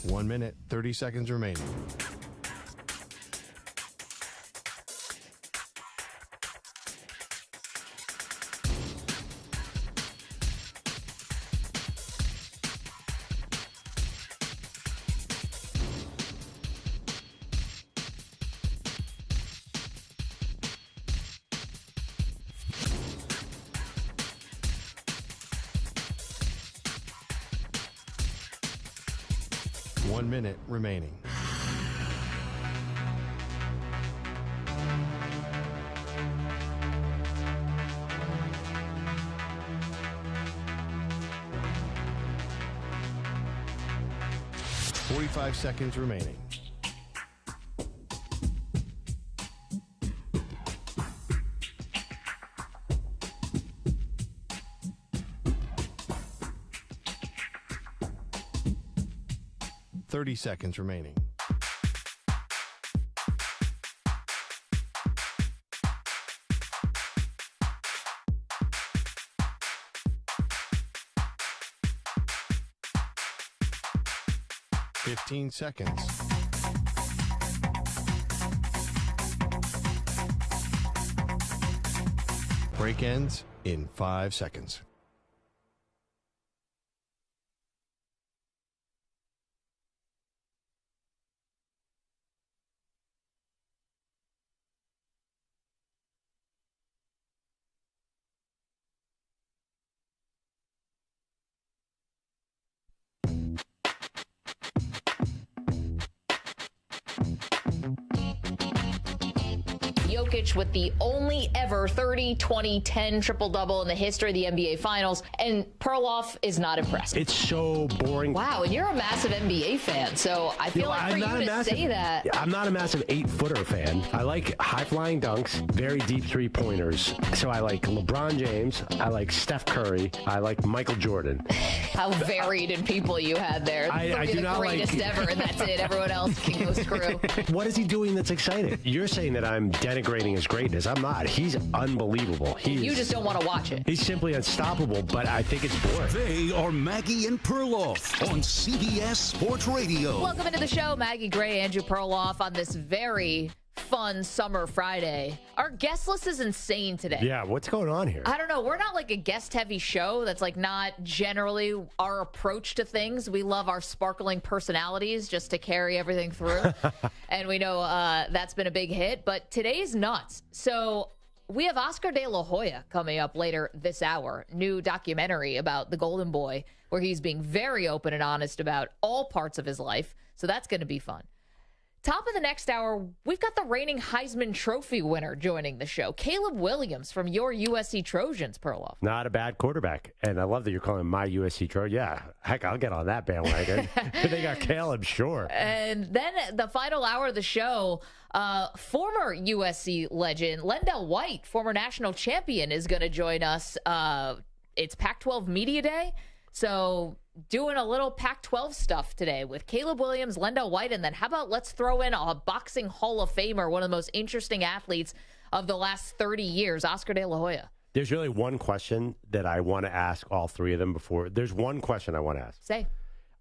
1 minute, 30 seconds remaining. One minute remaining. .45 seconds remaining. .30 seconds remaining. .15 seconds. Break ends in 5 seconds. Jokic with the only ever 30, 20, 10 triple-double in the history of the NBA Finals, and Perloff is not impressed. It's so boring. Wow, and you're a massive NBA fan, so I feel like for you to say that. I'm not a massive 8-footer fan. I like high-flying dunks, very deep three-pointers. So I like LeBron James, I like Steph Curry, I like Michael Jordan. How varied in people you had there. I do the not greatest like ever, and that's it. Everyone else can go screw. What is he doing that's exciting? You're saying that I'm denigrating his greatness. I'm not. He's unbelievable. You just don't want to watch it. He's simply unstoppable, but I think it's boring. They are Maggie and Perloff on CBS Sports Radio. Welcome into the show. Maggie Gray, Andrew Perloff on this very fun summer Friday. Our guest list is insane today. Yeah, what's going on here? I don't know. We're not like a guest-heavy show. That's like not generally our approach to things. We love our sparkling personalities just to carry everything through. And we know that's been a big hit. But today's nuts. So we have Oscar de la Hoya coming up later this hour. New documentary about the Golden Boy where he's being very open and honest about all parts of his life. So that's going to be fun. Top of the next hour, we've got the reigning Heisman Trophy winner joining the show, Caleb Williams from your USC Trojans, Perloff. Not a bad quarterback. And I love that you're calling him my USC Trojan. Yeah, heck, I'll get on that bandwagon. They got Caleb, sure. And then the final hour of the show, former USC legend, LenDale White, former national champion, is going to join us. It's Pac-12 Media Day. So doing a little Pac-12 stuff today with Caleb Williams, LenDale White, and then how about let's throw in a boxing Hall of Famer, one of the most interesting athletes of the last 30 years, Oscar de la Hoya. There's really one question that I want to ask all three of them before. There's one question I want to ask. Say.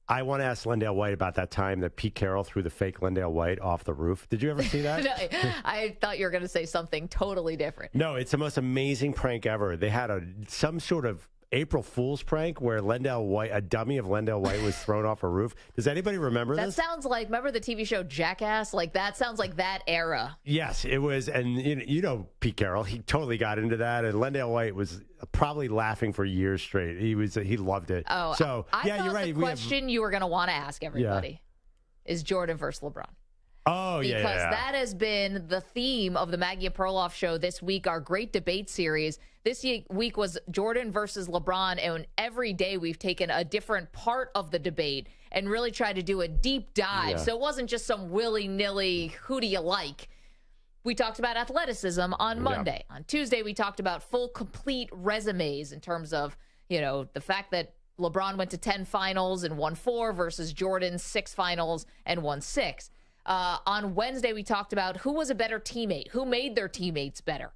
I want to ask LenDale White about that time that Pete Carroll threw the fake LenDale White off the roof. Did you ever see that? No, I thought you were going to say something totally different. No, it's the most amazing prank ever. They had some sort of April Fool's prank where LenDale White, a dummy of LenDale White, was thrown off a roof. Does anybody remember this? That sounds like, remember the TV show Jackass? Like, that sounds like that era. Yes, it was. And you know Pete Carroll, he totally got into that. And LenDale White was probably laughing for years straight. He loved it. Oh, so yeah, you're right. The question you were going to want to ask everybody is Jordan versus LeBron. Oh, yeah. Because that has been the theme of the Maggie and Perloff show this week, our great debate series. This week was Jordan versus LeBron, and every day we've taken a different part of the debate and really tried to do a deep dive. Yeah. So it wasn't just some willy-nilly, who do you like? We talked about athleticism on Monday. On Tuesday, we talked about full, complete resumes in terms of, the fact that LeBron went to 10 finals and won 4 versus Jordan's 6 finals and won 6. On Wednesday, we talked about who was a better teammate, who made their teammates better.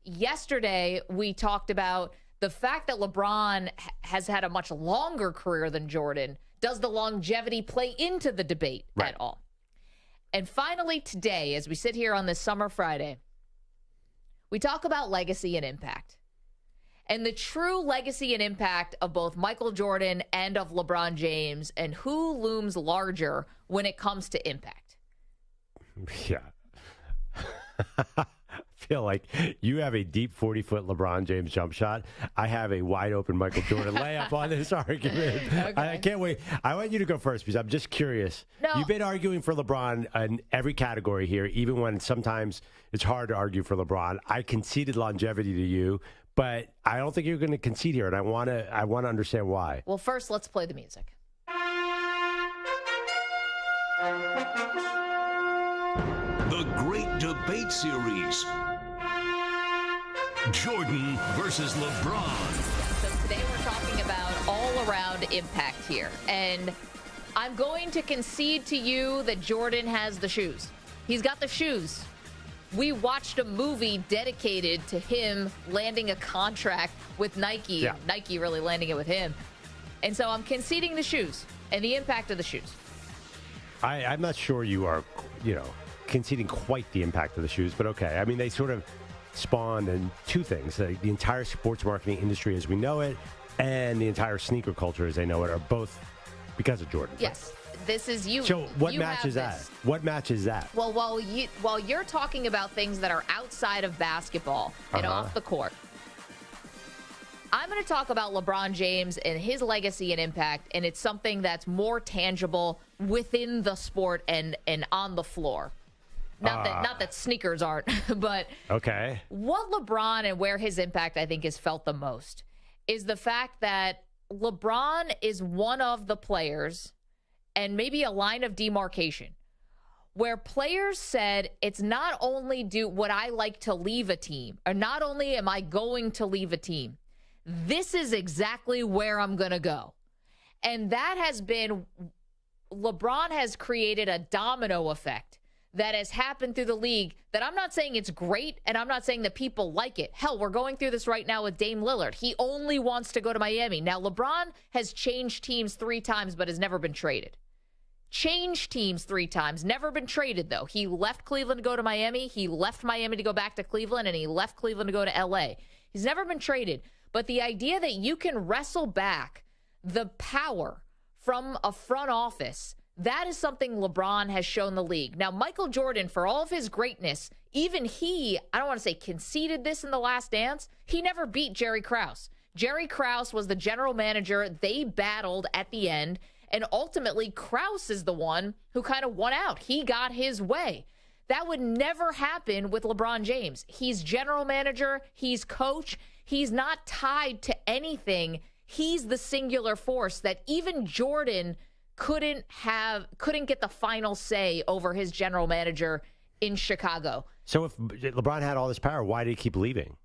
Yesterday, we talked about the fact that LeBron has had a much longer career than Jordan Does the longevity play into the debate Right. at all? And finally, today, as we sit here on this summer Friday, we talk about legacy and impact. And the true legacy and impact of both Michael Jordan and of LeBron James, and who looms larger when it comes to impact. Yeah. I feel like you have a deep 40-foot LeBron James jump shot. I have a wide-open Michael Jordan layup on this argument. Okay. I can't wait. I want you to go first because I'm just curious. No. You've been arguing for LeBron in every category here, even when sometimes it's hard to argue for LeBron. I conceded longevity to you, but I don't think you're going to concede here, and I want to understand why. Well, first, let's play the music. The Great Debate Series. Jordan versus LeBron. So today we're talking about all-around impact here. And I'm going to concede to you that Jordan has the shoes. He's got the shoes. We watched a movie dedicated to him landing a contract with Nike. Yeah. Nike really landing it with him. And so I'm conceding the shoes and the impact of the shoes. I'm not sure you are, conceding quite the impact of the shoes, but okay. I mean, they sort of spawned in two things. The entire sports marketing industry as we know it and the entire sneaker culture as they know it are both because of Jordan. Yes. This is you. So what you matches have that? this. What matches that? Well, while you're talking about things that are outside of basketball and off the court, I'm going to talk about LeBron James and his legacy and impact, and it's something that's more tangible within the sport and on the floor. Not that sneakers aren't, but Okay. what LeBron and where his impact, I think, is felt the most is the fact that LeBron is one of the players and maybe a line of demarcation where players said, it's not only would I like to leave a team, or not only am I going to leave a team, this is exactly where I'm going to go. And that has been, LeBron has created a domino effect that has happened through the league that I'm not saying it's great, and I'm not saying that people like it. Hell, we're going through this right now with Dame Lillard. He only wants to go to Miami. Now, LeBron has changed teams 3 times, but has never been traded. Changed teams 3 times, never been traded, though. He left Cleveland to go to Miami. He left Miami to go back to Cleveland, and he left Cleveland to go to L.A. He's never been traded. But the idea that you can wrestle back the power from a front office, that is something LeBron has shown the league. Now, Michael Jordan, for all of his greatness, even he, I don't want to say conceded this in The Last Dance, he never beat Jerry Krause. Jerry Krause was the general manager. They battled at the end, and ultimately Krause is the one who kind of won out. He got his way. That would never happen with LeBron James. He's general manager. He's coach. He's not tied to anything. He's the singular force that even Jordan couldn't get the final say over his general manager in Chicago. So if LeBron had all this power, why did he keep leaving?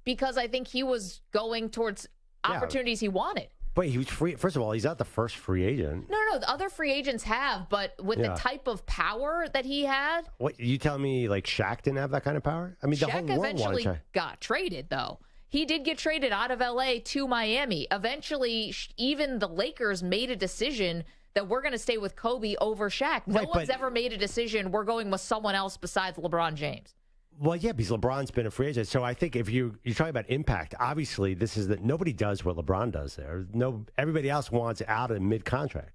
Because I think he was going towards opportunities he wanted. But he was free. First of all, he's not the first free agent. No, the other free agents have, but with the type of power that he had. What, you tell me like Shaq didn't have that kind of power? I mean, the whole Shaq world eventually wanted got traded, though. He did get traded out of L.A. to Miami. Eventually, even the Lakers made a decision that we're going to stay with Kobe over Shaq. No one's ever made a decision we're going with someone else besides LeBron James. Well, yeah, because LeBron's been a free agent. So I think if you're talking about impact, obviously this is that nobody does what LeBron does there. No, everybody else wants out of mid-contract.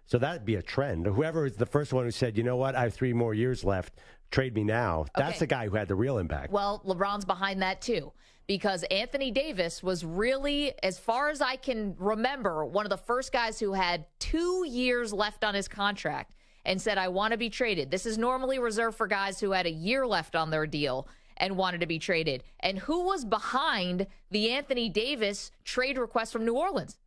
So that'd be a trend. Whoever is the first one who said, you know what, I have 3 more years left, trade me now. That's the guy who had the real impact. Well, LeBron's behind that too, because Anthony Davis was really, as far as I can remember, one of the first guys who had 2 years left on his contract and said, I want to be traded. This is normally reserved for guys who had a year left on their deal and wanted to be traded. And who was behind the Anthony Davis trade request from New Orleans?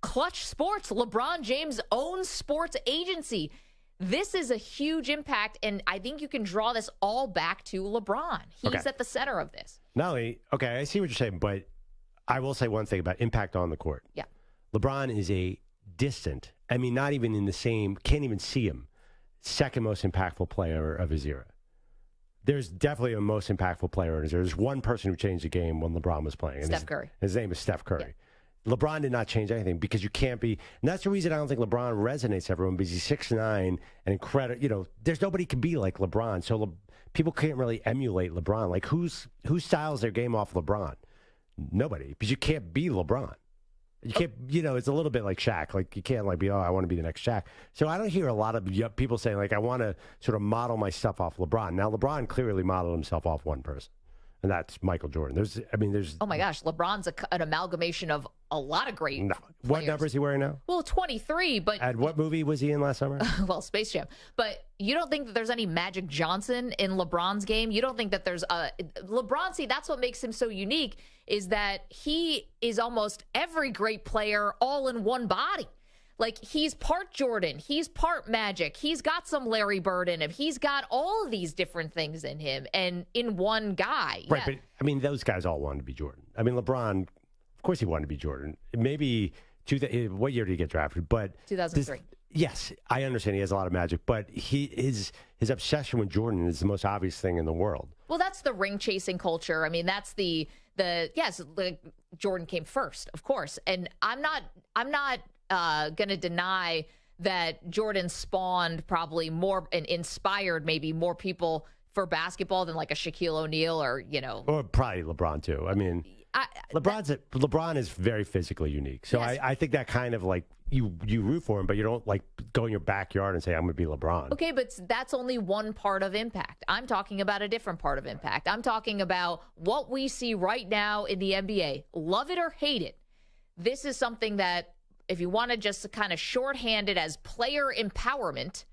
Clutch Sports, LeBron James' own sports agency. This is a huge impact, and I think you can draw this all back to LeBron. He's at the center of this. Not only, okay, I see what you're saying, but I will say one thing about impact on the court. Yeah. LeBron is a distant, I mean, not even in the same, can't even see him, second most impactful player of his era. There's definitely a most impactful player in his era. There's one person who changed the game when LeBron was playing. And Steph Curry. His name is Steph Curry. LeBron did not change anything because you can't be. And that's the reason I don't think LeBron resonates to everyone because he's 6'9" and incredible. You know, there's nobody can be like LeBron. So people can't really emulate LeBron. Like who styles their game off LeBron? Nobody, because you can't be LeBron. You can't, you know, it's a little bit like Shaq. Like, you can't, like, be, I want to be the next Shaq. So I don't hear a lot of people saying, like, I want to sort of model my stuff off LeBron. Now, LeBron clearly modeled himself off one person, and that's Michael Jordan. There's. Oh, my gosh. LeBron's an amalgamation of a lot of great players. What number is he wearing now? Well, 23, but... And what movie was he in last summer? Well, Space Jam. But you don't think that there's any Magic Johnson in LeBron's game? You don't think that there's a... LeBron, see, that's what makes him so unique, is that he is almost every great player all in one body. Like, he's part Jordan. He's part Magic. He's got some Larry Bird in him. He's got all of these different things in him and in one guy. Right, but, I mean, those guys all wanted to be Jordan. I mean, LeBron, of course he wanted to be Jordan. Maybe, what year did he get drafted? But 2003. Yes, I understand he has a lot of magic, but his obsession with Jordan is the most obvious thing in the world. Well, that's the ring-chasing culture. I mean, that's yes, Jordan came first, of course. And I'm not going to deny that Jordan spawned probably more and inspired maybe more people for basketball than like a Shaquille O'Neal or probably LeBron too. I mean, LeBron is very physically unique. So yes. I think that kind of like you root for him, but you don't like go in your backyard and say, I'm going to be LeBron. Okay, but that's only one part of impact. I'm talking about a different part of impact. I'm talking about what we see right now in the NBA. Love it or hate it. This is something that, if you want to just kind of shorthand it as player empowerment,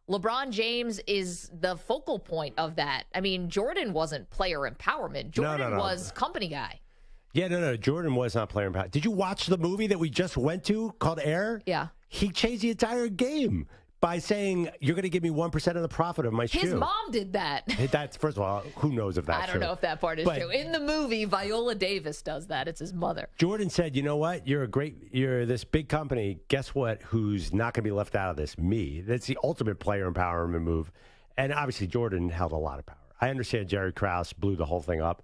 LeBron James is the focal point of that. I mean, Jordan wasn't player empowerment. Jordan was company guy. Yeah, no. Jordan was not player empowerment. Did you watch the movie that we just went to called Air? Yeah. He changed the entire game by saying, you're going to give me 1% of the profit of my shoe. His mom did that. That's, first of all, who knows if that's true? I don't know if that part is true. In the movie, Viola Davis does that. It's his mother. Jordan said, you know what? You're this big company. Guess what? Who's not going to be left out of this? Me. That's the ultimate player empowerment move. And obviously, Jordan held a lot of power. I understand Jerry Krause blew the whole thing up.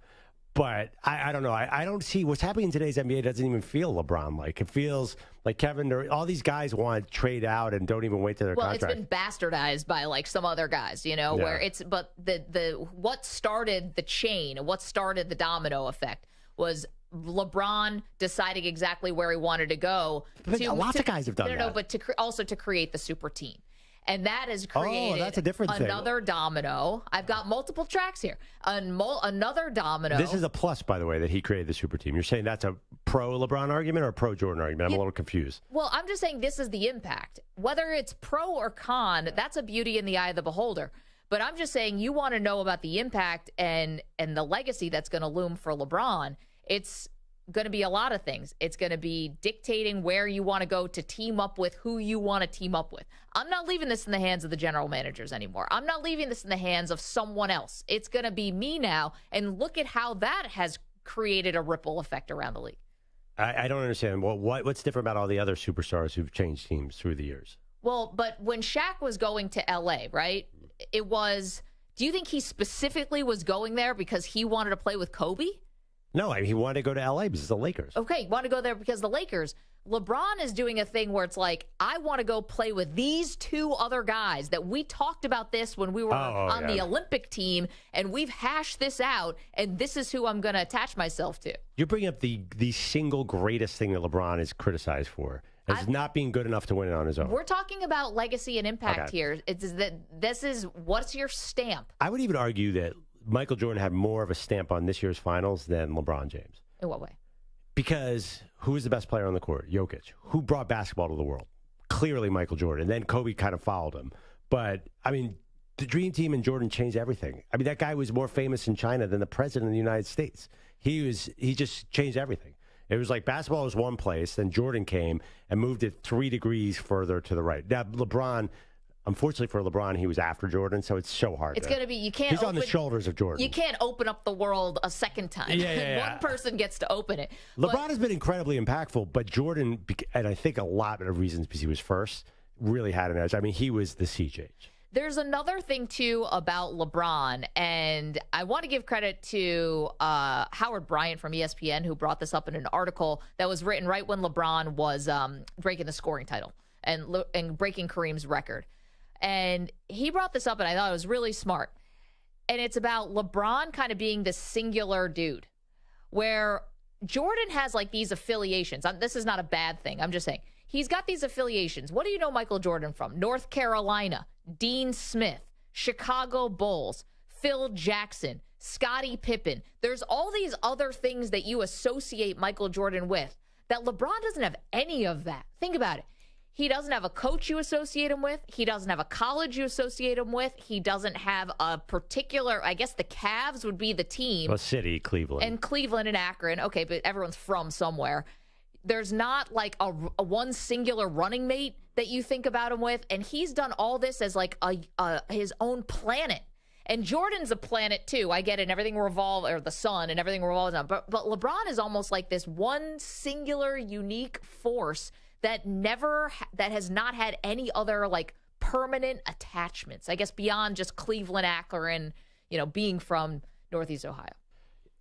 But I don't know. I don't see what's happening in today's NBA doesn't even feel LeBron-like. It feels like Kevin, all these guys want to trade out and don't even wait to their contract. Well, it's been bastardized by like some other guys, where but what started the chain, what started the domino effect was LeBron deciding exactly where he wanted to go. Lots of guys have done that. No, but also to create the super team. And that has created that's a different another domino. I've got multiple tracks here. Another domino. This is a plus, by the way, that he created the super team. You're saying that's a pro-LeBron argument or a pro-Jordan argument? I'm a little confused. Well, I'm just saying this is the impact. Whether it's pro or con, that's a beauty in the eye of the beholder. But I'm just saying you want to know about the impact and the legacy that's going to loom for LeBron. It's going to be a lot of things. It's going to be dictating where you want to go to team up with who you want to team up with. I'm not leaving this in the hands of the general managers anymore. I'm not leaving this in the hands of someone else. It's going to be me now. And look at how that has created a ripple effect around the league. I don't understand. Well, what's different about all the other superstars who've changed teams through the years? Well, but when Shaq was going to L.A., right, it was, do you think he specifically was going there because he wanted to play with Kobe? No, he wanted to go to L.A. because of the Lakers. Okay, he wanted to go there because of the Lakers. LeBron is doing a thing where it's like, I want to go play with these two other guys that we talked about this when we were on the Olympic team, and we've hashed this out, and this is who I'm going to attach myself to. You're bringing up the single greatest thing that LeBron is criticized for, as not being good enough to win it on his own. We're talking about legacy and impact here. It's that this is, what's your stamp? I would even argue that Michael Jordan had more of a stamp on this year's finals than LeBron James. In what way? Because who was the best player on the court? Jokic. Who brought basketball to the world? Clearly Michael Jordan. Then Kobe kind of followed him. But, I mean, the Dream Team and Jordan changed everything. I mean, that guy was more famous in China than the president of the United States. He just changed everything. It was like basketball was one place, then Jordan came and moved it 3 degrees further to the right. Now, LeBron... Unfortunately for LeBron, he was after Jordan, so it's so hard. It's going to be, you can't. He's on the shoulders of Jordan. You can't open up the world a second time. One person gets to open it. LeBron has been incredibly impactful, but Jordan, and I think a lot of reasons because he was first, really had an edge. I mean, he was the sea change. There's another thing, too, about LeBron, and I want to give credit to Howard Bryant from ESPN, who brought this up in an article that was written right when LeBron was breaking the scoring title and breaking Kareem's record. And he brought this up, and I thought it was really smart. And it's about LeBron kind of being this singular dude, where Jordan has, like, these affiliations. This is not a bad thing. I'm just saying. He's got these affiliations. What do you know Michael Jordan from? North Carolina, Dean Smith, Chicago Bulls, Phil Jackson, Scottie Pippen. There's all these other things that you associate Michael Jordan with that LeBron doesn't have any of that. Think about it. He doesn't have a coach you associate him with. He doesn't have a college you associate him with. He doesn't have a particular, I guess the Cavs would be the team. A city, Cleveland. And Cleveland and Akron. Okay, but everyone's from somewhere. There's not like a one singular running mate that you think about him with. And he's done all this as like his own planet. And Jordan's a planet too. I get it. And everything revolves, or the sun and everything revolves on. But LeBron is almost like this one singular, unique force that has not had any other like permanent attachments. I guess beyond just Cleveland, Akron, being from Northeast Ohio.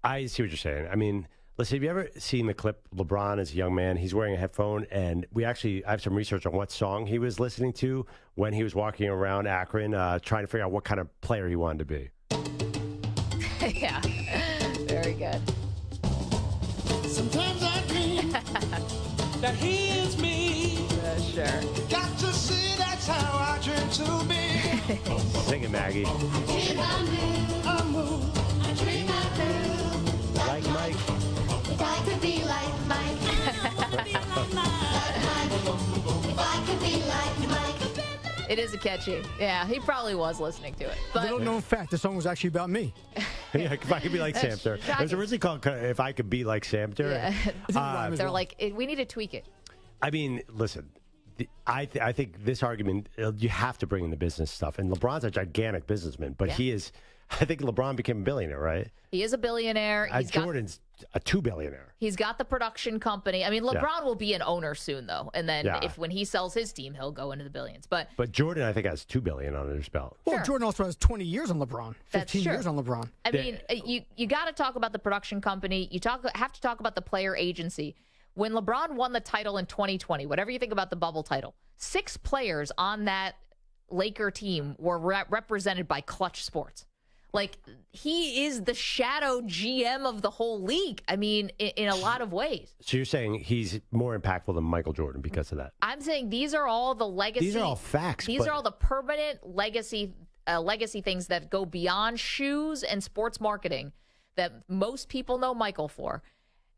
I see what you're saying. I mean, listen, have you ever seen the clip LeBron as a young man? He's wearing a headphone, and I have some research on what song he was listening to when he was walking around Akron, trying to figure out what kind of player he wanted to be. Yeah, very good. Sometimes I dream that he is me. Sure. Got to see that's how I dream to be. Sing it, Maggie. I move. Like Mike. If I could be like Mike. If I could be like Mike. It is a catchy. Yeah, he probably was listening to it. But Little known fact, the song was actually about me. Yeah, if I could be like Samter. It was originally called If I Could Be Like Samter. Yeah. They're like, we need to tweak it. I mean, listen, I think this argument, you have to bring in the business stuff. And LeBron's a gigantic businessman, but he is, I think LeBron became a billionaire, right? He is a billionaire. Jordan's a $2-billionaire. He's got the production company. I mean, LeBron will be an owner soon, though. And then when he sells his team, he'll go into the billions. But Jordan, I think, has $2 billion under his belt. Well, Sure. Jordan also has 20 years on LeBron, 15 years on LeBron. I mean, you got to talk about the production company. Have to talk about the player agency. When LeBron won the title in 2020, whatever you think about the bubble title, 6 players on that Laker team were represented by Clutch Sports. Like, he is the shadow GM of the whole league. I mean, in a lot of ways. So you're saying he's more impactful than Michael Jordan because of that? I'm saying these are all the legacy. These are all facts. These are all the permanent legacy things that go beyond shoes and sports marketing that most people know Michael for,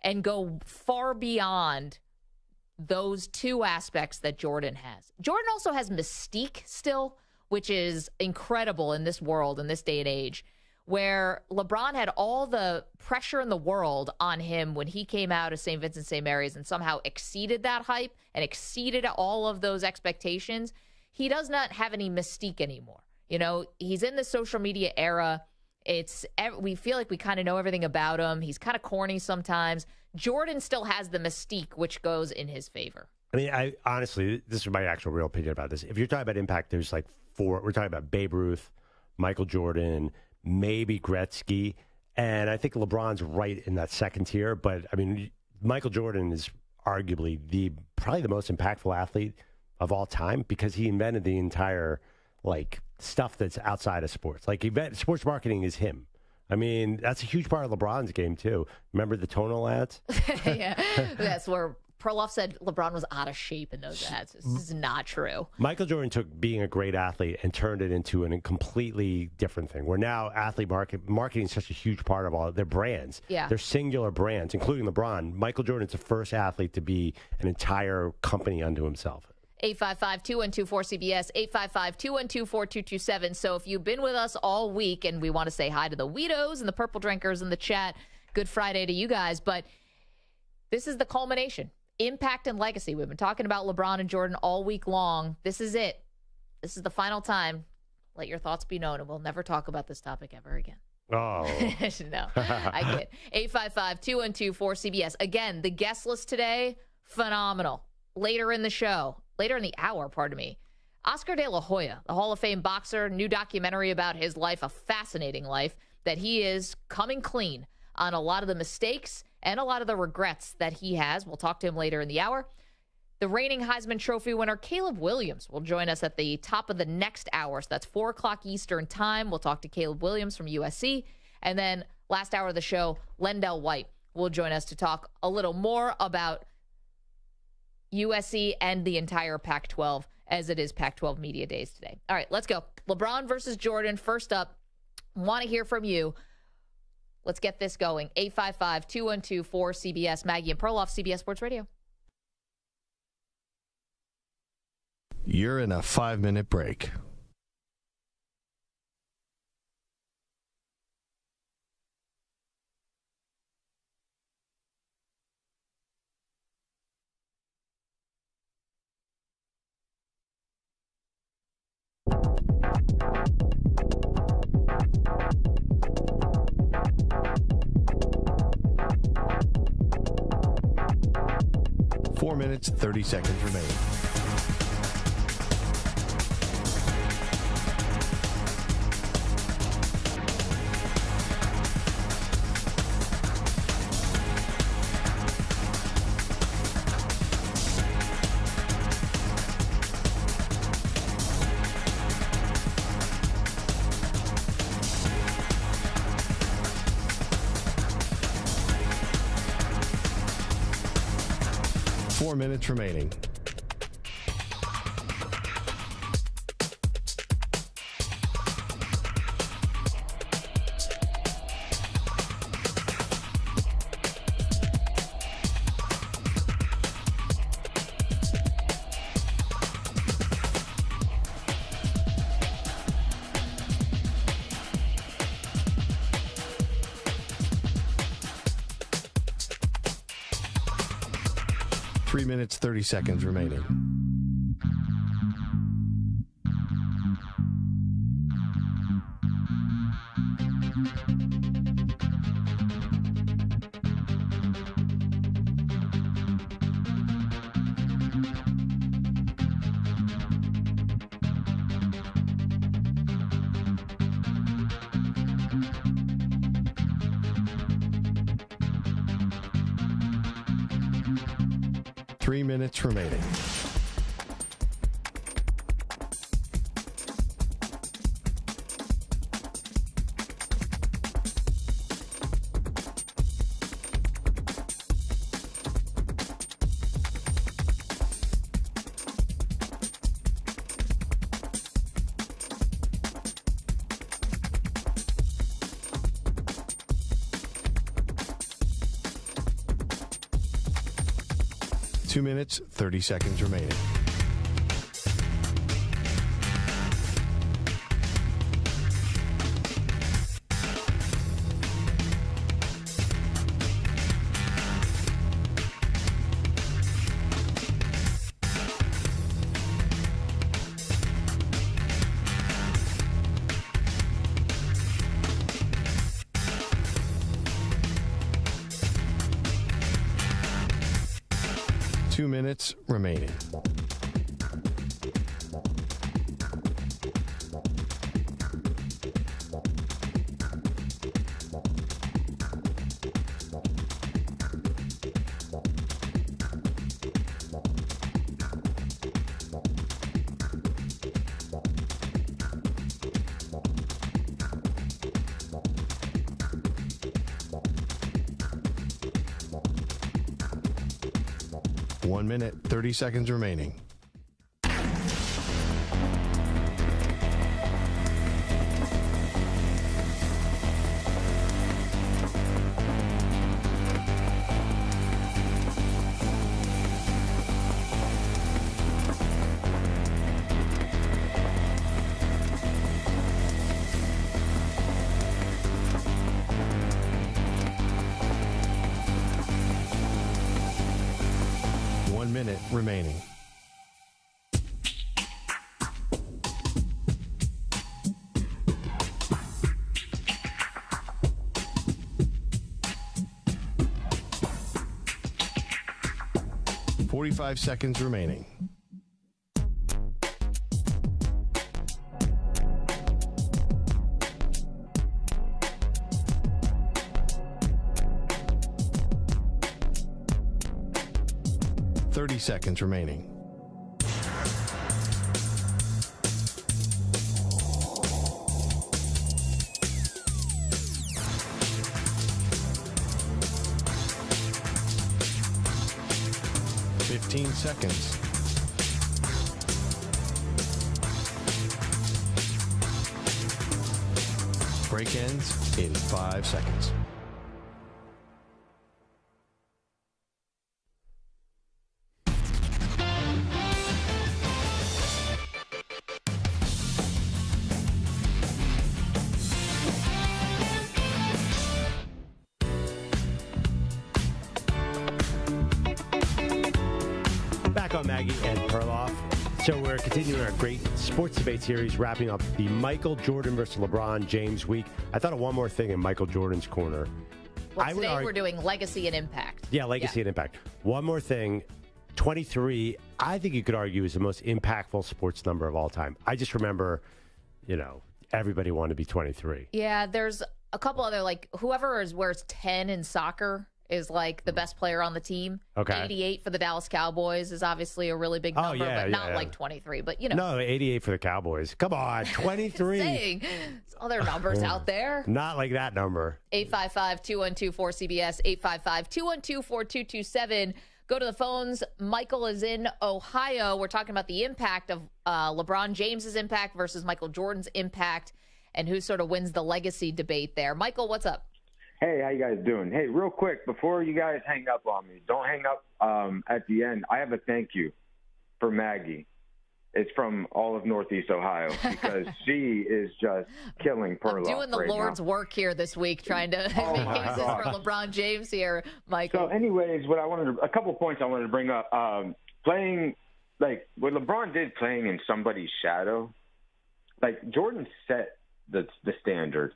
and go far beyond those two aspects that Jordan has. Jordan also has mystique still, which is incredible in this world, in this day and age, where LeBron had all the pressure in the world on him when he came out of St. Vincent St. Mary's and somehow exceeded that hype and exceeded all of those expectations. He does not have any mystique anymore. He's in the social media era. We feel like we kind of know everything about him. He's kind of corny sometimes. Jordan still has the mystique, which goes in his favor. I mean, honestly, this is my actual real opinion about this. If you're talking about impact, there's like 4. We're talking about Babe Ruth, Michael Jordan, maybe Gretzky, and I think LeBron's right in that second tier. But I mean, Michael Jordan is arguably probably the most impactful athlete of all time because he invented the entire stuff that's outside of sports. Sports marketing is him. I mean, that's a huge part of LeBron's game too. Remember the tonal ads? Yeah, that's where Perloff said LeBron was out of shape in those ads. This is not true. Michael Jordan took being a great athlete and turned it into a completely different thing. Where now athlete marketing is such a huge part of all their brands. Yeah. They're singular brands, including LeBron. Michael Jordan's the first athlete to be an entire company unto himself. 855-212-4CBS, 855-212-4227. So if you've been with us all week, and we want to say hi to the Weedos and the Purple Drinkers in the chat, good Friday to you guys. But this is the culmination. Impact and legacy. We've been talking about LeBron and Jordan all week long. This is it. This is the final time. Let your thoughts be known, and we'll never talk about this topic ever again. Oh. No, I kid. 855-212-4CBS. Again, the guest list today, phenomenal. Later in the hour, pardon me. Oscar de la Hoya, the Hall of Fame boxer, new documentary about his life, a fascinating life, that he is coming clean on a lot of the mistakes and a lot of the regrets that he has. We'll talk to him later in the hour. The reigning Heisman Trophy winner, Caleb Williams, will join us at the top of the next hour. So that's 4 o'clock Eastern time. We'll talk to Caleb Williams from USC. And then last hour of the show, LenDale White will join us to talk a little more about USC and the entire Pac-12 as it is Pac-12 Media Days today. All right, let's go. LeBron versus Jordan. First up, want to hear from you. Let's get this going. 855-212-4CBS. Maggie and Perloff, CBS Sports Radio. You're in a 5-minute break. Four minutes, 30 seconds remaining. Four minutes remaining. Three minutes, 30 seconds remaining. Three minutes remaining. Two minutes, 30 seconds remaining. Two minutes remaining. 1 minute, 30 seconds remaining. Minute remaining. .45 seconds remaining. 30 seconds remaining. Seconds. Break ends in 5 seconds. On Maggie and Perloff. So we're continuing our great sports debate series, wrapping up the Michael Jordan versus LeBron James week. I thought of one more thing in Michael Jordan's corner. Well, today we're doing legacy and impact. Yeah, legacy and impact. One more thing. 23, I think you could argue, is the most impactful sports number of all time. I just remember, everybody wanted to be 23. Yeah, there's a couple other, whoever wears 10 in soccer is the best player on the team. Okay. 88 for the Dallas Cowboys is obviously a really big number, but not 23. But No, 88 for the Cowboys. Come on, 23. Saying, there's other numbers out there. Not like that number. 855-212-4CBS, 855-212-4227. Go to the phones. Michael is in Ohio. We're talking about the impact of LeBron James's impact versus Michael Jordan's impact, and who sort of wins the legacy debate there. Michael, what's up? Hey, how you guys doing? Hey, real quick, before you guys hang up on me, don't hang up at the end. I have a thank you for Maggie. It's from all of Northeast Ohio because she is just killing Perloff. I'm doing the Lord's work here this week, trying to make cases for LeBron James here, Michael. So, anyways, a couple points I wanted to bring up. Playing, what LeBron did playing in somebody's shadow, Jordan set the standard.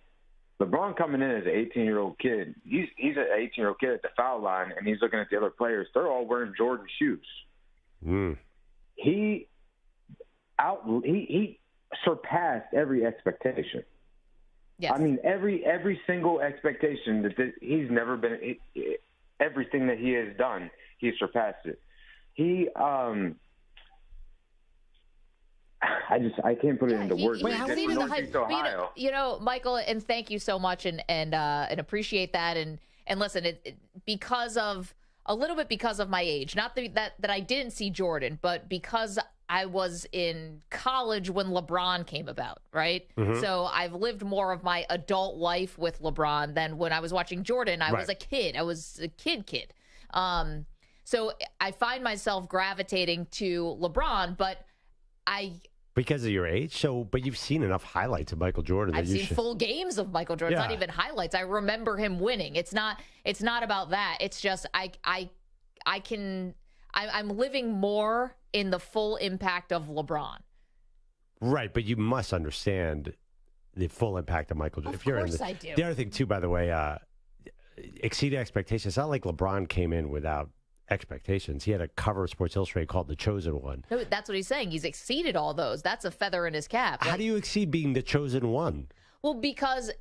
LeBron coming in as an 18-year-old kid, he's an 18-year-old kid at the foul line, and he's looking at the other players. They're all wearing Jordan shoes. He surpassed every expectation. Yes. I mean, every single expectation that he's never been. Everything that he has done, he surpassed it. I can't put it into words. Michael, and thank you so much, and appreciate that, and listen, because of my age, not that I didn't see Jordan, but because I was in college when LeBron came about, right? Mm-hmm. So I've lived more of my adult life with LeBron than when I was watching Jordan. I was a kid. I was a kid. So I find myself gravitating to LeBron, but because of your age, but you've seen enough highlights of Michael Jordan. I've seen full games of Michael Jordan, not even highlights. I remember him winning. It's not about that. It's just I'm living more in the full impact of LeBron. Right, but you must understand the full impact of Michael Jordan. Of course I do. The other thing too, by the way, exceed expectations. It's not like LeBron came in without expectations. He had a cover of Sports Illustrated called The Chosen One. No, that's what he's saying. He's exceeded all those. That's a feather in his cap. How do you exceed being the chosen one? Well, because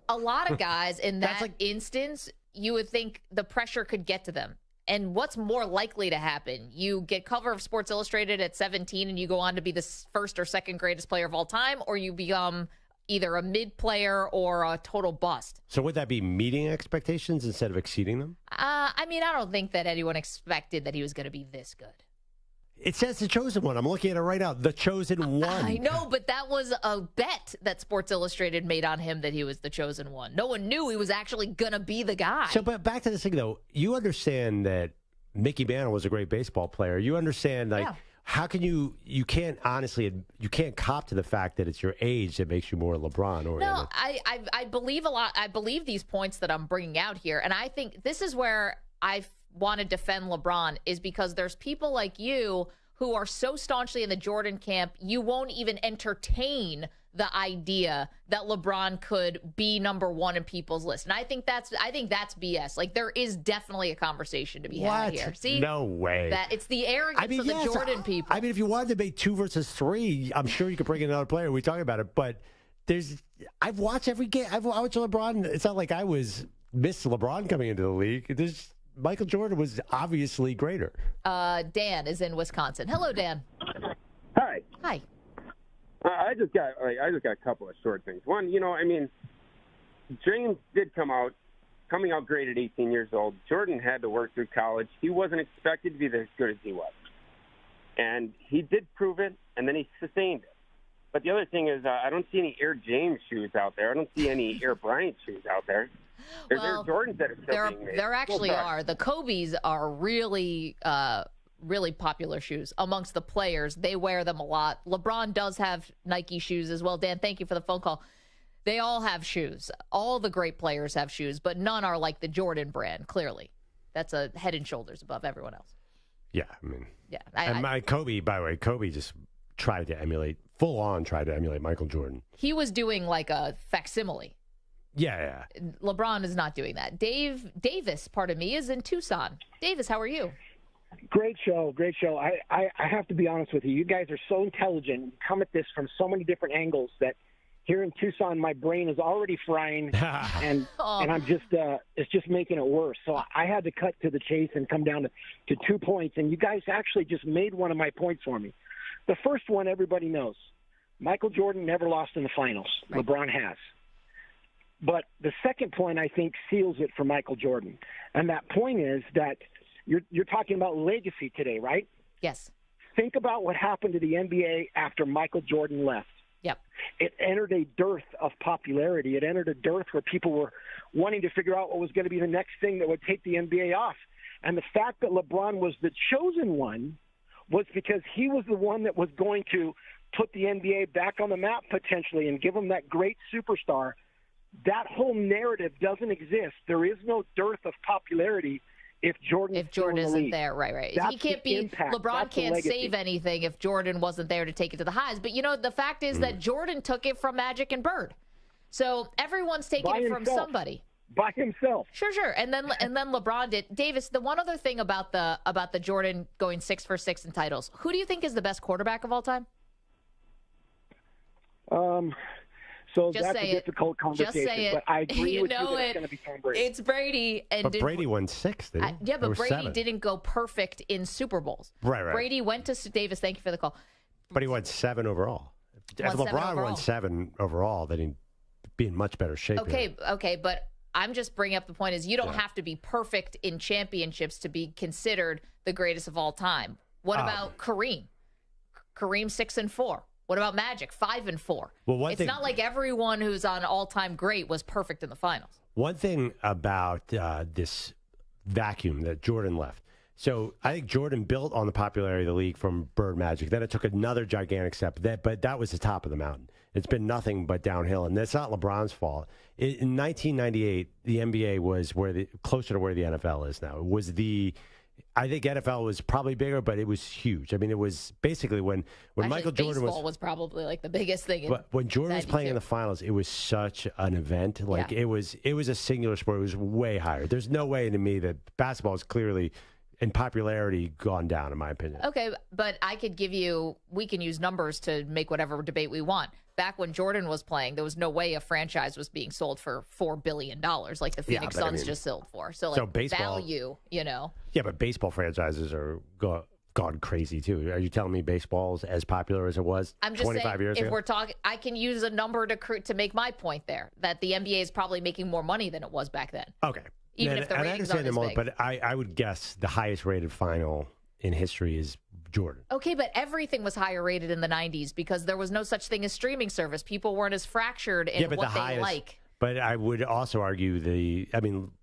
a lot of guys in that instance, you would think the pressure could get to them. And what's more likely to happen? You get cover of Sports Illustrated at 17 and you go on to be the first or second greatest player of all time, or you become either a mid player or a total bust. So would that be meeting expectations instead of exceeding them? I don't think that anyone expected that he was going to be this good. It says The Chosen One. I'm looking at it right now. The Chosen One. I know, but that was a bet that Sports Illustrated made on him that he was the chosen one. No one knew he was actually going to be the guy. So, but back to this thing, though. You understand that Mickey Mantle was a great baseball player. You understand, how can you can't honestly, you can't cop to the fact that it's your age that makes you more LeBron oriented. No, I believe a lot. I believe these points that I'm bringing out here. And I think this is where I want to defend LeBron, is because there's people like you who are so staunchly in the Jordan camp, you won't even entertain the idea that LeBron could be number one in people's list. And I think that's BS. Like, there is definitely a conversation to be had here. See? No way. That it's the arrogance of the Jordan people. I mean, if you wanted to debate 2 versus 3, I'm sure you could bring in another player. We talk about it, but I've watched every game. I've watched LeBron. It's not like I missed LeBron coming into the league. Michael Jordan was obviously greater. Dan is in Wisconsin. Hello, Dan. Hi. Hi. I just got a couple of short things. One, James did coming out great at 18 years old. Jordan had to work through college. He wasn't expected to be as good as he was. And he did prove it, and then he sustained it. But the other thing is I don't see any Air James shoes out there. I don't see any Air Bryant shoes out there. There's Air Jordans that are still being made. There actually are. The Kobe's are really really popular shoes amongst the players. They wear them a lot. LeBron does have Nike shoes as well. Dan, thank you for the phone call. They all have shoes. All the great players have shoes, but none are like the Jordan brand, clearly. That's a head and shoulders above everyone else. Yeah, I mean. Yeah. And Kobe, by the way, Kobe just tried to emulate Michael Jordan. He was doing like a facsimile. Yeah. LeBron is not doing that. Davis, pardon me, is in Tucson. Davis, how are you? Great show. I have to be honest with you. You guys are so intelligent. You come at this from so many different angles that here in Tucson, my brain is already frying, and I'm just it's just making it worse. So I had to cut to the chase and come down to 2 points, and you guys actually just made one of my points for me. The first one everybody knows. Michael Jordan never lost in the finals. Right. LeBron has. But the second point, I think, seals it for Michael Jordan. And that point is that you're talking about legacy today, right? Yes. Think about what happened to the NBA after Michael Jordan left. Yep. It entered a dearth of popularity. It entered a dearth where people were wanting to figure out what was going to be the next thing that would take the NBA off. And the fact that LeBron was the chosen one was because he was the one that was going to put the NBA back on the map potentially and give them that great superstar. That whole narrative doesn't exist. There is no dearth of popularity if Jordan isn't there. Right. That's he can't be impact. LeBron That's can't save anything if Jordan wasn't there to take it to the highs. But the fact is that Jordan took it from Magic and Bird. So everyone's taking it from somebody. By himself. Sure. And then LeBron did. Davis, the one other thing about the Jordan going 6 for 6 in titles. Who do you think is the best quarterback of all time? So that's a difficult conversation, but I agree with you that it's going to be Tom Brady. It's Brady. But Brady won 6, didn't he? Yeah, but Brady didn't go perfect in Super Bowls. Right. Brady went to Davis. Thank you for the call. But he won 7 overall. If LeBron won 7 overall, then he'd be in much better shape. Okay, but I'm just bringing up the point is you don't have to be perfect in championships to be considered the greatest of all time. What about Kareem? Kareem 6 and 4. What about Magic? 5 and 4. Well, it's not like everyone who's on all-time great was perfect in the finals. One thing about this vacuum that Jordan left. So I think Jordan built on the popularity of the league from Bird Magic. Then it took another gigantic step. But that was the top of the mountain. It's been nothing but downhill, and that's not LeBron's fault. In 1998, the NBA was closer to where the NFL is now. It was I think NFL was probably bigger, but it was huge. I mean, it was basically when Michael Jordan was probably like the biggest thing. But when Jordan was playing in the finals, it was such an event. It was a singular sport. It was way higher. There's no way to me that basketball is clearly in popularity gone down, in my opinion. Okay, but we can use numbers to make whatever debate we want. Back when Jordan was playing, there was no way a franchise was being sold for $4 billion like the Phoenix Suns just sold for. So baseball, value, Yeah, but baseball franchises are gone crazy, too. Are you telling me baseball's as popular as it was 25 years ago? If we're talking, I can use a number to make my point there, that the NBA is probably making more money than it was back then. Okay. Even if the ratings aren't as big. But I would guess the highest rated final in history is Jordan. Okay, but everything was higher rated in the 90s because there was no such thing as streaming service. People weren't as fractured in what they like. But I would also argue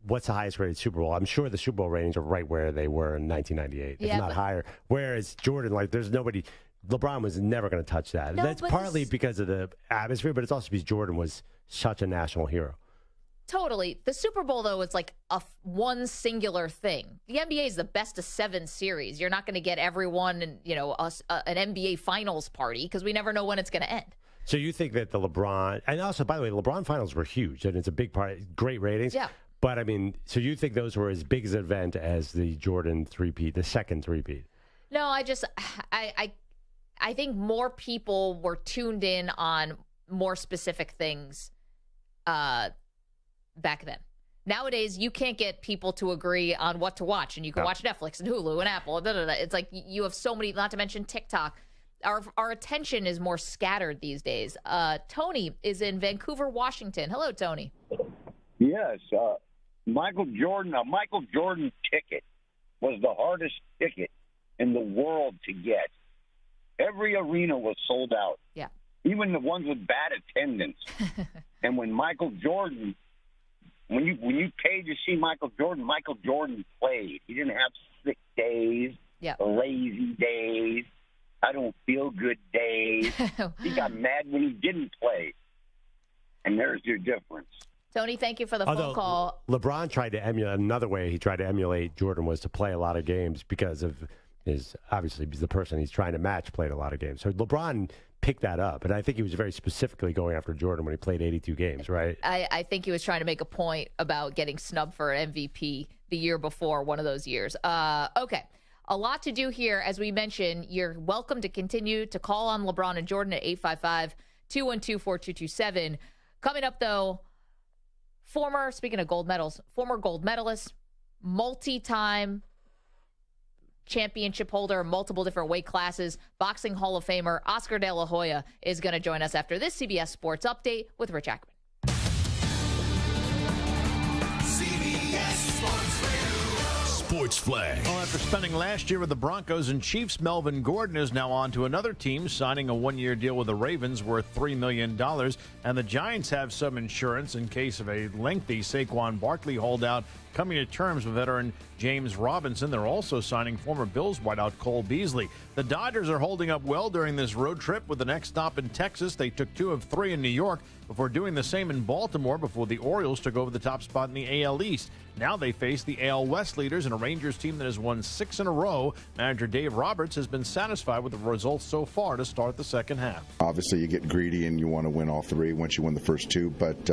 what's the highest rated Super Bowl? I'm sure the Super Bowl ratings are right where they were in 1998, if not higher. Whereas Jordan, there's nobody. LeBron was never going to touch that. No, that's partly because of the atmosphere, but it's also because Jordan was such a national hero. Totally. The Super Bowl, though, is like one singular thing. The NBA is the best of 7 series. You're not going to get everyone in, an NBA Finals party because we never know when it's going to end. So you think that the LeBron, and also, by the way, LeBron Finals were huge, and it's a big part, great ratings. Yeah. But, so you think those were as big as an event as the Jordan three-peat, the second three-peat? No, I think more people were tuned in on more specific things back then. Nowadays, you can't get people to agree on what to watch, and you can watch Netflix and Hulu and Apple. It's like you have so many, not to mention TikTok. Our attention is more scattered these days. Tony is in Vancouver, Washington. Hello, Tony. Yes. Michael Jordan ticket was the hardest ticket in the world to get. Every arena was sold out. Yeah. Even the ones with bad attendance. And when Michael Jordan, when you paid to see Michael Jordan played. He didn't have sick days, lazy days, I don't feel good days. He got mad when he didn't play. And there's your difference. Tony, thank you for the phone call. LeBron tried to emulate, another way he tried to emulate Jordan was to play a lot of games because of obviously he's the person he's trying to match played a lot of games. So LeBron picked that up, and I think he was very specifically going after Jordan when he played 82 games, right? I think he was trying to make a point about getting snubbed for MVP the year before, one of those years. Okay, a lot to do here. As we mentioned, you're welcome to continue to call on LeBron and Jordan at 855-212-4227. Coming up, though, speaking of gold medals, former gold medalist, multi-time championship holder, multiple different weight classes, boxing Hall of Famer Oscar De La Hoya is going to join us after this CBS Sports Update with Rich Ackman. CBS Sports Radio. Sports Flag. Well, after spending last year with the Broncos and Chiefs, Melvin Gordon is now on to another team, signing a one-year deal with the Ravens worth $3 million. And the Giants have some insurance in case of a lengthy Saquon Barkley holdout, coming to terms with veteran James Robinson. They're also signing former Bills wideout Cole Beasley. The Dodgers are holding up well during this road trip with the next stop in Texas. They took 2 of 3 in New York before doing the same in Baltimore before the Orioles took over the top spot in the AL East. Now they face the AL West leaders and a Rangers team that has won 6 in a row. Manager Dave Roberts has been satisfied with the results so far to start the second half. Obviously, you get greedy and you want to win all 3 once you win the first 2, but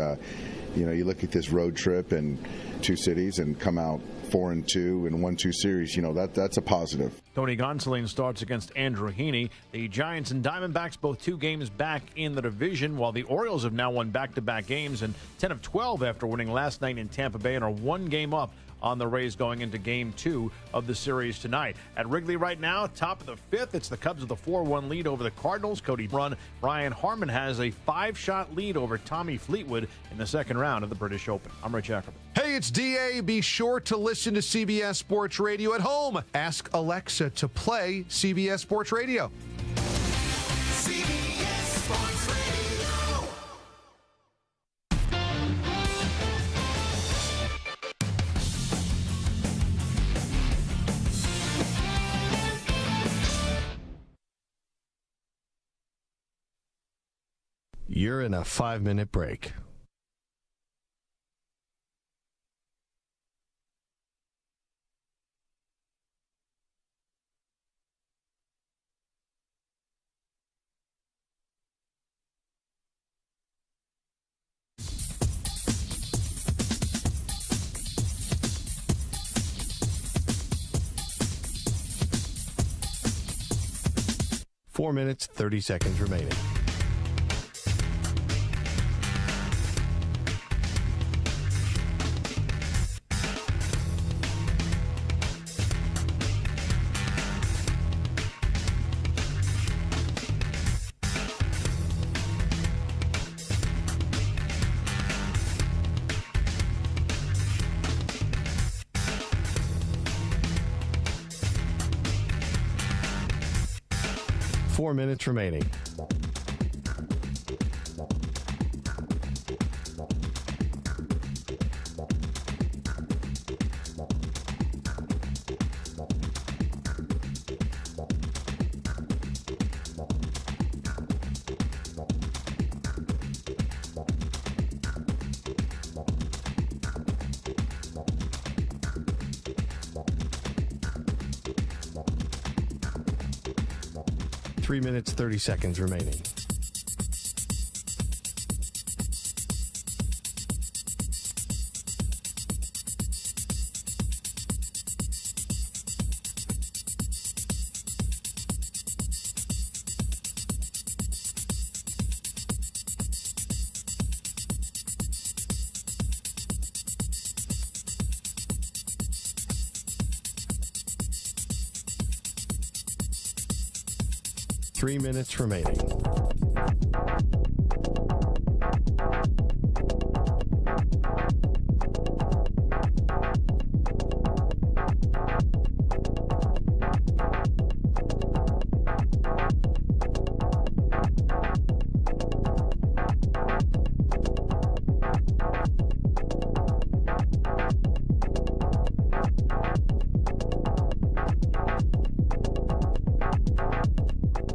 you look at this road trip and 2 cities and come out 4-2 in 1-2 series. That's a positive. Tony Gonsolin starts against Andrew Heaney. The Giants and Diamondbacks both 2 games back in the division, while the Orioles have now won back-to-back games and 10 of 12 after winning last night in Tampa Bay and are 1 game up on the Rays going into Game 2 of the series tonight. At Wrigley right now, top of the 5th, it's the Cubs with a 4-1 lead over the Cardinals. Cody run. Brian Harman has a 5-shot lead over Tommy Fleetwood in the second round of the British Open. I'm Rich Ackerman. Hey, it's DA. Be sure to listen to CBS Sports Radio at home. Ask Alexa to play CBS Sports Radio. CBS Sports Radio. You're in a 5-minute break. Four minutes, 30 seconds remaining. Four minutes remaining. Three minutes, 30 seconds remaining. 3 minutes remaining.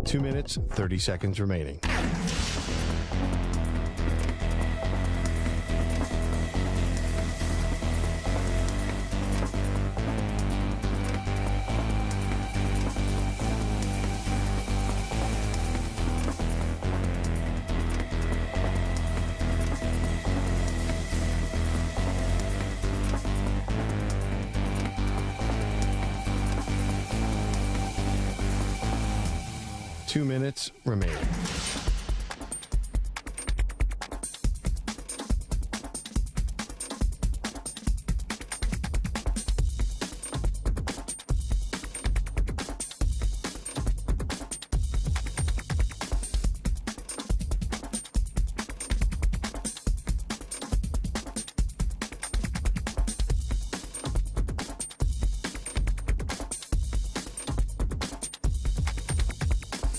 Two minutes, 30 seconds remaining. Two minutes remaining.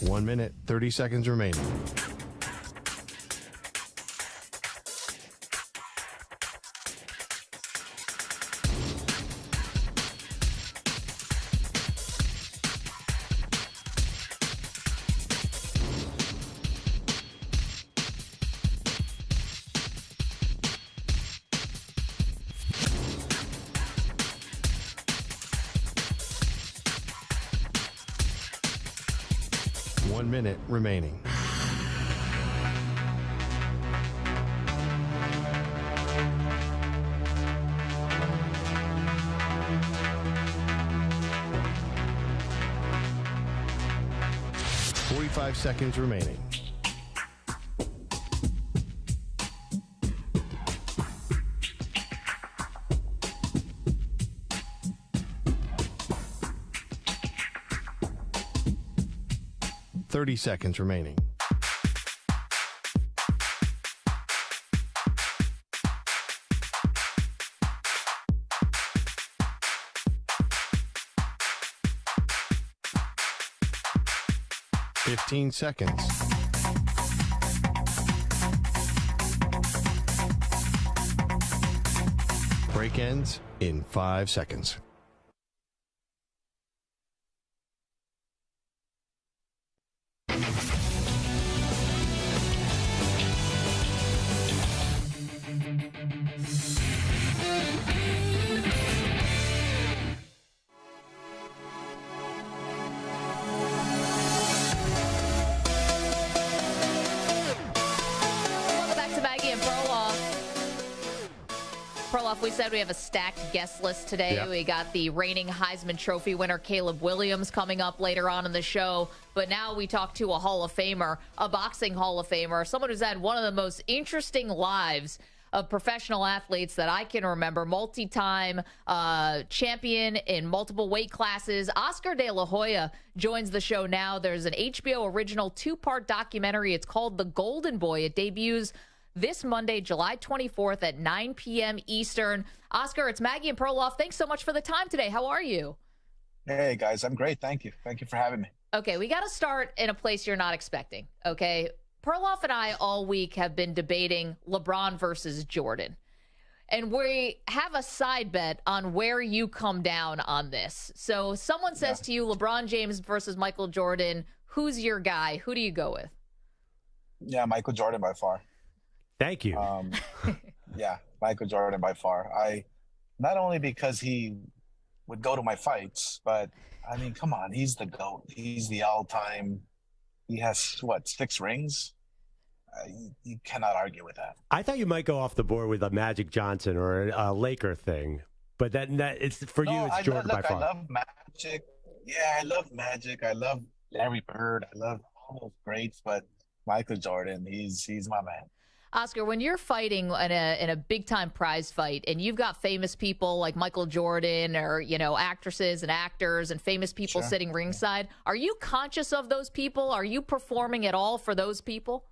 One minute, 30 seconds remaining. One minute remaining. Five seconds remaining. Seconds remaining. Fifteen seconds. Break ends in 5 seconds. Perloff, we said we have a stacked guest list today. Yep. We got the reigning Heisman Trophy winner Caleb Williams coming up later on in the show. But now we talk to a Hall of Famer, a boxing Hall of Famer, someone who's had one of the most interesting lives of professional athletes that I can remember. Multi-time champion in multiple weight classes. Oscar De La Hoya joins the show now. There's an HBO original 2-part documentary. It's called The Golden Boy. It debuts this Monday, July 24th at 9 p.m. Eastern. Oscar, it's Maggie and Perloff. Thanks so much for the time today. How are you? Hey, guys. I'm great. Thank you. Thank you for having me. Okay, we got to start in a place you're not expecting, okay? Perloff and I all week have been debating LeBron versus Jordan. And we have a side bet on where you come down on this. So someone says to you, LeBron James versus Michael Jordan, who's your guy? Who do you go with? Yeah, Michael Jordan by far. Thank you. Yeah, Michael Jordan by far. Not only because he would go to my fights, but I mean, come on, he's the GOAT. He's the all-time. He has, 6 rings? You cannot argue with that. I thought you might go off the board with a Magic Johnson or a Laker thing, but that it's for you. It's Jordan by far. I love Magic. Yeah, I love Magic. I love Larry Bird. I love all those greats, but Michael Jordan, he's my man. Oscar, when you're fighting in a big time prize fight and you've got famous people like Michael Jordan or, actresses and actors and famous people sitting ringside, are you conscious of those people? Are you performing at all for those people?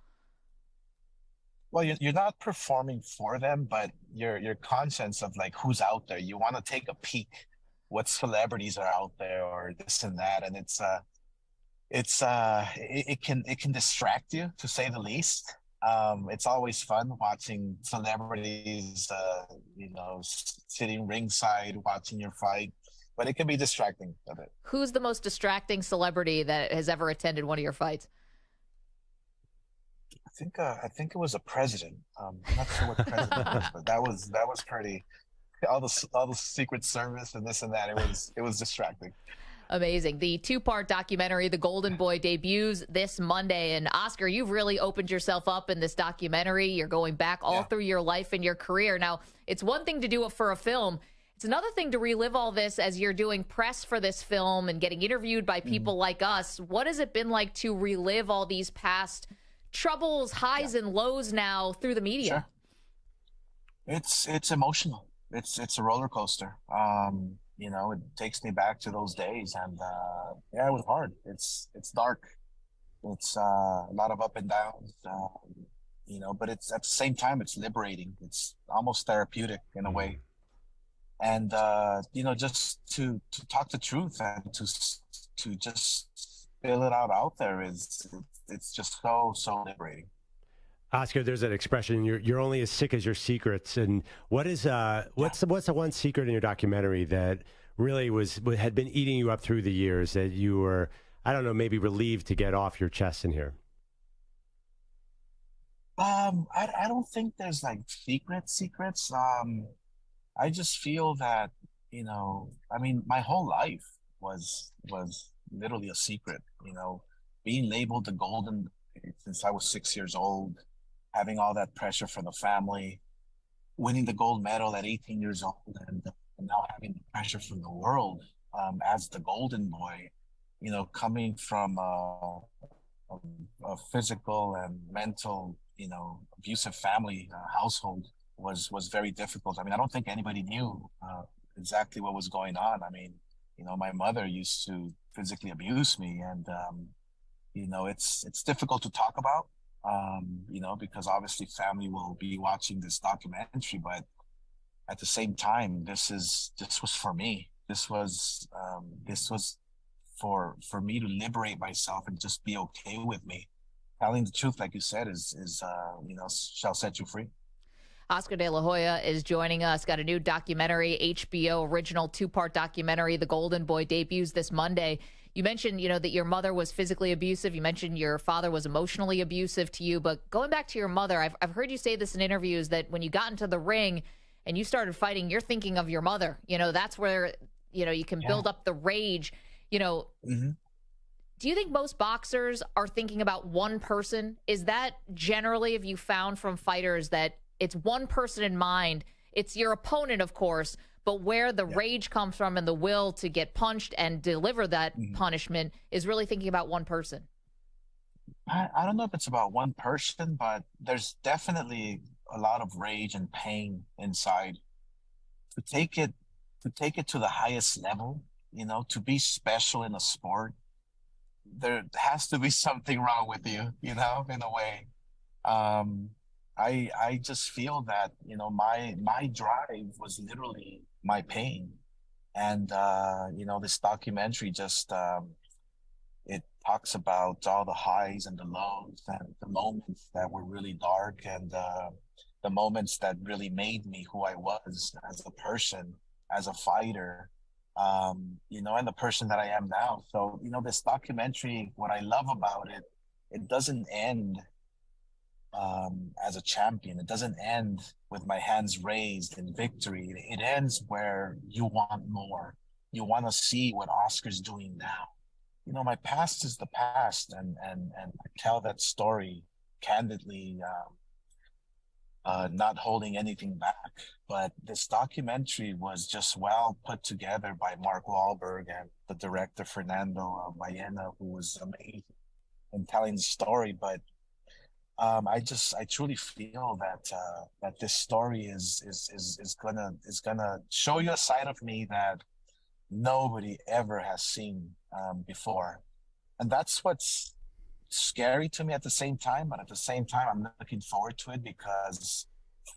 Well, you're not performing for them, but you're conscious of like who's out there. You want to take a peek what celebrities are out there or this and that. And it can distract you, to say the least. It's always fun watching celebrities, sitting ringside, watching your fight, but it can be distracting a bit. Who's the most distracting celebrity that has ever attended one of your fights? I think it was a president. I'm not sure what the president was, but that was pretty. All the Secret Service and this and that. It was distracting. Amazing. The 2-part documentary, The Golden Boy, debuts this Monday. And Oscar, you've really opened yourself up in this documentary. You're going back all through your life and your career. Now, it's one thing to do it for a film. It's another thing to relive all this as you're doing press for this film and getting interviewed by people like us. What has it been like to relive all these past troubles, highs and lows now through the media? Sure. It's emotional. It's a roller coaster. It takes me back to those days, and it was hard. It's dark. It's a lot of up and downs. But it's at the same time it's liberating. It's almost therapeutic in a way. And just to talk the truth and to just spill it out there it's just so liberating. Oscar, there's an expression, you're only as sick as your secrets. And what's the one secret in your documentary that really had been eating you up through the years that you were, I don't know, maybe relieved to get off your chest in here? I don't think there's like secrets. I just feel that, my whole life was literally a secret, being labeled the golden since I was 6 years old, having all that pressure from the family, winning the gold medal at 18 years old, and now having the pressure from the world as the golden boy, coming from a physical and mental, abusive family household was very difficult. I don't think anybody knew exactly what was going on. My mother used to physically abuse me, and it's difficult to talk about, because obviously family will be watching this documentary, but at the same time, this was for me. This was for me to liberate myself and just be okay with me. Telling the truth, like you said, shall set you free. Oscar de la Hoya is joining us. Got a new documentary, HBO original 2-part documentary, The Golden Boy, debuts this Monday. You mentioned, that your mother was physically abusive. You mentioned your father was emotionally abusive to you. But going back to your mother, I've heard you say this in interviews that when you got into the ring and you started fighting, you're thinking of your mother. That's where, you can build up the rage. Do you think most boxers are thinking about one person? Is that generally, have you found from fighters that it's one person in mind? It's your opponent, of course, but where the rage comes from and the will to get punched and deliver that punishment is really thinking about one person. I don't know if it's about one person, but there's definitely a lot of rage and pain inside. To take it to the highest level, to be special in a sport, there has to be something wrong with you, in a way. I just feel that, my drive was literally my pain. And, this documentary just, it talks about all the highs and the lows and the moments that were really dark and the moments that really made me who I was as a person, as a fighter, and the person that I am now. So, this documentary, what I love about it, it doesn't end as a champion. It doesn't end with my hands raised in victory. It ends where you want more. You want to see what Oscar's doing now. My past is the past, and I tell that story candidly, not holding anything back. But this documentary was just well put together by Mark Wahlberg and the director Fernando Baena, who was amazing in telling the story. But I truly feel that this story is gonna show you a side of me that nobody ever has seen before, and that's what's scary to me at the same time. But at the same time, I'm looking forward to it because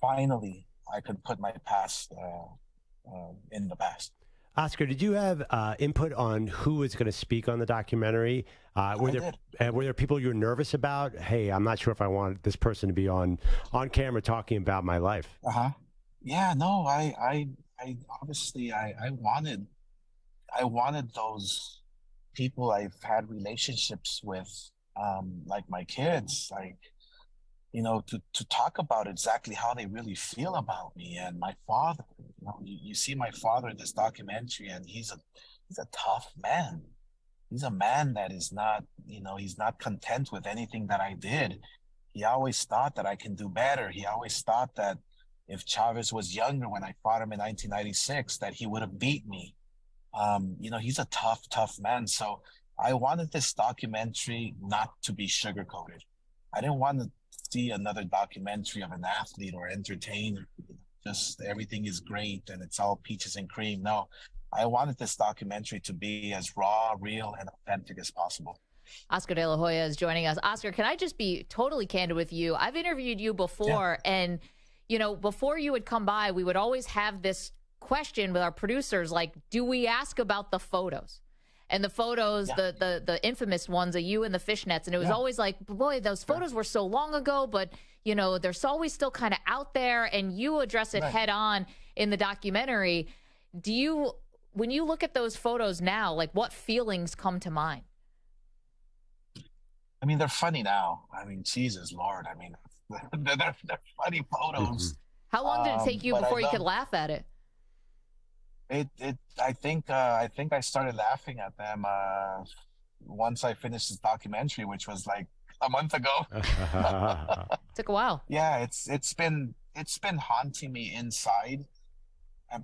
finally I could put my past in the past. Oscar, did you have input on who was going to speak on the documentary? Were there people you were nervous about? Hey, I'm not sure if I want this person to be on camera talking about my life. Yeah, no, I obviously I wanted those people I've had relationships with, like my kids, like, you know, to talk about exactly how they really feel about me. And my father, you know, you see my father in this documentary, and he's a tough man. He's a man that is not, you know, he's not content with anything that I did. He always thought that I can do better. He always thought that if Chavez was younger when I fought him in 1996, that he would have beat me. You know, he's a tough man. So I wanted this documentary not to be sugarcoated. I didn't want to see another documentary of an athlete or entertainer. Just everything is great and it's all peaches and cream. No, I wanted this documentary to be as raw, real, and authentic as possible. Oscar De La Hoya is joining us. Oscar, can I just be totally candid with you? I've interviewed you before, and, you know, before you would come by, we would always have this question with our producers, like, do we ask about the photos? And the photos, the infamous ones of you and the fishnets. And it was always like, boy, those photos were so long ago, but, you know, they're always still kind of out there. And you address it head on in the documentary. Do you, when you look at those photos now, like, what feelings come to mind? I mean, they're funny now. I mean, Jesus Lord. I mean, they're funny photos. How long did it take you before you could laugh at it? I think I started laughing at them once I finished this documentary, which was like a month ago. Took a while. Yeah, it's been haunting me inside,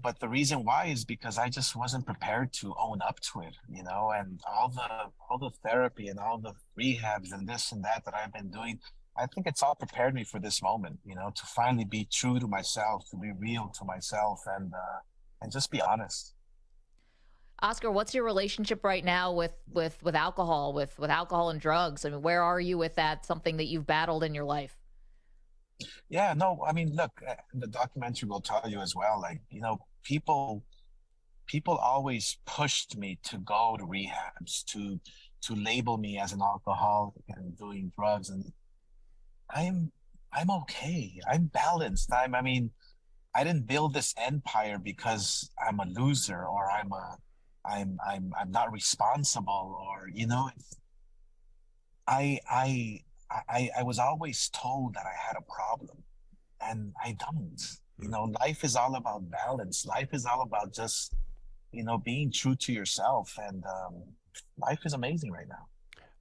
but the reason why is because I just wasn't prepared to own up to it, you know, and all the therapy and all the rehabs and this and that I've been doing. I think it's all prepared me for this moment, you know, to finally be true to myself, to be real to myself, and just be honest. Oscar, what's your relationship right now with alcohol, with alcohol and drugs? I mean, where are you with that? Something that you've battled in your life? Yeah, no, I mean, look, the documentary will tell you as well, like, you know, people always pushed me to go to rehabs, to label me as an alcoholic and doing drugs. And I'm okay. I'm balanced. I mean, I didn't build this empire because I'm a loser or I'm not responsible, or, you know, I was always told that I had a problem, and I don't. You know, life is all about balance. Life is all about just, you know, being true to yourself, and life is amazing right now.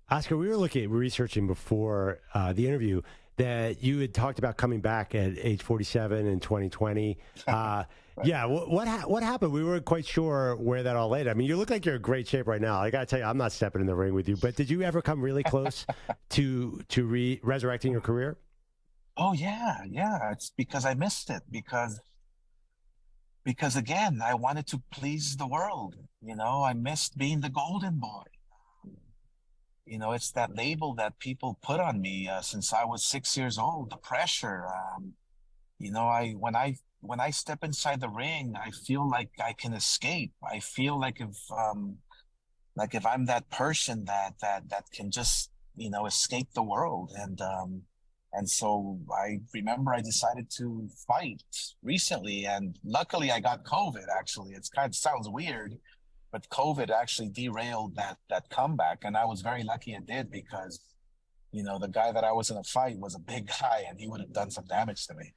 Oscar, we were researching before the interview that you had talked about coming back at age 47 in 2020. Yeah, what happened? We weren't quite sure where that all led. I mean, you look like you're in great shape right now. I got to tell you, I'm not stepping in the ring with you, but did you ever come really close to resurrecting your career? Oh, yeah. It's because I missed it. Because again, I wanted to please the world. You know, I missed being the golden boy. You know, it's that label that people put on me since I was 6 years old, the pressure. You know, when I step inside the ring, I feel like I can escape. I feel like if I'm that person that can just, you know, escape the world. And so I remember I decided to fight recently, and luckily I got COVID. Actually, it kind of sounds weird, but COVID actually derailed that comeback, and I was very lucky it did, because, you know, the guy that I was in a fight was a big guy, and he would have done some damage to me.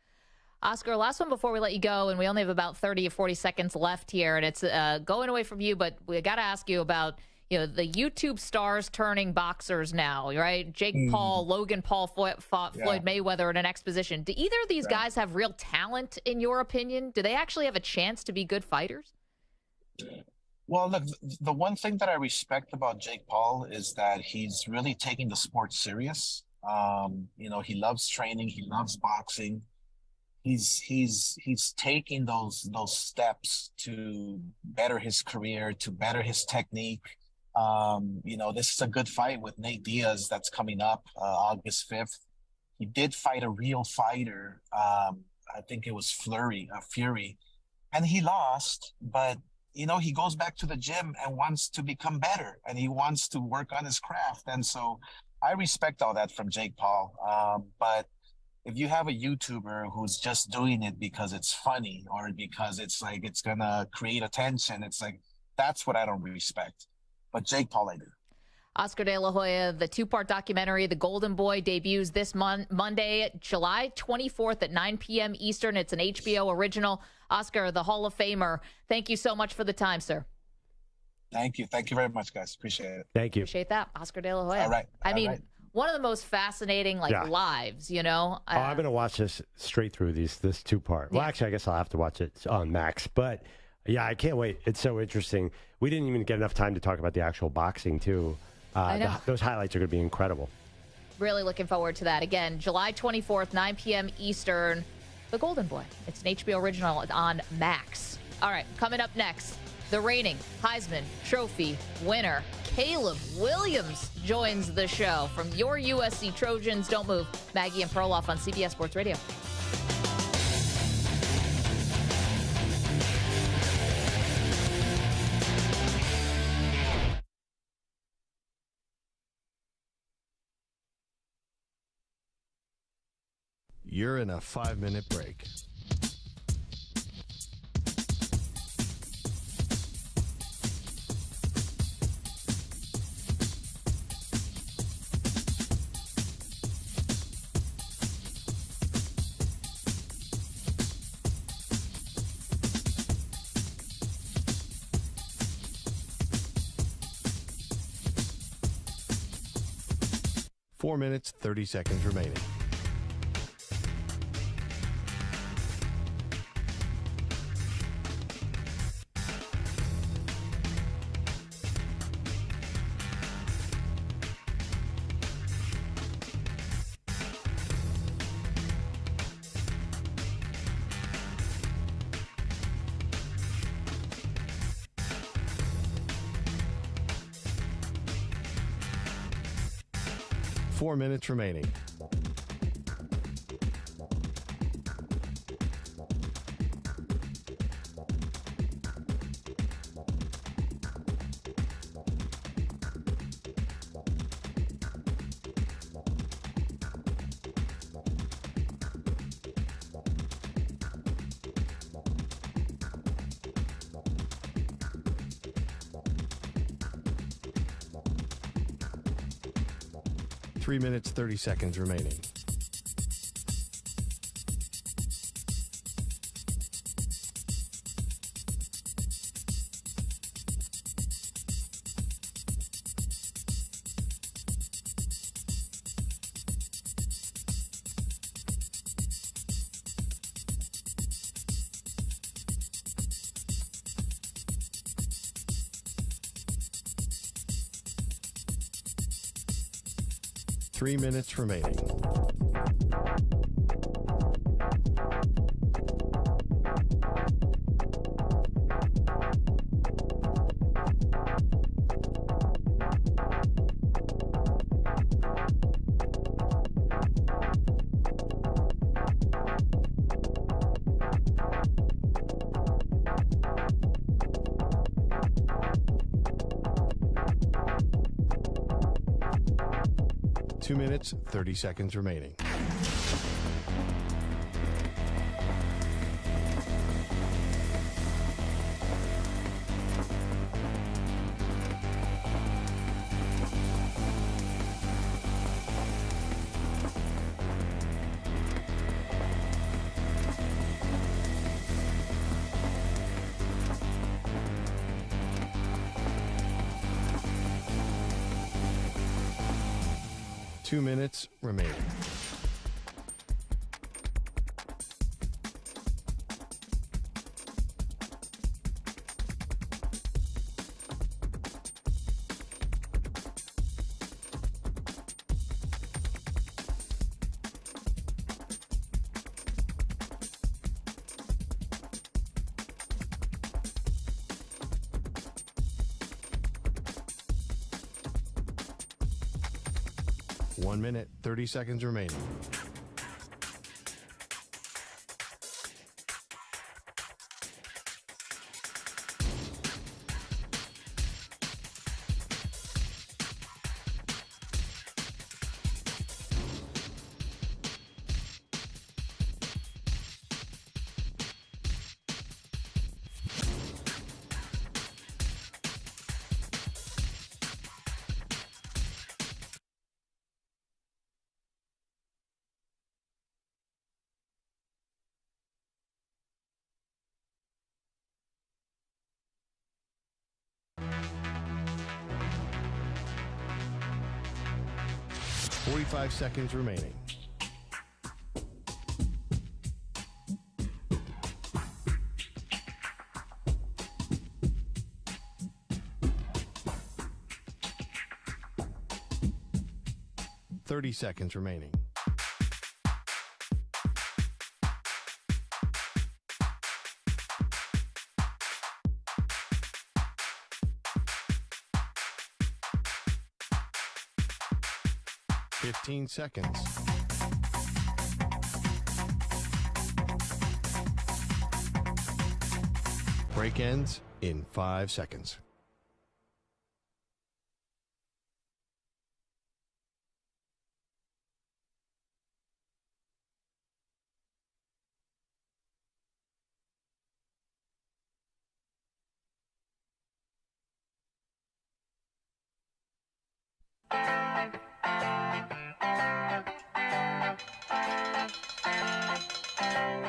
Oscar, last one before we let you go, and we only have about 30 or 40 seconds left here, and it's going away from you, but we got to ask you about, you know, the YouTube stars turning boxers now, right? Jake Paul, Logan Paul fought Floyd Mayweather in an exposition. Do either of these guys have real talent, in your opinion? Do they actually have a chance to be good fighters? Well, look, the one thing that I respect about Jake Paul is that he's really taking the sport serious. He loves training. He loves boxing. He's taking those steps to better his career, to better his technique. This is a good fight with Nate Diaz that's coming up August 5th. He did fight a real fighter. I think it was Fury, and he lost, but he goes back to the gym and wants to become better, and he wants to work on his craft. And so I respect all that from Jake Paul. But if you have a YouTuber who's just doing it because it's funny or because it's like it's going to create attention, it's like, that's what I don't respect. But Jake Paul, I do. Oscar De La Hoya, the two-part documentary, The Golden Boy, debuts this Monday, July 24th at 9 p.m. Eastern. It's an HBO original. Oscar, the Hall of Famer, thank you so much for the time, sir. Thank you. Thank you very much, guys. Appreciate it. Thank you. Appreciate that. Oscar De La Hoya. All right. I mean, one of the most fascinating lives, I'm going to watch this straight through this two-part. Well, actually, I guess I'll have to watch it on Max. But, yeah, I can't wait. It's so interesting. We didn't even get enough time to talk about the actual boxing, too. I know. Those highlights are going to be incredible. Really looking forward to that. Again, July 24th, 9 p.m. Eastern, The Golden Boy. It's an HBO original on Max. All right, coming up next, the reigning Heisman Trophy winner, Caleb Williams, joins the show. From your USC Trojans, don't move. Maggie and Perloff on CBS Sports Radio. You're in a 5-minute break. Four minutes, 30 seconds remaining. Four minutes remaining. Three minutes, 30 seconds remaining. Three minutes remaining. Two minutes, 30 seconds remaining. Two minutes remaining. 1 minute, 30 seconds remaining. Five seconds remaining. Seconds remaining. Seconds. Break ends in 5 seconds.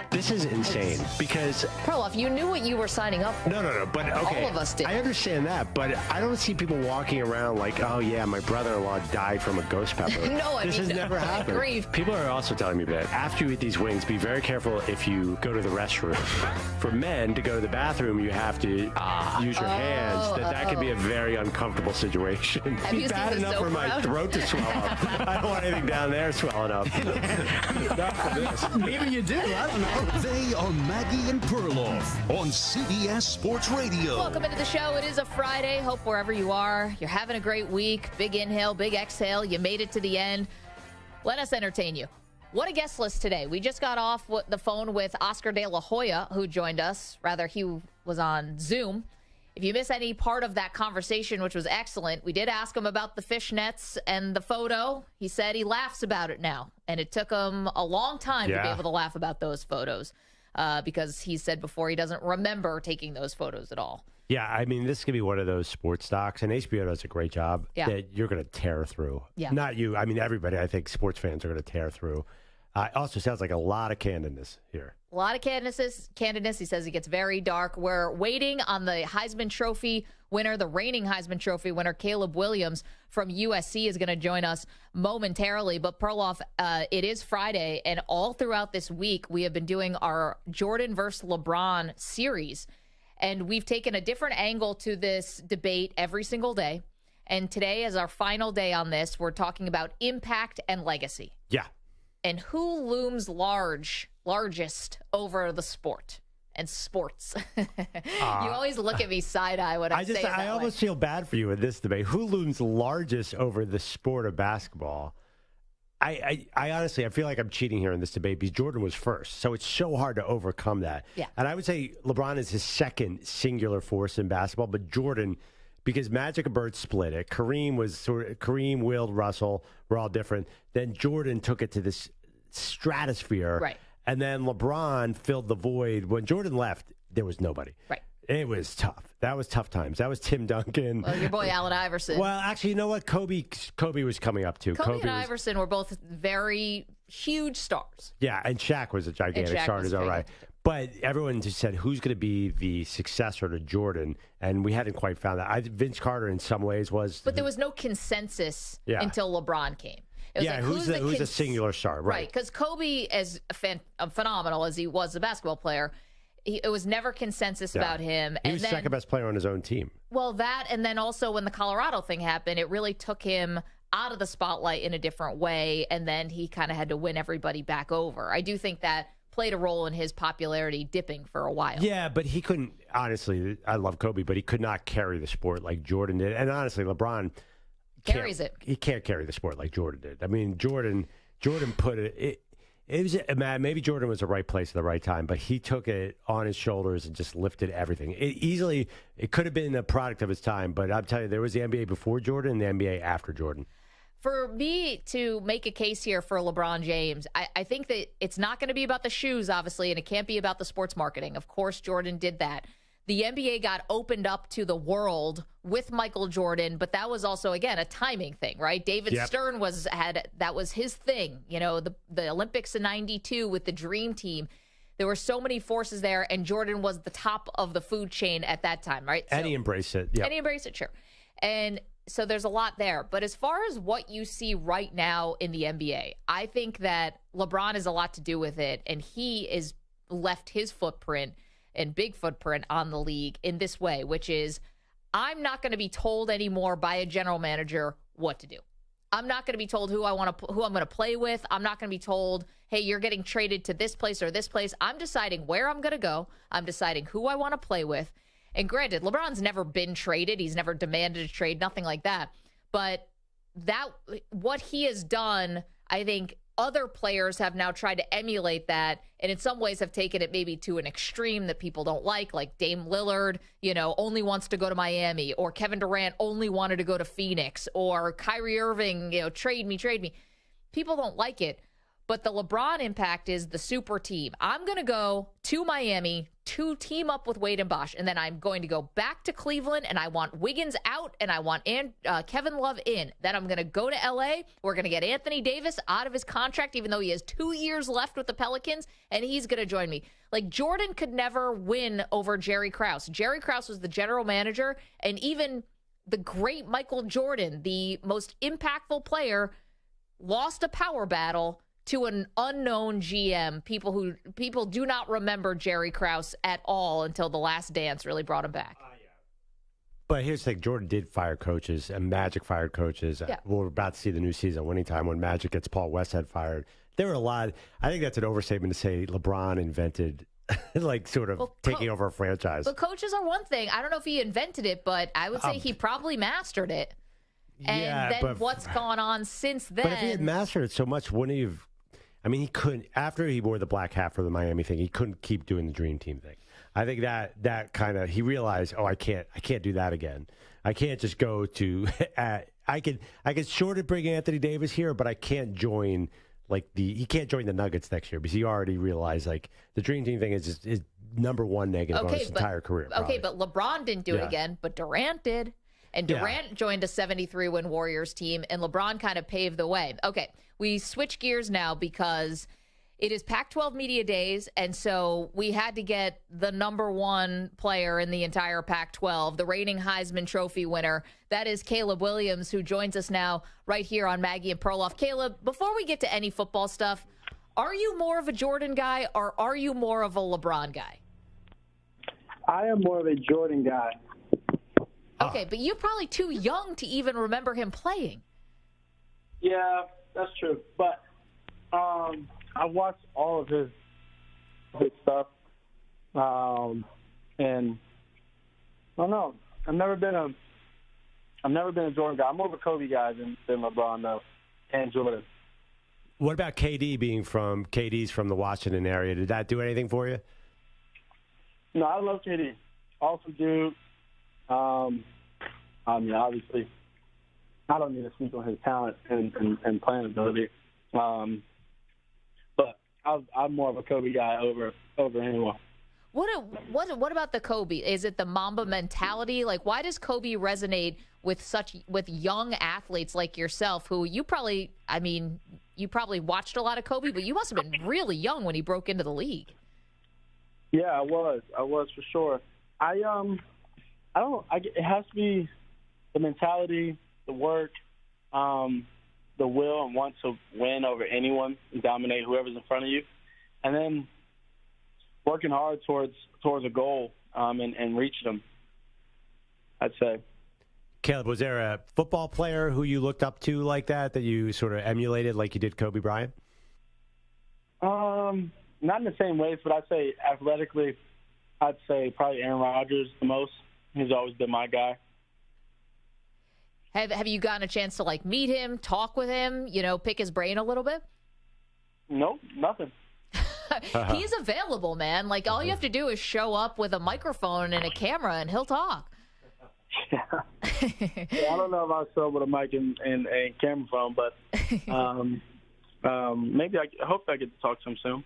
This is insane because Perloff, you knew what you were signing up for. No, but okay. All of us did. I understand that, but I don't see people walking around like, oh yeah, my brother-in-law died from a ghost pepper. This has never happened. Grief. People are also telling me that after you eat these wings, be very careful if you go to the restroom. For men to go to the bathroom, you have to use your hands. That could be a very uncomfortable situation. It's bad enough for my throat to swell up. I don't want anything down there swelling up. Not for this. Maybe you do. I don't know. They are Maggie and Perloff on CBS Sports Radio. Welcome into the show. It is a Friday. Hope wherever you are, you're having a great week. Big inhale, big exhale. You made it to the end. Let us entertain you. What a guest list today. We just got off the phone with Oscar de la Hoya, who joined us. Rather, he was on Zoom. If you miss any part of that conversation, which was excellent, we did ask him about the fishnets and the photo. He said he laughs about it now, and it took him a long time to be able to laugh about those photos because he said before he doesn't remember taking those photos at all. Yeah, I mean, this could be one of those sports docs, and HBO does a great job that you're going to tear through. Yeah. Not you. I mean, everybody, I think sports fans are going to tear through. Also sounds like a lot of candidness here. A lot of candidates. He says it gets very dark. We're waiting on the Heisman Trophy winner, the reigning Heisman Trophy winner, Caleb Williams from USC is going to join us momentarily. But Perloff, it is Friday, and all throughout this week, we have been doing our Jordan versus LeBron series. And we've taken a different angle to this debate every single day. And today, as our final day on this, we're talking about impact and legacy. Yeah. And who looms largest over the sport and sports? You always look at me side-eye when I say it that I almost feel bad for you in this debate. Who looms largest over the sport of basketball? I honestly, I feel like I'm cheating here in this debate because Jordan was first. So it's so hard to overcome that. Yeah. And I would say LeBron is his second singular force in basketball, but Jordan, because Magic and Bird split it, Kareem, Wilt, Russell were all different. Then Jordan took it to this stratosphere. Right. And then LeBron filled the void. When Jordan left, there was nobody. Right. It was tough. That was tough times. That was Tim Duncan. Well, your boy Allen Iverson. Well, actually, you know what? Kobe was coming up too. Kobe and Iverson were both very huge stars. Yeah, and Shaq was a gigantic star. Is all right. But everyone just said, who's going to be the successor to Jordan? And we hadn't quite found that. Vince Carter in some ways was. But there was no consensus until LeBron came. It was like, who's a singular star? Right, because Kobe, as phenomenal as he was a basketball player, it was never consensus about him. He was the second best player on his own team. Well, that, and then also when the Colorado thing happened, it really took him out of the spotlight in a different way, and then he kind of had to win everybody back over. I do think that played a role in his popularity dipping for a while. Yeah, but he couldn't, honestly, I love Kobe, but he could not carry the sport like Jordan did. And honestly, LeBron carries it. He can't carry the sport like Jordan did. I mean, Jordan put it was, maybe Jordan was the right place at the right time, but he took it on his shoulders and just lifted everything. It could have been a product of his time, but I'm telling you, there was the NBA before Jordan and the NBA after Jordan. For me to make a case here for LeBron James, I think that it's not going to be about the shoes, obviously, and it can't be about the sports marketing. Of course, Jordan did that. The NBA got opened up to the world with Michael Jordan, but that was also, again, a timing thing, right? David Stern that was his thing. You know, the Olympics in '92 with the Dream Team. There were so many forces there, and Jordan was the top of the food chain at that time, right? And he embraced it. Yeah. And he embraced it, sure. And so there's a lot there. But as far as what you see right now in the NBA, I think that LeBron has a lot to do with it, and he is left his footprint and big footprint on the league in this way, which is I'm not going to be told anymore by a general manager what to do. I'm not going to be told who I'm going to play with. I'm not going to be told, hey, you're getting traded to this place or this place. I'm deciding where I'm going to go. I'm deciding who I want to play with. And granted, LeBron's never been traded. He's never demanded a trade, nothing like that. But what he has done, I think other players have now tried to emulate that, and in some ways have taken it maybe to an extreme that people don't like Dame Lillard, only wants to go to Miami, or Kevin Durant only wanted to go to Phoenix, or Kyrie Irving, trade me. People don't like it. But the LeBron impact is the super team. I'm going to go to Miami to team up with Wade and Bosh, and then I'm going to go back to Cleveland, and I want Wiggins out, and I want Kevin Love in. Then I'm going to go to L.A. We're going to get Anthony Davis out of his contract, even though he has 2 years left with the Pelicans, and he's going to join me. Jordan could never win over Jerry Krause. Jerry Krause was the general manager, and even the great Michael Jordan, the most impactful player, lost a power battle to an unknown GM. People do not remember Jerry Krause at all until The Last Dance really brought him back. But here's the thing, Jordan did fire coaches, and Magic fired coaches. Yeah. We're about to see the new season winning time when Magic gets Paul Westhead fired. There were a lot. I think that's an overstatement to say LeBron invented taking over a franchise. But coaches are one thing. I don't know if he invented it, but I would say he probably mastered it. And then what's gone on since then? But if he had mastered it so much, wouldn't he have? I mean, he couldn't. After he wore the black hat for the Miami thing, he couldn't keep doing the Dream Team thing. I think that kind of he realized, I can't do that again. I can't just go to. I could sort of bring Anthony Davis here, but I can't join he can't join the Nuggets next year because he already realized the Dream Team thing is number one negative on his entire career. Okay, but LeBron didn't do it again, but Durant did. And Durant joined a 73-win Warriors team, and LeBron kind of paved the way. Okay, we switch gears now because it is Pac-12 Media Days, and so we had to get the number one player in the entire Pac-12, the reigning Heisman Trophy winner. That is Caleb Williams, who joins us now right here on Maggie and Perloff. Caleb, before we get to any football stuff, are you more of a Jordan guy or are you more of a LeBron guy? I am more of a Jordan guy. Okay, but you're probably too young to even remember him playing. Yeah, that's true. But I watched all of his stuff, and I don't know. I've never been a Jordan guy. I'm more of a Kobe guy than LeBron, though, and Jordan. What about KD's from the Washington area? Did that do anything for you? No, I love KD. Also, dude. Obviously, I don't need to speak on his talent and playing ability. But I'm more of a Kobe guy over anyone. What about the Kobe? Is it the Mamba mentality? Why does Kobe resonate with young athletes like yourself, who you probably watched a lot of Kobe, but you must have been really young when he broke into the league. Yeah, I was for sure. It has to be the mentality, the work, the will and want to win over anyone and dominate whoever's in front of you, and then working hard towards a goal and reaching them, I'd say. Caleb, was there a football player who you looked up to like that you sort of emulated like you did Kobe Bryant? Not in the same ways, but I'd say athletically, I'd say probably Aaron Rodgers the most. He's always been my guy. Have you gotten a chance to like meet him, talk with him, pick his brain a little bit? Nope, nothing. He's available, man. Like all you have to do is show up with a microphone and a camera, and he'll talk. Yeah, I don't know if I'll show up with a mic and camera phone, but maybe I hope I get to talk to him soon.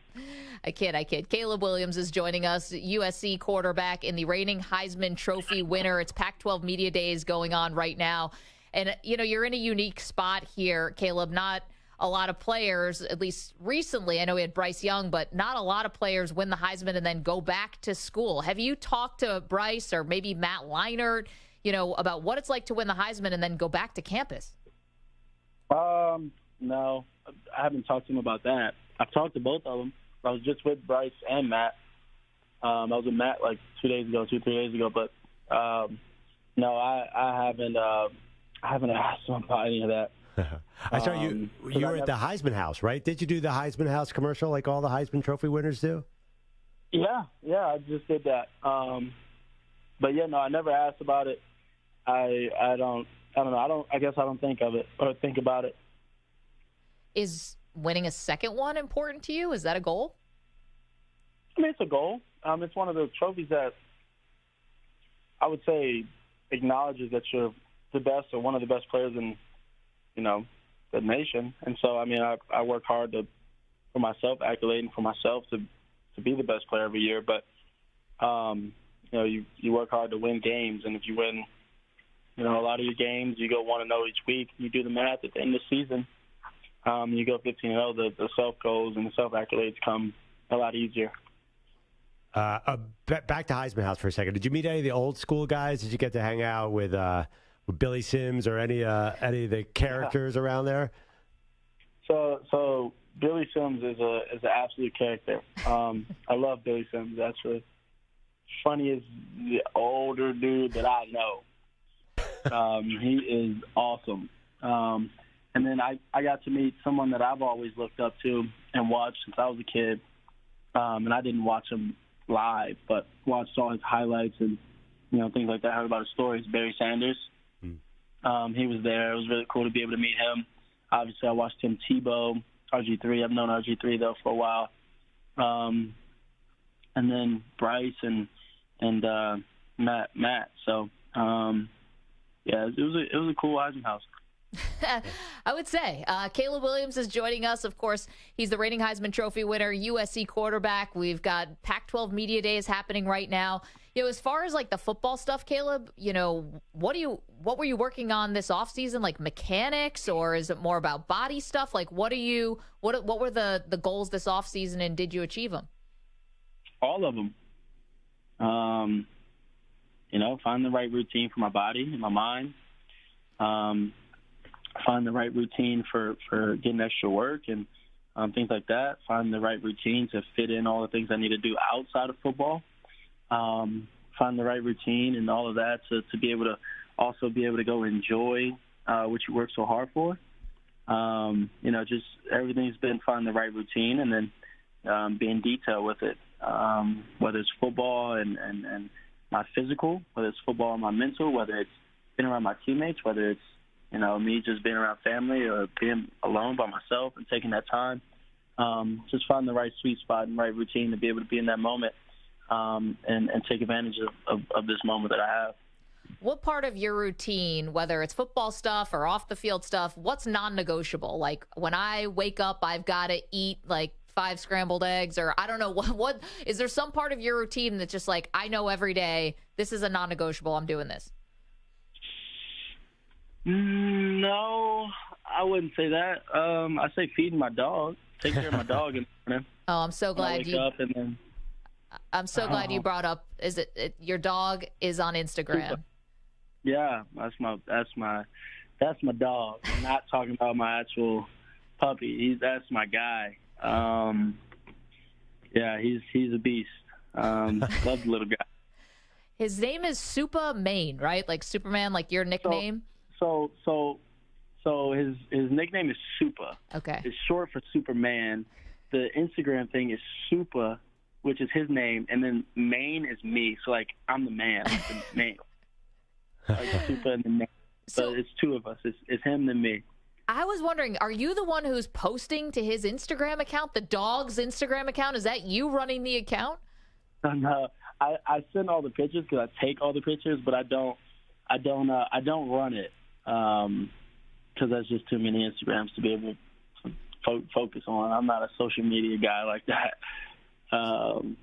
I kid. Caleb Williams is joining us, USC quarterback and the reigning Heisman Trophy winner. It's Pac-12 Media Days going on right now. And, you're in a unique spot here, Caleb. Not a lot of players, at least recently, I know we had Bryce Young, but not a lot of players win the Heisman and then go back to school. Have you talked to Bryce or maybe Matt Leinart, about what it's like to win the Heisman and then go back to campus? No, I haven't talked to him about that. I've talked to both of them. I was just with Bryce and Matt. I was with Matt like 3 days ago, but no, I haven't asked him about any of that. I saw you were at the Heisman House, right? Did you do the Heisman House commercial like all the Heisman Trophy winners do? Yeah, I just did that. But yeah, no, I never asked about it. I don't know. I guess I don't think of it or think about it. Is winning a second one important to you? Is that a goal? I mean, it's a goal. It's one of those trophies that I would say acknowledges that you're the best or one of the best players in, the nation. And so, I mean, I work hard for myself, accolading for myself to be the best player every year. But, you work hard to win games. And if you win, a lot of your games, you go 1-0 each week. You do the math at the end of the season. You go 15-0, the self goals and the self accolades come a lot easier. Back to Heisman House for a second. Did you meet any of the old school guys? Did you get to hang out with Billy Sims or any of the characters around there? So Billy Sims is an absolute character. I love Billy Sims. Actually, funniest the older dude that I know. He is awesome. And then I got to meet someone that I've always looked up to and watched since I was a kid. And I didn't watch him live, but watched all his highlights and, things like that. I heard about his stories. Barry Sanders. He was there. It was really cool to be able to meet him. Obviously, I watched Tim Tebow, RG3. I've known RG3, though, for a while. And then Bryce and Matt. So, yeah, it was a cool Heisman House. I would say. Caleb Williams is joining us. Of course, he's the reigning Heisman Trophy winner, USC quarterback. We've got Pac-12 Media Days happening right now. As far as like the football stuff, Caleb, what were you working on this offseason? Like mechanics, or is it more about body stuff? Like what were the goals this offseason, and did you achieve them? All of them. Find the right routine for my body and my mind. Find the right routine for getting extra work and things like that. Find the right routine to fit in all the things I need to do outside of football. Find the right routine and all of that to be able to also be able to go enjoy what you work so hard for. Just everything's been find the right routine and then be in detail with it, whether it's football and my physical, whether it's football and my mental, whether it's being around my teammates, whether it's me just being around family or being alone by myself and taking that time. Just find the right sweet spot and right routine to be able to be in that moment and take advantage of this moment that I have. What part of your routine, whether it's football stuff or off the field stuff, what's non-negotiable? Like when I wake up, I've got to eat like 5 scrambled eggs, or I don't know what is there some part of your routine that's just like, I know every day this is a non-negotiable, I'm doing this? No, I wouldn't say that. I say feeding my dog, take care of my dog in the morning. Oh, I'm so glad you. Up and then, I'm so glad you brought up. Is it your dog is on Instagram? Yeah, that's my dog. I'm not talking about my actual puppy. That's my guy. Yeah, he's a beast. Love the little guy. His name is Supa Main, right? Like Superman, like your nickname. So his nickname is Supa. Okay. It's short for Superman. The Instagram thing is Supa, which is his name, and then Main is me. So like I'm the man, like the man. Like Supa and the man. So it's two of us. It's him and me. I was wondering, are you the one who's posting to his Instagram account, the dog's Instagram account? Is that you running the account? No, I send all the pictures because I take all the pictures, but I don't run it because that's just too many Instagrams to be able to focus on. I'm not a social media guy like that to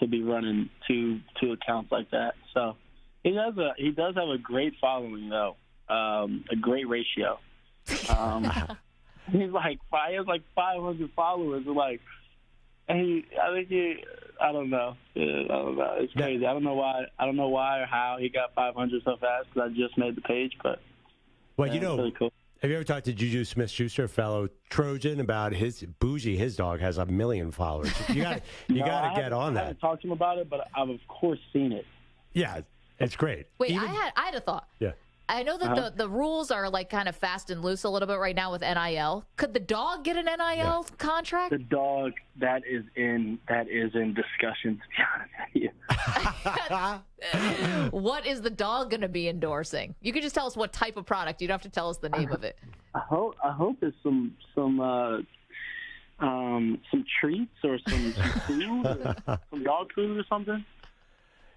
be running two accounts like that. So he does have a great following though, a great ratio. He has like 500 followers. I don't know. It's crazy. I don't know why or how he got 500 so fast because I just made the page. But well, it's really cool. Have you ever talked to Juju Smith-Schuster, a fellow Trojan, about his dog has 1 million followers? You got to get on that. I haven't talked to him about it, but I've of course seen it. Yeah, it's great. Wait, I had a thought. Yeah. I know that the rules are like kind of fast and loose a little bit right now with NIL. Could the dog get an NIL contract? The dog that is in discussion, to be honest with you. What is the dog going to be endorsing? You could just tell us what type of product. You don't have to tell us the name of it. I hope it's some treats or some food, or some dog food or something.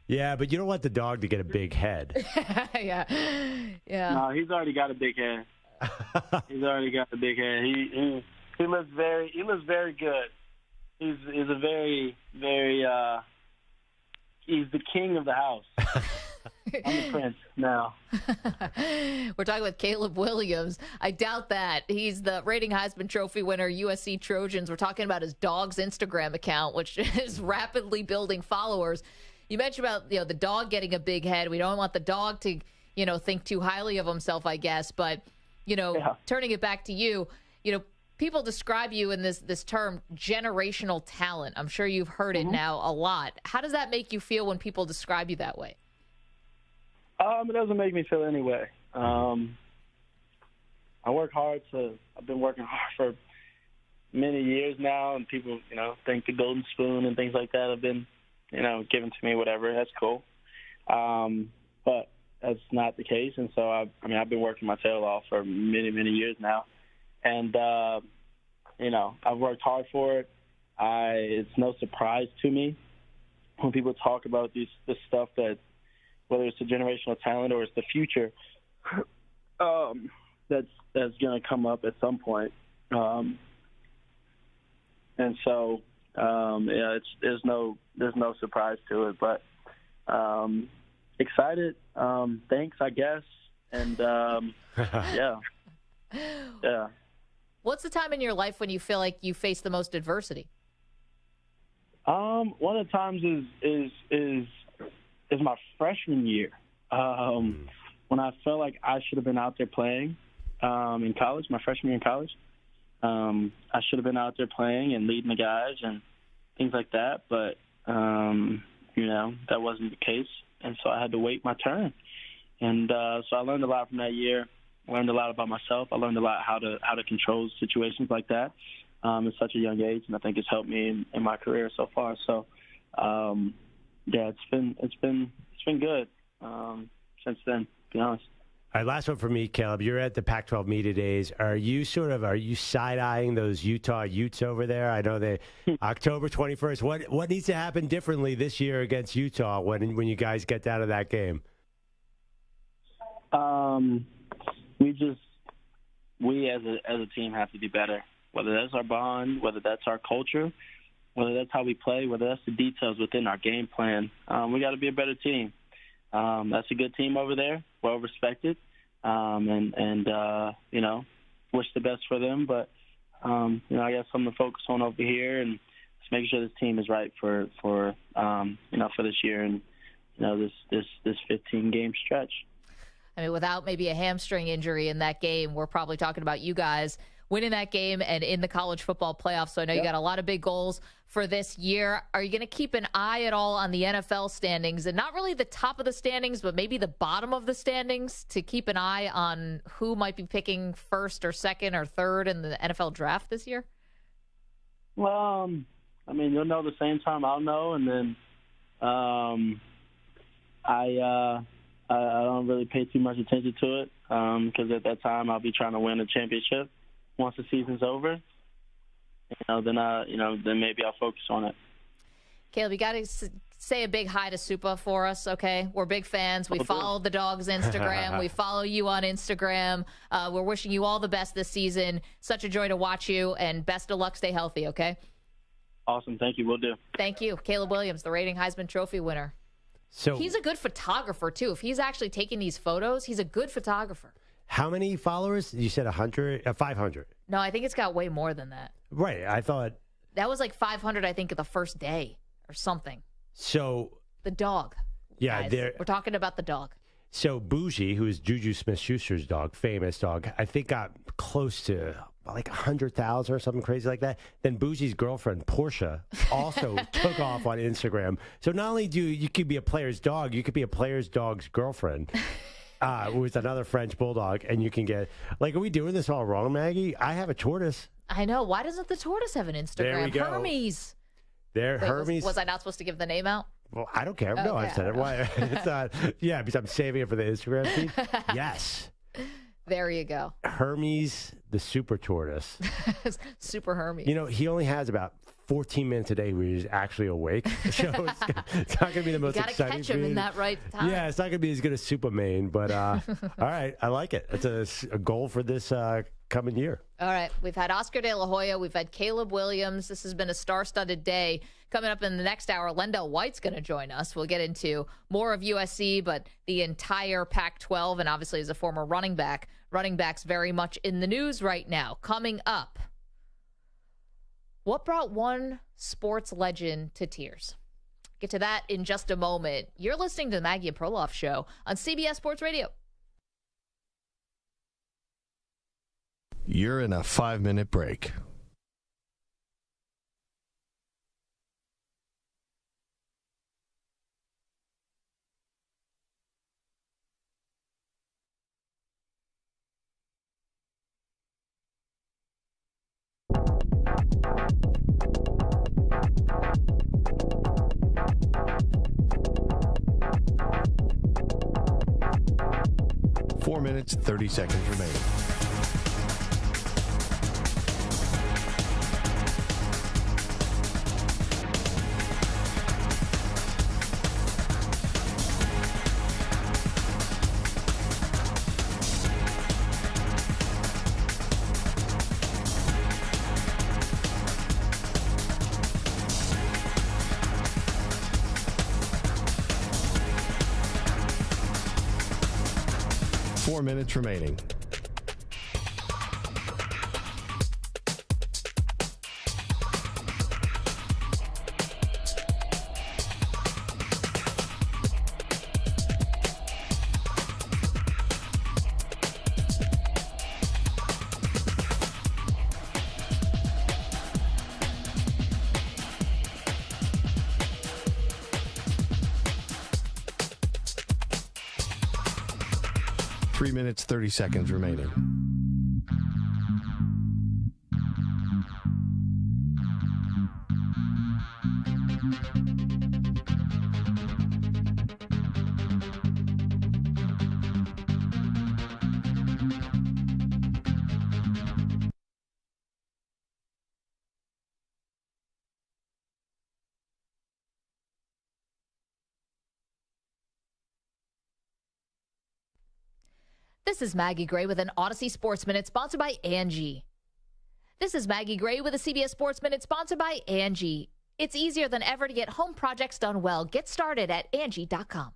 Yeah, but you don't want the dog to get a big head. Yeah. No, he's already got a big head. He looks very good. He's a very he's the king of the house. I'm the prince now. We're talking with Caleb Williams. I doubt that. He's the reigning Heisman Trophy winner, USC Trojans. We're talking about his dog's Instagram account, which is rapidly building followers. You mentioned about the dog getting a big head. We don't want the dog to think too highly of himself, I guess. But turning it back to you, people describe you in this term generational talent. I'm sure you've heard it now a lot. How does that make you feel when people describe you that way? It doesn't make me feel any way. I work hard. I've been working hard for many years now, and people think the golden spoon and things like that have been given to me, whatever. That's cool. But that's not the case. And so, I've been working my tail off for many, many years now. And, I've worked hard for it. It's no surprise to me when people talk about this stuff that, whether it's a generational talent or it's the future, that's going to come up at some point. And so, there's no surprise to it, but excited. Thanks, I guess, and yeah. What's the time in your life when you feel like you face the most adversity? One of the times is my freshman year, when I felt like I should have been out there playing in college, my freshman year in college. I should have been out there playing and leading the guys and things like that, but that wasn't the case, and so I had to wait my turn. And so I learned a lot from that year. I learned a lot about myself. I learned a lot how to control situations like that at such a young age, and I think it's helped me in my career so far. So, it's been good since then, to be honest. All right, last one for me, Caleb. You're at the Pac-12 Media Days. Are you side-eyeing those Utah Utes over there? I know they October 21st. What needs to happen differently this year against Utah when you guys get down to that game? We as a team have to be better. Whether that's our bond, whether that's our culture, whether that's how we play, whether that's the details within our game plan. We got to be a better team. That's a good team over there, well respected, and wish the best for them. But I got something to focus on over here, and just making sure this team is right for this year and this 15-game stretch. I mean, without maybe a hamstring injury in that game, we're probably talking about you guys winning that game and in the college football playoffs. So I know you got a lot of big goals for this year. Are you going to keep an eye at all on the NFL standings, and not really the top of the standings, but maybe the bottom of the standings, to keep an eye on who might be picking first or second or third in the NFL draft this year? Well, you'll know the same time I'll know. And then I don't really pay too much attention to it because at that time I'll be trying to win a championship. Once the season's over, then maybe I'll focus on it. Caleb, you got to say a big hi to Supa for us, okay? We're big fans. We follow the dog's Instagram. We follow you on Instagram. We're wishing you all the best this season. Such a joy to watch you, and best of luck. Stay healthy, okay? Awesome. Thank you. Will do. Thank you. Caleb Williams, the reigning Heisman Trophy winner. So he's a good photographer, too. If he's actually taking these photos, he's a good photographer. How many followers? You said 100, 500. No, I think it's got way more than that. Right. I thought. That was like 500, I think, the first day or something. So. The dog. Yeah. We're talking about the dog. So Bougie, who is Juju Smith-Schuster's dog, famous dog, I think got close to like 100,000 or something crazy like that. Then Bougie's girlfriend, Portia, also took off on Instagram. So not only you could be a player's dog, you could be a player's dog's girlfriend. With another French bulldog, and you can get are we doing this all wrong, Maggie? I have a tortoise. I know. Why doesn't the tortoise have an Instagram? There we go. Hermes. Hermes. Was I not supposed to give the name out? Well, I don't care. No, I said it. Why? It's not. Yeah, because I'm saving it for the Instagram feed. Yes. There you go. Hermes, the super tortoise. Super Hermes. He only has about 14 minutes a day where he's actually awake. So it's not going to be the most exciting. You got to catch him in that right time. Yeah, it's not going to be as good as Superman, but all right, I like it. It's a goal for this coming year. All right, we've had Oscar De La Hoya, we've had Caleb Williams. This has been a star-studded day. Coming up in the next hour, LenDale White's going to join us. We'll get into more of USC, but the entire Pac-12, and obviously as a former running back's very much in the news right now. Coming up, what brought one sports legend to tears? Get to that in just a moment. You're listening to the Maggie and Perloff Show on CBS Sports Radio. You're in a 5-minute break. Four minutes, 30 seconds remaining. Minutes remaining. Minutes, 30 seconds remaining. This is Maggie Gray with an Odyssey Sports Minute sponsored by Angie. This is Maggie Gray with a CBS Sports Minute sponsored by Angie. It's easier than ever to get home projects done well. Get started at Angie.com.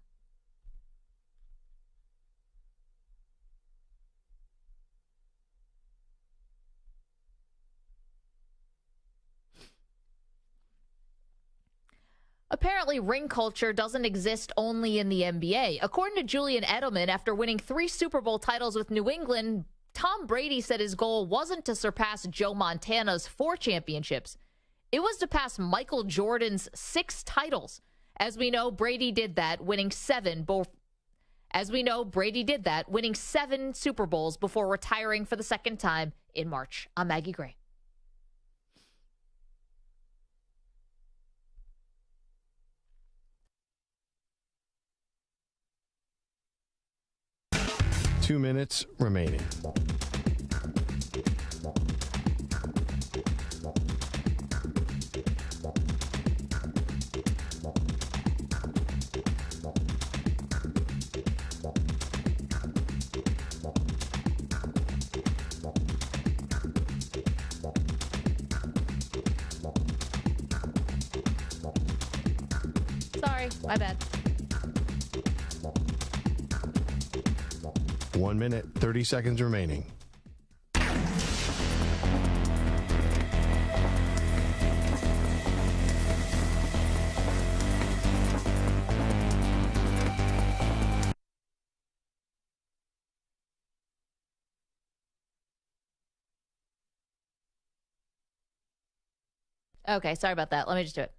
Apparently, ring culture doesn't exist only in the NBA. According to Julian Edelman, after winning 3 Super Bowl titles with New England, Tom Brady said his goal wasn't to surpass Joe Montana's 4 championships. It was to pass Michael Jordan's 6 titles. As we know, Brady did that, winning 7 Super Bowls before retiring for the second time in March. I'm Maggie Gray. 2 minutes remaining. Sorry, my bad. 1 minute, 30 seconds remaining. Okay, sorry about that. Let me just do it.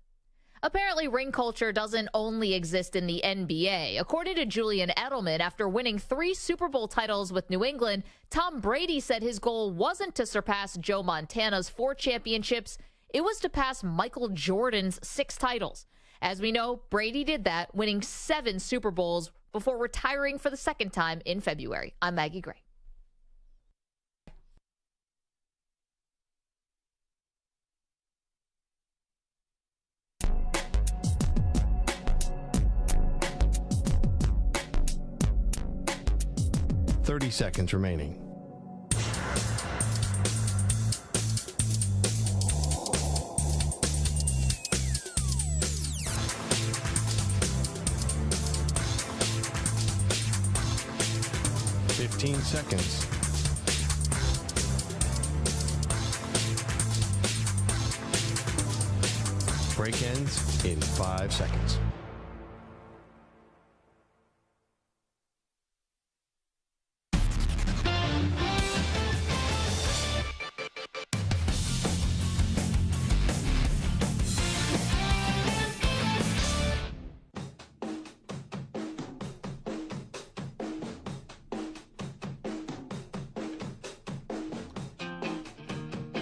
Apparently, ring culture doesn't only exist in the NBA. According to Julian Edelman, after winning 3 Super Bowl titles with New England, Tom Brady said his goal wasn't to surpass Joe Montana's 4 championships. It was to pass Michael Jordan's 6 titles. As we know, Brady did that, winning 7 Super Bowls before retiring for the second time in February. I'm Maggie Gray. Thirty seconds remaining. Fifteen seconds. Break ends in 5 seconds.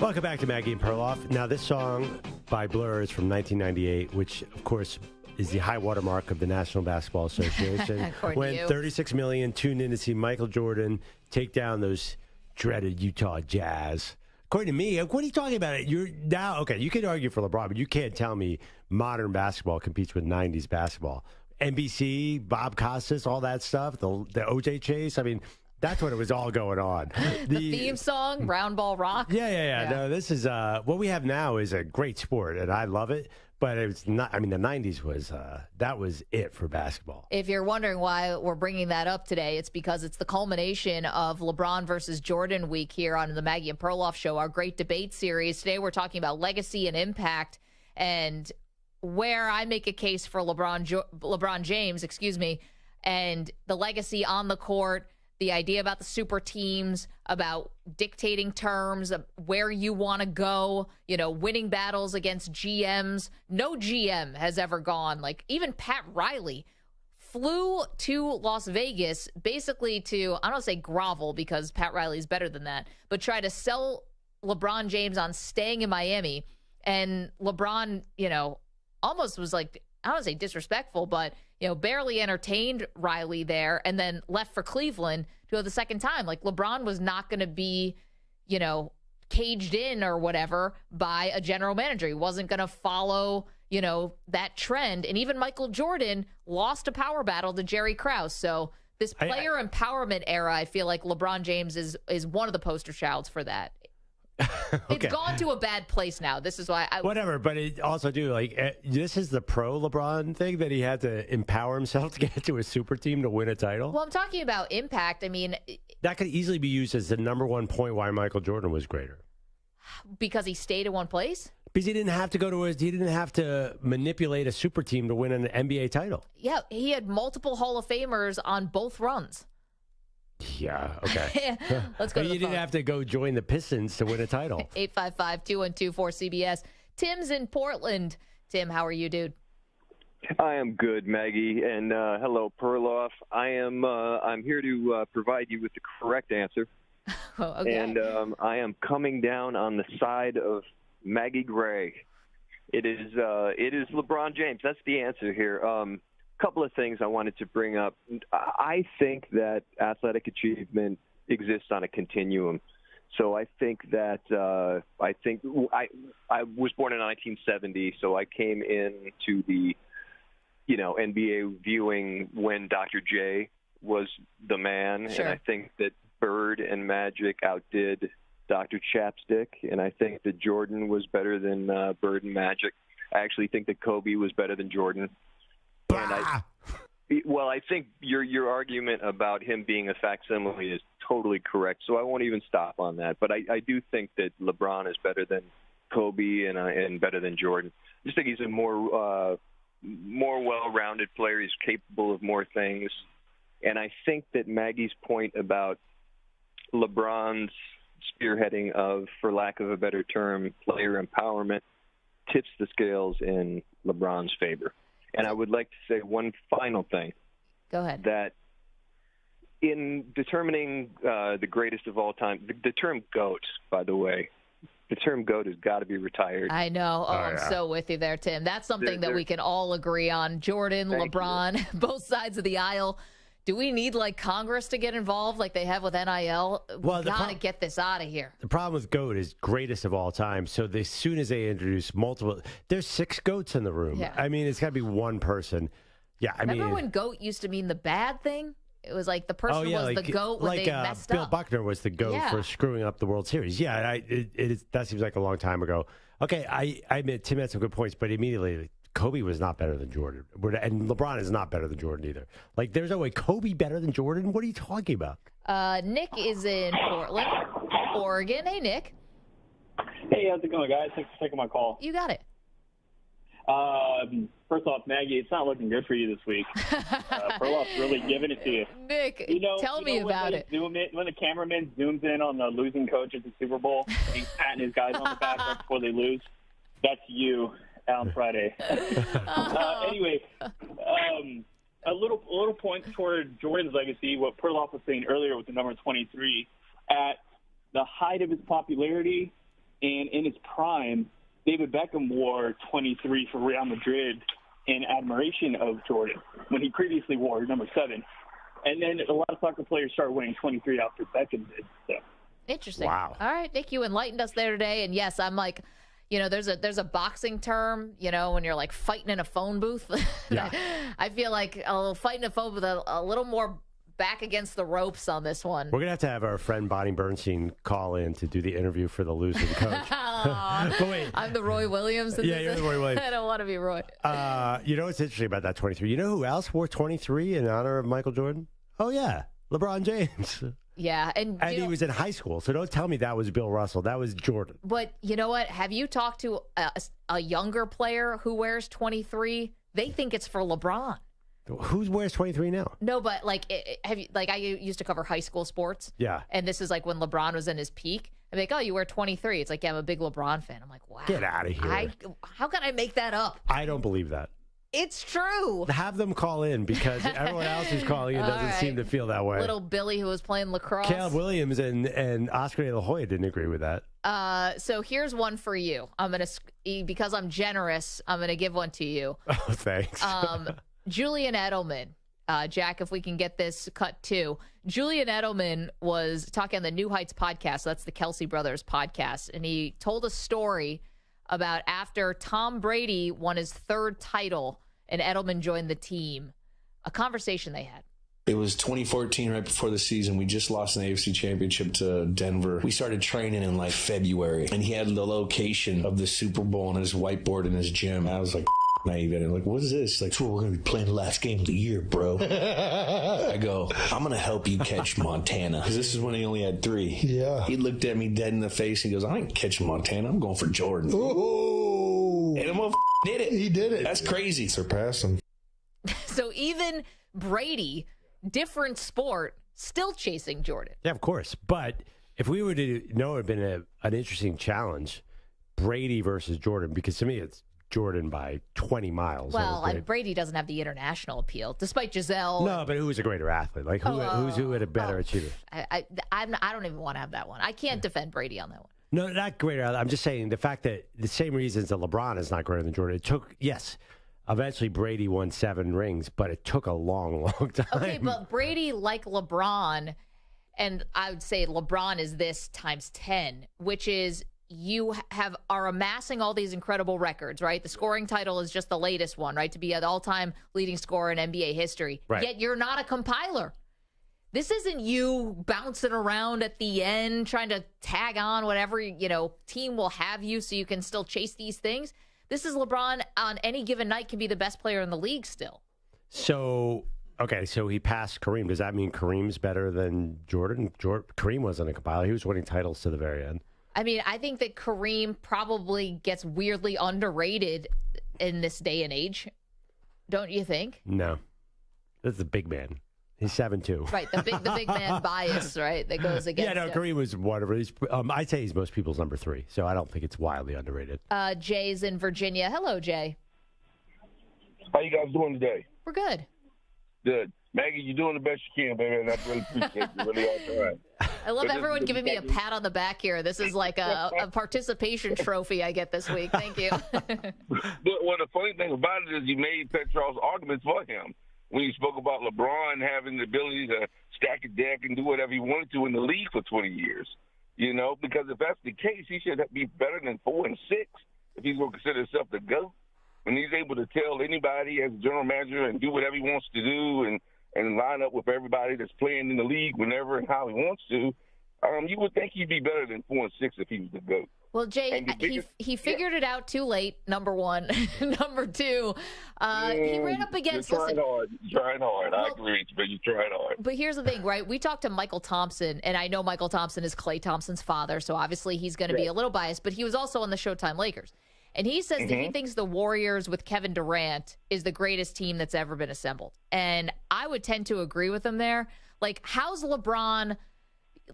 Welcome back to Maggie and Perloff. Now, this song by Blur is from 1998, which, of course, is the high watermark of the National Basketball Association. When 36 million tuned in to see Michael Jordan take down those dreaded Utah Jazz. According to me, what are you talking about? You're now, okay, you can argue for LeBron, but you can't tell me modern basketball competes with 90s basketball. NBC, Bob Costas, all that stuff, the OJ chase. I mean, that's what it was all going on. The theme song, Round Ball Rock. Yeah. No, this is what we have now is a great sport, and I love it. But it's not. I mean, the '90s was that was it for basketball. If you're wondering why we're bringing that up today, it's because it's the culmination of LeBron versus Jordan week here on the Maggie and Perloff show, our great debate series. Today we're talking about legacy and impact, and where I make a case for LeBron James, and the legacy on the court. The idea about the super teams, about dictating terms, of where you want to go, winning battles against GMs. No GM has ever gone. Like, even Pat Riley flew to Las Vegas basically to, I don't say grovel because Pat Riley's better than that, but try to sell LeBron James on staying in Miami. And LeBron, almost was like, I don't want to say disrespectful, but barely entertained Riley there and then left for Cleveland to go the second time. Like, LeBron was not going to be, caged in or whatever by a general manager. He wasn't going to follow, that trend. And even Michael Jordan lost a power battle to Jerry Krause. So this player empowerment era, I feel like LeBron James is one of the poster childs for that. Okay. It's gone to a bad place now. This is why whatever, but it also this is the pro LeBron thing that he had to empower himself to get to a super team to win a title. Well, I'm talking about impact. I mean, that could easily be used as the number one point why Michael Jordan was greater. Because he stayed in one place? Because he didn't have to manipulate a super team to win an NBA title. Yeah, he had multiple Hall of Famers on both runs. Yeah, okay. Let's go to the You didn't have to go join the Pistons to win a title. 855-212-4CBS. Tim's in Portland. Tim, how are you, dude? I am good, Maggie, and hello, Perloff. I'm here to provide you with the correct answer. Okay. And I am coming down on the side of Maggie Gray. It is LeBron James. That's the answer here. couple of things I wanted to bring up. I think that athletic achievement exists on a continuum. So I think that I was born in 1970, so I came into the NBA viewing when Dr. J was the man, Sure. and I think that Bird and Magic outdid Dr. Chapstick, and I think that Jordan was better than Bird and Magic. I actually think that Kobe was better than Jordan. I think your argument about him being a facsimile is totally correct, so I won't even stop on that. But I do think that LeBron is better than Kobe and better than Jordan. I just think he's a more well-rounded player. He's capable of more things. And I think that Maggie's point about LeBron's spearheading of, for lack of a better term, player empowerment tips the scales in LeBron's favor. And I would like to say one final thing. Go ahead. That in determining the greatest of all time, the term GOAT, by the way, the term GOAT has got to be retired. I know. I'm so with you there, Tim. That's something that we can all agree on. Jordan, LeBron, both sides of the aisle. Do we need, Congress to get involved like they have with NIL? Well, we got to get this out of here. The problem with GOAT is greatest of all time. So as soon as they introduce multiple, there's 6 GOATs in the room. Yeah. I mean, it's got to be one person. Yeah, Remember when GOAT used to mean the bad thing? It was like the person was the GOAT when they messed Bill up. Buckner was the GOAT for screwing up the World Series. Yeah, that seems like a long time ago. Okay, I admit Tim had some good points, but immediately Kobe was not better than Jordan. And LeBron is not better than Jordan either. There's no way. Kobe better than Jordan? What are you talking about? Nick is in Portland, Oregon. Hey, Nick. Hey, how's it going, guys? Thanks for taking my call. You got it. First off, Maggie, it's not looking good for you this week. Perloff's really giving it to you. Nick, tell me about it. When the cameraman zooms in on the losing coach at the Super Bowl, and he's patting his guys on the back right before they lose, that's you on Friday. Anyway, a little point toward Jordan's legacy, what Perloff was saying earlier with the number 23. At the height of his popularity and in his prime, David Beckham wore 23 for Real Madrid in admiration of Jordan when he previously wore number 7. And then a lot of soccer players started wearing 23 after Beckham did. So. Interesting. Wow. All right, Nick, you enlightened us there today. And yes, I'm like, there's a boxing term, when you're fighting in a phone booth. Yeah. I feel like fighting a phone booth a little more back against the ropes on this one. We're going to have our friend Bonnie Bernstein call in to do the interview for the losing coach. But wait. I'm the Roy Williams. Yeah, you're the Roy Williams. I don't want to be Roy. You know what's interesting about that 23? You know who else wore 23 in honor of Michael Jordan? Oh, yeah. LeBron James. Yeah. And he was in high school, so don't tell me that was Bill Russell. That was Jordan. But you know what? Have you talked to a younger player who wears 23? They think it's for LeBron. Who wears 23 now? No, but I used to cover high school sports. Yeah. And this is when LeBron was in his peak. I'm like, oh, you wear 23. It's yeah, I'm a big LeBron fan. I'm like, wow. Get out of here. How can I make that up? I don't believe that. It's true. Have them call in because everyone else who's calling in doesn't seem to feel that way. Little Billy who was playing lacrosse. Caleb Williams and Oscar De La Hoya didn't agree with that. So here's one for you. Because I'm generous, I'm going to give one to you. Oh, thanks. Julian Edelman. Jack, if we can get this cut too. Julian Edelman was talking on the New Heights podcast. So that's the Kelsey Brothers podcast. And he told a story about after Tom Brady won his 3rd title and Edelman joined the team, a conversation they had. It was 2014, right before the season. We just lost an AFC championship to Denver. We started training in February, and he had the location of the Super Bowl on his whiteboard in his gym. I was naive at it. What is this? It's we're going to be playing the last game of the year, bro. I go, I'm going to help you catch Montana. Because this is when he only had 3. Yeah. He looked at me dead in the face. He goes, I ain't catching Montana. I'm going for Jordan. Ooh. And the did it. He did it. That's crazy. Surpassed him. So even Brady, different sport, still chasing Jordan. Yeah, of course. But if we were to know it had been an interesting challenge, Brady versus Jordan, because to me it's Jordan by 20me miles. Well, Brady doesn't have the international appeal, despite Giselle. No, but who was a greater athlete? Who had a better achiever? I don't even want to have that one. I can't defend Brady on that one. No, not greater. I'm just saying the fact that the same reasons that LeBron is not greater than Jordan. It took, yes, Eventually, Brady won 7 rings, but it took a long, long time. Okay, but Brady, like LeBron, and I would say LeBron is this times 10, which is you are amassing all these incredible records, right? The scoring title is just the latest one, right? To be an all-time leading scorer in NBA history. Right. Yet you're not a compiler. This isn't you bouncing around at the end trying to tag on whatever, team will have you so you can still chase these things. This is LeBron on any given night can be the best player in the league still. So he passed Kareem. Does that mean Kareem's better than Jordan? Kareem wasn't a compiler. He was winning titles to the very end. I mean, I think that Kareem probably gets weirdly underrated in this day and age. Don't you think? No. That's a big man. He's 7'2". Right, the big man bias, right, that goes against him. Kareem was whatever. I'd say he's most people's number 3, so I don't think it's wildly underrated. Jay's in Virginia. Hello, Jay. How you guys doing today? We're good. Good. Maggie, you're doing the best you can, baby, and I really appreciate you. Really are trying. I love everyone giving me a pat on the back here. This is like a participation trophy I get this week. Thank you. But the funny thing about it is you made Petrow's arguments for him. When you spoke about LeBron having the ability to stack a deck and do whatever he wanted to in the league for 20 years, because if that's the case, he should be better than 4 and 6 if he's going to consider himself the GOAT. When he's able to tell anybody as a general manager and do whatever he wants to do and line up with everybody that's playing in the league whenever and how he wants to, you would think he'd be better than 4 and 6 if he was the GOAT. Well, Jay, he figured it out too late, number one. Number two, he ran up against... You're trying hard. I agree, but you're trying hard. But here's the thing, right? We talked to Michael Thompson, and I know Michael Thompson is Klay Thompson's father, so obviously he's going to be a little biased, but he was also on the Showtime Lakers. And he says that he thinks the Warriors with Kevin Durant is the greatest team that's ever been assembled. And I would tend to agree with him there. Like, how's LeBron...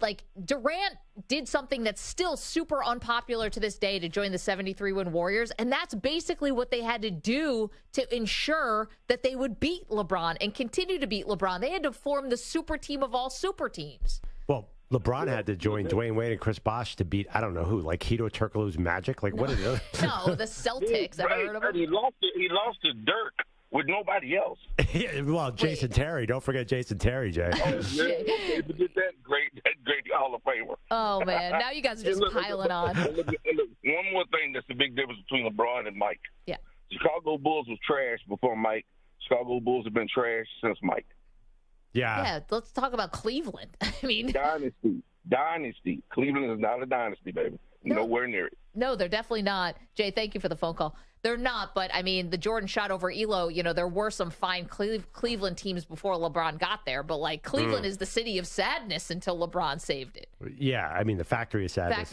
Like, Durant did something that's still super unpopular to this day to join the 73-win Warriors, and that's basically what they had to do to ensure that they would beat LeBron and continue to beat LeBron. They had to form the super team of all super teams. Well, LeBron had to join Dwayne Wade and Chris Bosh to beat, I don't know who, like Hito Turkoglu's Magic? Like, what is it? No, the Celtics. Ever heard of them? He lost to Dirk with nobody else. Yeah, well, Jason Terry. Don't forget Jason Terry, Jay. Oh, yeah. That great Hall of Famer. Oh, man. Now you guys are just piling on. Look, one more thing that's the big difference between LeBron and Mike. Yeah. Chicago Bulls was trash before Mike. Chicago Bulls have been trash since Mike. Yeah, let's talk about Cleveland. I mean... Dynasty. Cleveland is not a dynasty, baby. Nowhere near it. No, they're definitely not. Jay, thank you for the phone call. They're not, but, I mean, the Jordan shot over Elo, there were some fine Cleveland teams before LeBron got there, but, like, Cleveland is the city of sadness until LeBron saved it. Yeah, I mean, the Factory of Sadness.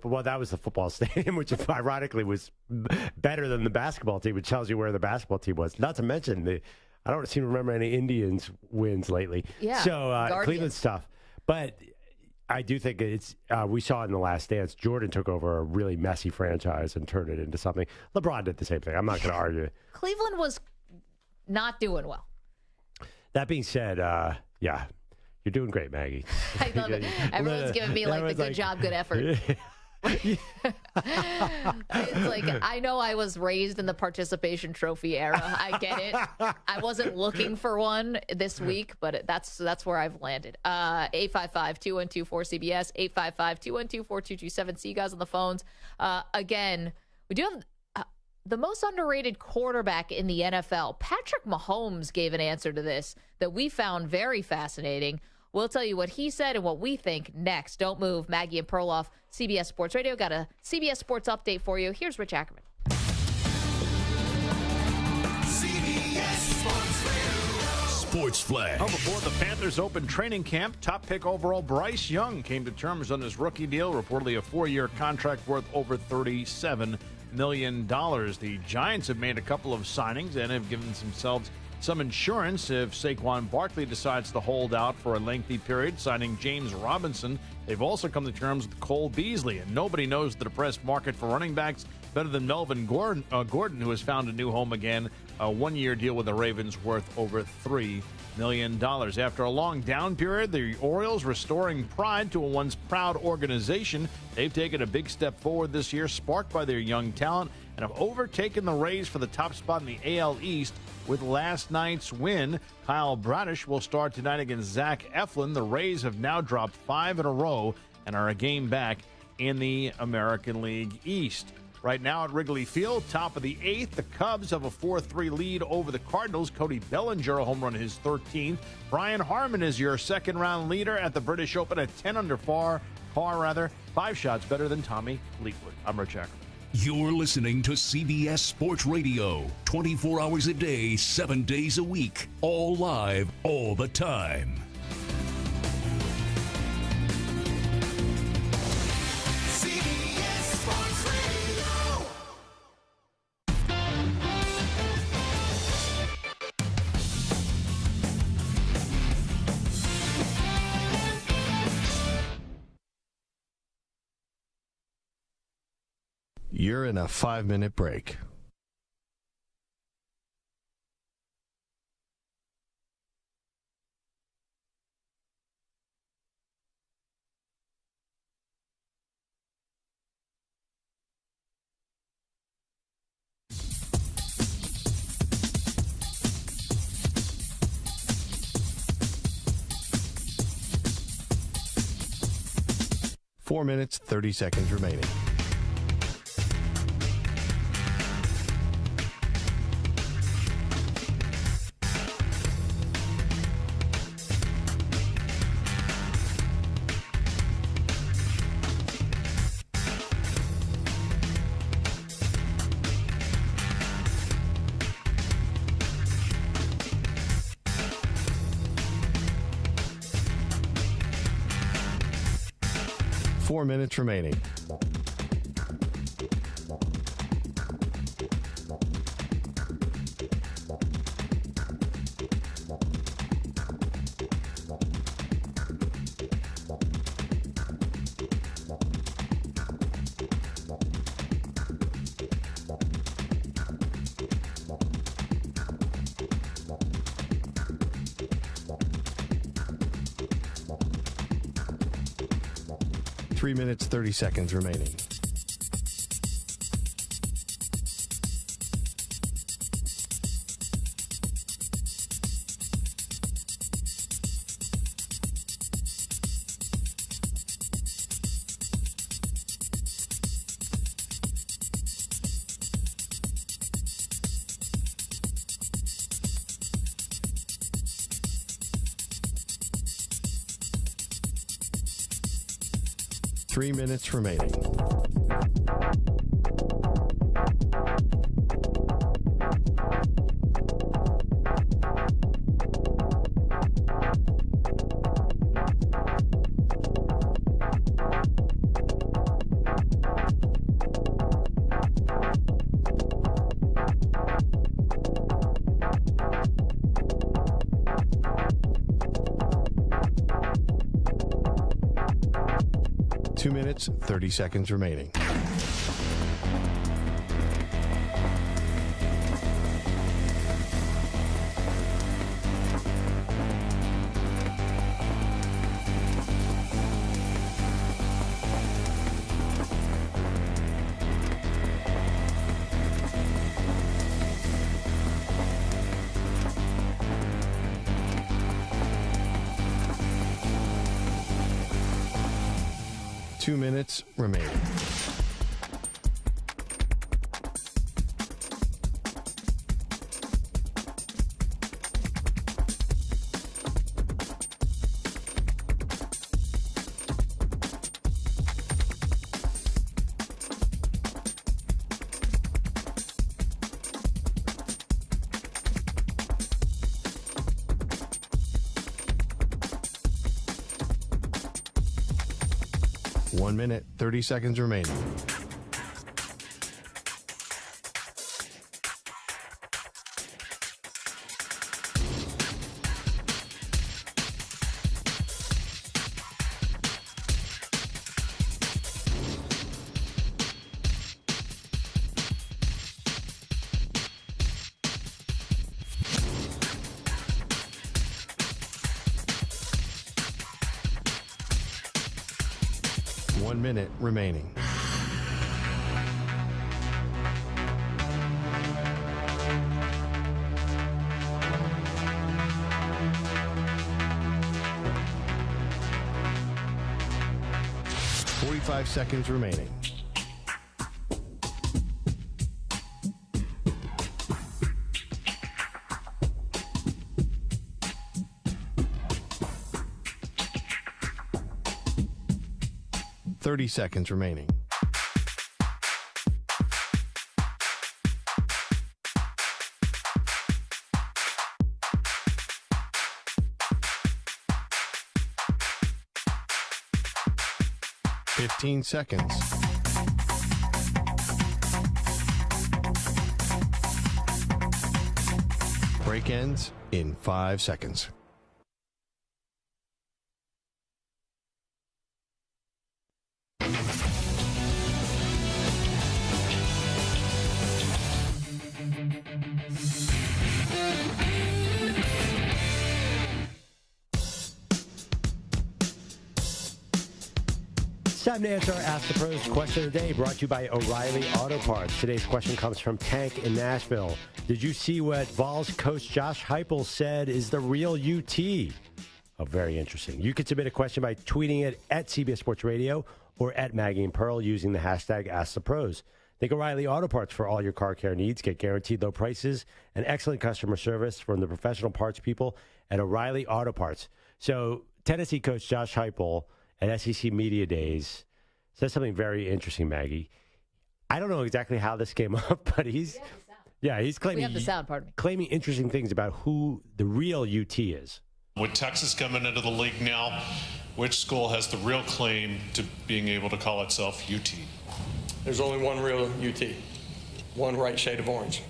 Well, that was the football stadium, which ironically was better than the basketball team, which tells you where the basketball team was. Not to mention, I don't seem to remember any Indians wins lately. Yeah, so, Cleveland stuff. But... I do think it's, we saw in The Last Dance, Jordan took over a really messy franchise and turned it into something. LeBron did the same thing. I'm not going to argue. Cleveland was not doing well. That being said, you're doing great, Maggie. I love it. Everyone's giving me like the good job, good effort. It's like, I know I was raised in the participation trophy era. I get it. I wasn't looking for one this week, but that's where I've landed. 855-212-4CBS, 855-212-4227. See you guys on the phones. Again, we do have the most underrated quarterback in the NFL. Patrick Mahomes gave an answer to this that we found very fascinating. We'll tell you what he said and what we think next. Don't move. Maggie and Perloff, CBS Sports Radio. Got a CBS Sports update for you. Here's Rich Ackerman. CBS Sports Radio. Sports Flash. Before the Panthers opened training camp, top pick overall Bryce Young came to terms on his rookie deal, reportedly a 4-year contract worth over $37 million. The Giants have made a couple of signings and have given themselves some insurance if Saquon Barkley decides to hold out for a lengthy period, signing James Robinson. They've also come to terms with Cole Beasley, and nobody knows the depressed market for running backs better than Melvin Gordon, who has found a new home again. A 1-year deal with the Ravens worth over $3 million. After a long down period, the Orioles restoring pride to a once proud organization. They've taken a big step forward this year, sparked by their young talent and have overtaken the Rays for the top spot in the AL East with last night's win. Kyle Bradish will start tonight against Zach Eflin. The Rays have now dropped 5 in a row and are a game back in the American League East. Right now at Wrigley Field, top of the 8th, the Cubs have a 4-3 lead over the Cardinals. Cody Bellinger, a home run, his 13th. Brian Harman is your second-round leader at the British Open at 10 under par, 5 shots better than Tommy Fleetwood. I'm Rich Ackerman. You're listening to CBS Sports Radio, 24 hours a day, 7 days a week, all live, all the time. CBS Sports Radio. You're in a 5-minute break. Four minutes, 30 seconds remaining. Four minutes remaining. Three minutes, 30 seconds remaining. Three minutes remaining. Two minutes, 30 seconds remaining. Two minutes remaining. One minute, 30 seconds remaining. One minute remaining. 45 seconds remaining. Seconds remaining. Fifteen seconds. Break ends in 5 seconds. Time to answer our Ask the Pros question of the day, brought to you by O'Reilly Auto Parts. Today's question comes from Tank in Nashville. Did you see what Vols coach Josh Heupel said is the real UT? Oh, very interesting. You can submit a question by tweeting it at CBS Sports Radio or at Maggie and Pearl using the hashtag Ask the Pros. Think O'Reilly Auto Parts for all your car care needs. Get guaranteed low prices and excellent customer service from the professional parts people at O'Reilly Auto Parts. So Tennessee coach Josh Heupel at SEC Media Days says something very interesting, Maggie. I don't know exactly how this came up, but he's claiming, we have the sound, pardon me. Claiming interesting things about who the real UT is. With Texas coming into the league now, which school has the real claim to being able to call itself UT? There's only one real UT, one right shade of orange.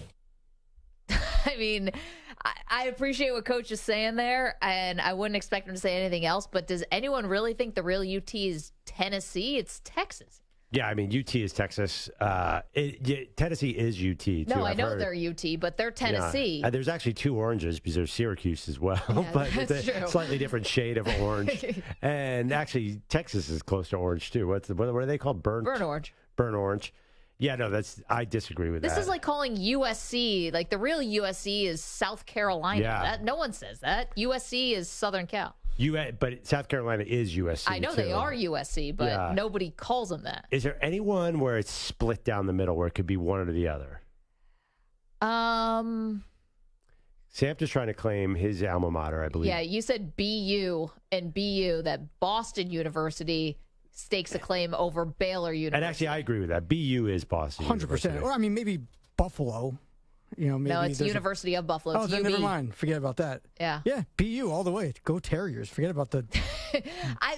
I mean, I appreciate what Coach is saying there, and I wouldn't expect him to say anything else, but does anyone really think the real UT is Tennessee? It's Texas. Yeah, I mean, UT is Texas. Tennessee is UT, too. No, I know they're UT, but they're Tennessee. Yeah. There's actually two oranges because there's Syracuse as well, Yeah, but that's it's a true. slightly different shade of orange. And actually, Texas is close to orange, too. What are they called? Burnt orange. Burnt orange. Yeah, no, I disagree with that. This is like calling USC, like the real USC is South Carolina. Yeah. No one says that. USC is Southern Cal. But South Carolina is USC. I know too. they are USC, but nobody calls them that. Is there anyone where it's split down the middle where it could be one or the other? Sam's just trying to claim his alma mater, I believe. Yeah, you said BU, and BU, that Boston University stakes a claim over Baylor University. And actually, I agree with that. BU is Boston 100%. University. Or, I mean, maybe Buffalo. You know, maybe no, it's University of Buffalo. It's then UB. never mind. Forget about that. Yeah. Yeah, BU all the way. Go Terriers. Forget about the...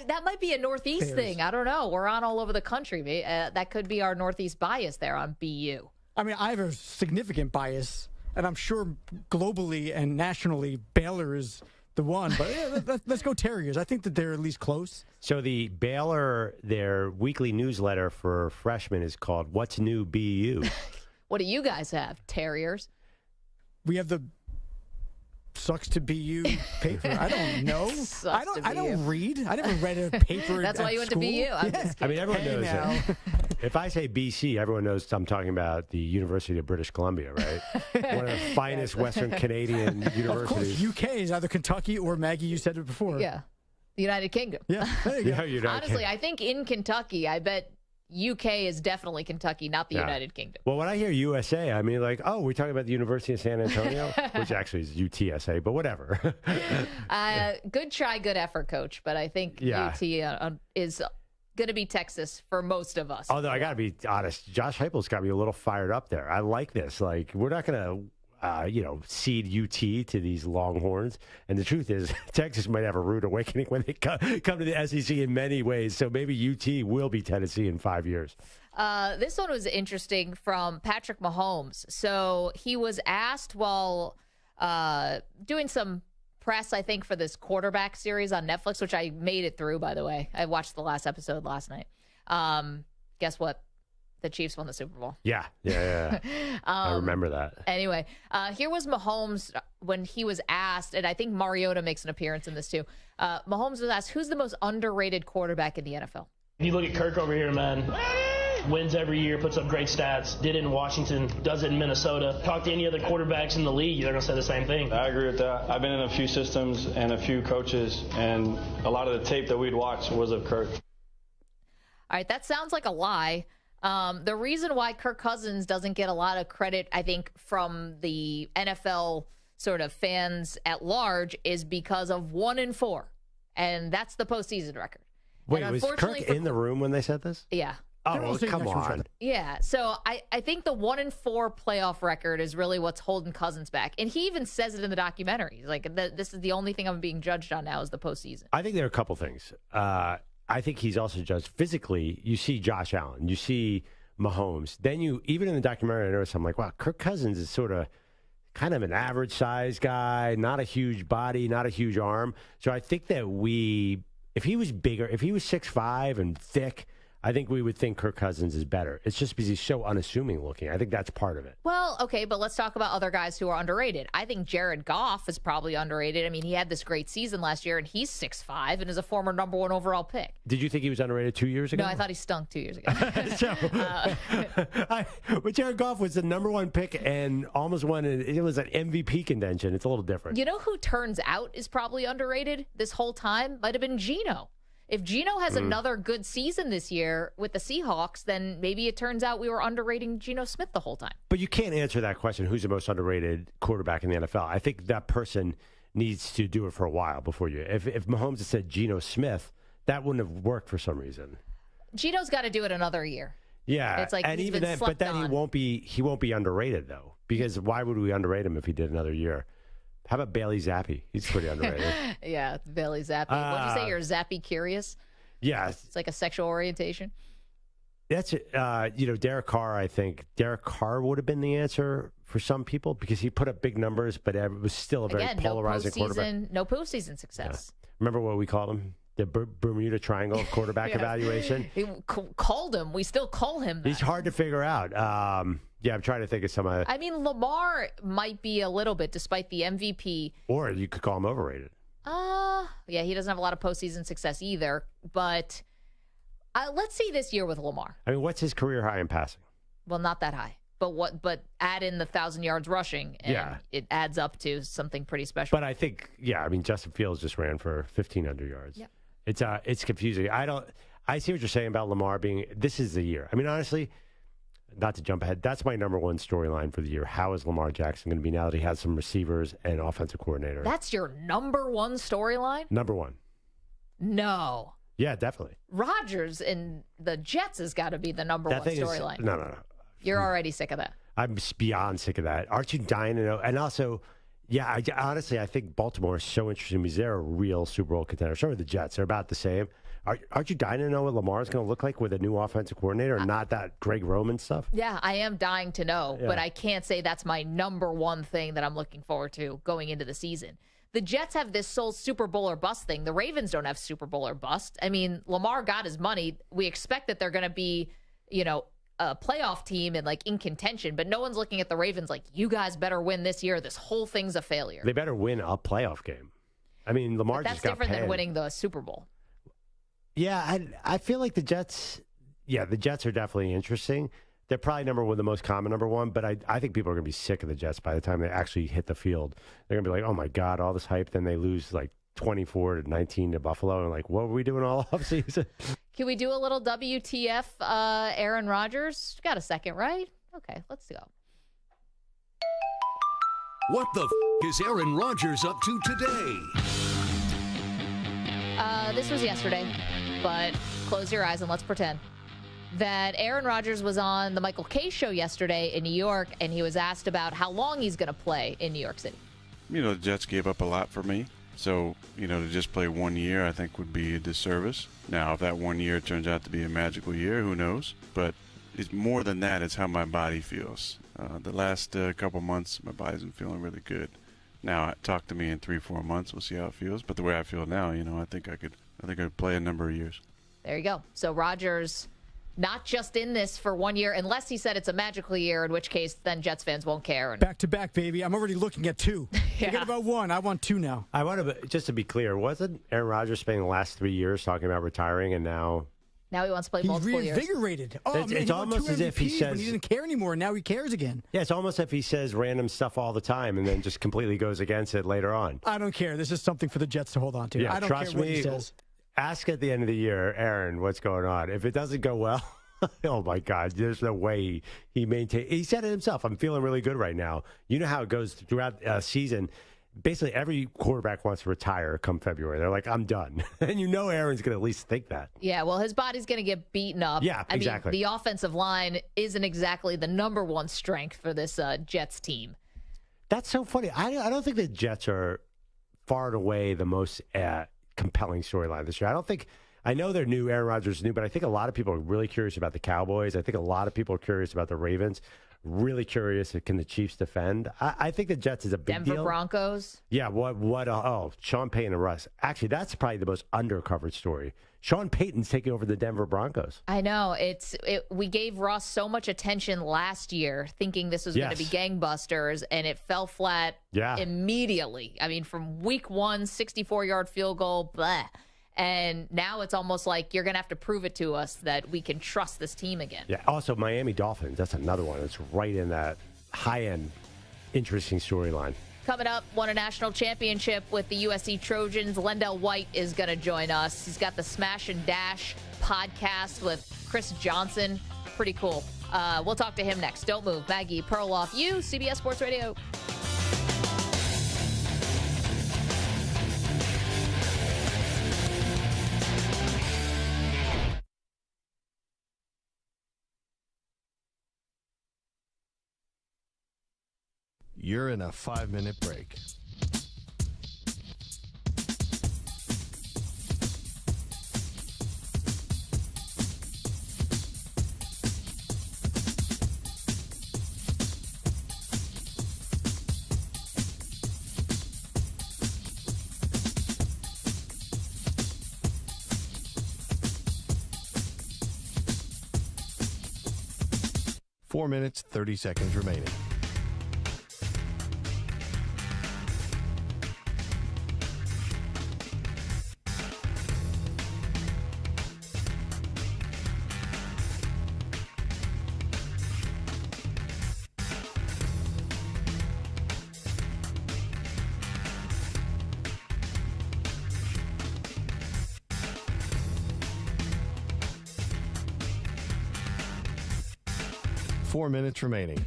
That might be a Northeast Bears. thing. I don't know. We're on all over the country. That could be our Northeast bias there on BU. I mean, I have a significant bias, and I'm sure globally and nationally, Baylor is the one. But yeah, let's go Terriers. I think that they're at least close. So the Baylor, their weekly newsletter for freshmen is called What's New BU. What do you guys have? Terriers? We have the Sucks to BU paper. I don't know. I don't read. I never read a paper. That's why you went to BU. I'm just I mean, everyone Hey, knows now. that. If I say BC, everyone knows I'm talking about the University of British Columbia, right? One of the finest Western Canadian universities. Of course, UK is either Kentucky or Maggie. You said it before. Yeah, the United Kingdom. Yeah, there you go. Honestly, I think in Kentucky, I bet UK is definitely Kentucky, not the United Kingdom. Well, when I hear USA, I mean, like, oh, we're talking about the University of San Antonio, which actually is UTSA, but whatever. Good try, good effort, Coach. But I think UT is going to be Texas for most of us. Although I got to be honest, Josh Heupel's got me a little fired up there. I like this. Like, we're not going to seed UT to these Longhorns. And the truth is, Texas might have a rude awakening when they come to the SEC in many ways. So maybe UT will be Tennessee in 5 years. This one was interesting from Patrick Mahomes. So he was asked while doing some press, I think, for this quarterback series on Netflix, which I made it through, by the way. I watched the last episode last night. Guess what? The Chiefs won the Super Bowl. Yeah. I remember that. Anyway, here was Mahomes when he was asked, and I think Mariota makes an appearance in this too. Mahomes was asked, who's the most underrated quarterback in the NFL? You look at Kirk over here, man. Wins every year, puts up great stats. Did it in Washington, does it in Minnesota. Talk to any other quarterbacks in the league, they're going to say the same thing. I agree with that. I've been in a few systems and a few coaches, and a lot of the tape that we'd watch was of Kirk. All right, that sounds like a lie. The reason why Kirk Cousins doesn't get a lot of credit, I think, from the NFL sort of fans at large is because of 1-4. And that's the postseason record. Wait, was Kirk in the room when they said this? Yeah. Oh, well, come on. Yeah, so I think the 1-4 playoff record is really what's holding Cousins back. And he even says it in the documentary. He's like, this is the only thing I'm being judged on now is the postseason. I think there are a couple things. I think he's also judged physically. You see Josh Allen. You see Mahomes. Then even in the documentary, I noticed, I'm like, wow, Kirk Cousins is sort of kind of an average size guy, not a huge body, not a huge arm. So I think that if he was bigger, if he was 6'5" and thick, I think we would think Kirk Cousins is better. It's just because he's so unassuming looking. I think that's part of it. Well, okay, but let's talk about other guys who are underrated. I think Jared Goff is probably underrated. I mean, he had this great season last year, and he's 6'5" and is a former number 1 overall pick. Did you think he was underrated 2 years ago? No, I thought he stunk 2 years ago. But Jared Goff was the number 1 pick and almost won. It was an MVP contention. It's a little different. You know who turns out is probably underrated this whole time? Might have been Geno. If Geno has another good season this year with the Seahawks, then maybe it turns out we were underrating Geno Smith the whole time. But you can't answer that question, who's the most underrated quarterback in the NFL. I think that person needs to do it for a while before you. If Mahomes had said Geno Smith, that wouldn't have worked for some reason. Geno's got to do it another year. Yeah, it's like and he's even been then, slept but then on. he won't be underrated though, because why would we underrate him if he did another year? How about Bailey Zappi? He's pretty underrated. Yeah, Bailey Zappi. What'd you say? You're Zappy curious? Yeah, it's like a sexual orientation. That's Derek Carr. I think Derek Carr would have been the answer for some people because he put up big numbers, but it was still a very polarizing quarterback. No postseason success. Yeah. Remember what we called him? The Bermuda Triangle quarterback evaluation. He called him. We still call him that. He's hard to figure out. Yeah, I'm trying to think of some. I mean, Lamar might be a little bit, despite the MVP. Or you could call him overrated. Yeah, he doesn't have a lot of postseason success either. But let's see this year with Lamar. I mean, what's his career high in passing? Well, not that high. But add in the 1,000 yards rushing, and it adds up to something pretty special. But I think, Justin Fields just ran for 1,500 yards. Yep. It's confusing. I see what you're saying about Lamar being. This is the year. I mean, honestly, not to jump ahead, that's my number 1 storyline for the year. How is Lamar Jackson going to be now that he has some receivers and offensive coordinator? That's your number 1 storyline? Number 1. No. Yeah, definitely. Rodgers and the Jets has got to be the number 1 storyline. No. You're already sick of that. I'm beyond sick of that. Aren't you dying to know? And also, honestly, I think Baltimore is so interesting because they're a real Super Bowl contender. So are the Jets. They're about the same. Aren't you dying to know what Lamar's going to look like with a new offensive coordinator and not that Greg Roman stuff? Yeah, I am dying to know, but I can't say that's my number 1 thing that I'm looking forward to going into the season. The Jets have this sole Super Bowl or bust thing. The Ravens don't have Super Bowl or bust. I mean, Lamar got his money. We expect that they're going to be, a playoff team and in contention, but no one's looking at the Ravens like, you guys better win this year. This whole thing's a failure. They better win a playoff game. I mean, Lamar just got That's different paid. than winning the Super Bowl. Yeah, I feel like the Jets are definitely interesting. They're probably the most common number 1, but I think people are going to be sick of the Jets by the time they actually hit the field. They're going to be like, oh my God, all this hype. Then they lose 24-19 to Buffalo. And what were we doing all offseason? Can we do a little WTF Aaron Rodgers? Got a second, right? Okay, let's go. What the is Aaron Rodgers up to today? This was yesterday, but close your eyes and let's pretend that Aaron Rodgers was on the Michael Kay show yesterday in New York, and he was asked about how long he's going to play in New York City. The Jets gave up a lot for me. So, to just play 1 year, I think would be a disservice. Now, if that 1 year turns out to be a magical year, who knows? But it's more than that. It's how my body feels. The last couple months, my body's been feeling really good. Now, talk to me in 3-4 months. We'll see how it feels. But the way I feel now, I think I could play a number of years. There you go. So Rodgers, not just in this for 1 year, unless he said it's a magical year, in which case then Jets fans won't care. Back to back, baby. I'm already looking at 2. Forget about 1. I want 2 now. I want to, just to be clear, wasn't Aaron Rodgers spending the last 3 years talking about retiring and now he wants to play multiple years? He's reinvigorated. It's almost as if he says he didn't care anymore, and now he cares again. Yeah, it's almost as if he says random stuff all the time and then just completely goes against it later on. I don't care. This is something for the Jets to hold on to. Yeah, I don't care what he says. Ask at the end of the year, Aaron, what's going on. If it doesn't go well, oh, my God, there's no way he maintained. He said it himself. I'm feeling really good right now. You know how it goes throughout season. Basically, every quarterback wants to retire come February. They're like, I'm done. And you know Aaron's going to at least think that. Yeah, well, his body's going to get beaten up. Yeah, exactly. I mean, the offensive line isn't exactly the number one strength for this Jets team. That's so funny. I don't think the Jets are far and away the most compelling storyline this year. I know they're new, Aaron Rodgers is new, but I think a lot of people are really curious about the Cowboys. I think a lot of people are curious about the Ravens. Really curious, can the Chiefs defend? I think the Jets is a big deal. Denver Broncos. Yeah, Sean Payton and Russ. Actually, that's probably the most undercovered story. Sean Payton's taking over the Denver Broncos. I know. We gave Russ so much attention last year thinking this was going to be gangbusters, and it fell flat immediately. I mean, from week 1, 64-yard field goal, blah. And now it's almost like you're going to have to prove it to us that we can trust this team again. Yeah. Also, Miami Dolphins. That's another one. It's right in that high-end, interesting storyline. Coming up, won a national championship with the USC Trojans. LenDale White is going to join us. He's got the Smash and Dash podcast with Chris Johnson. Pretty cool. We'll talk to him next. Don't move. Maggie, Perloff, CBS Sports Radio. You're in a 5-minute break. Four minutes, 30 seconds remaining. Four minutes remaining.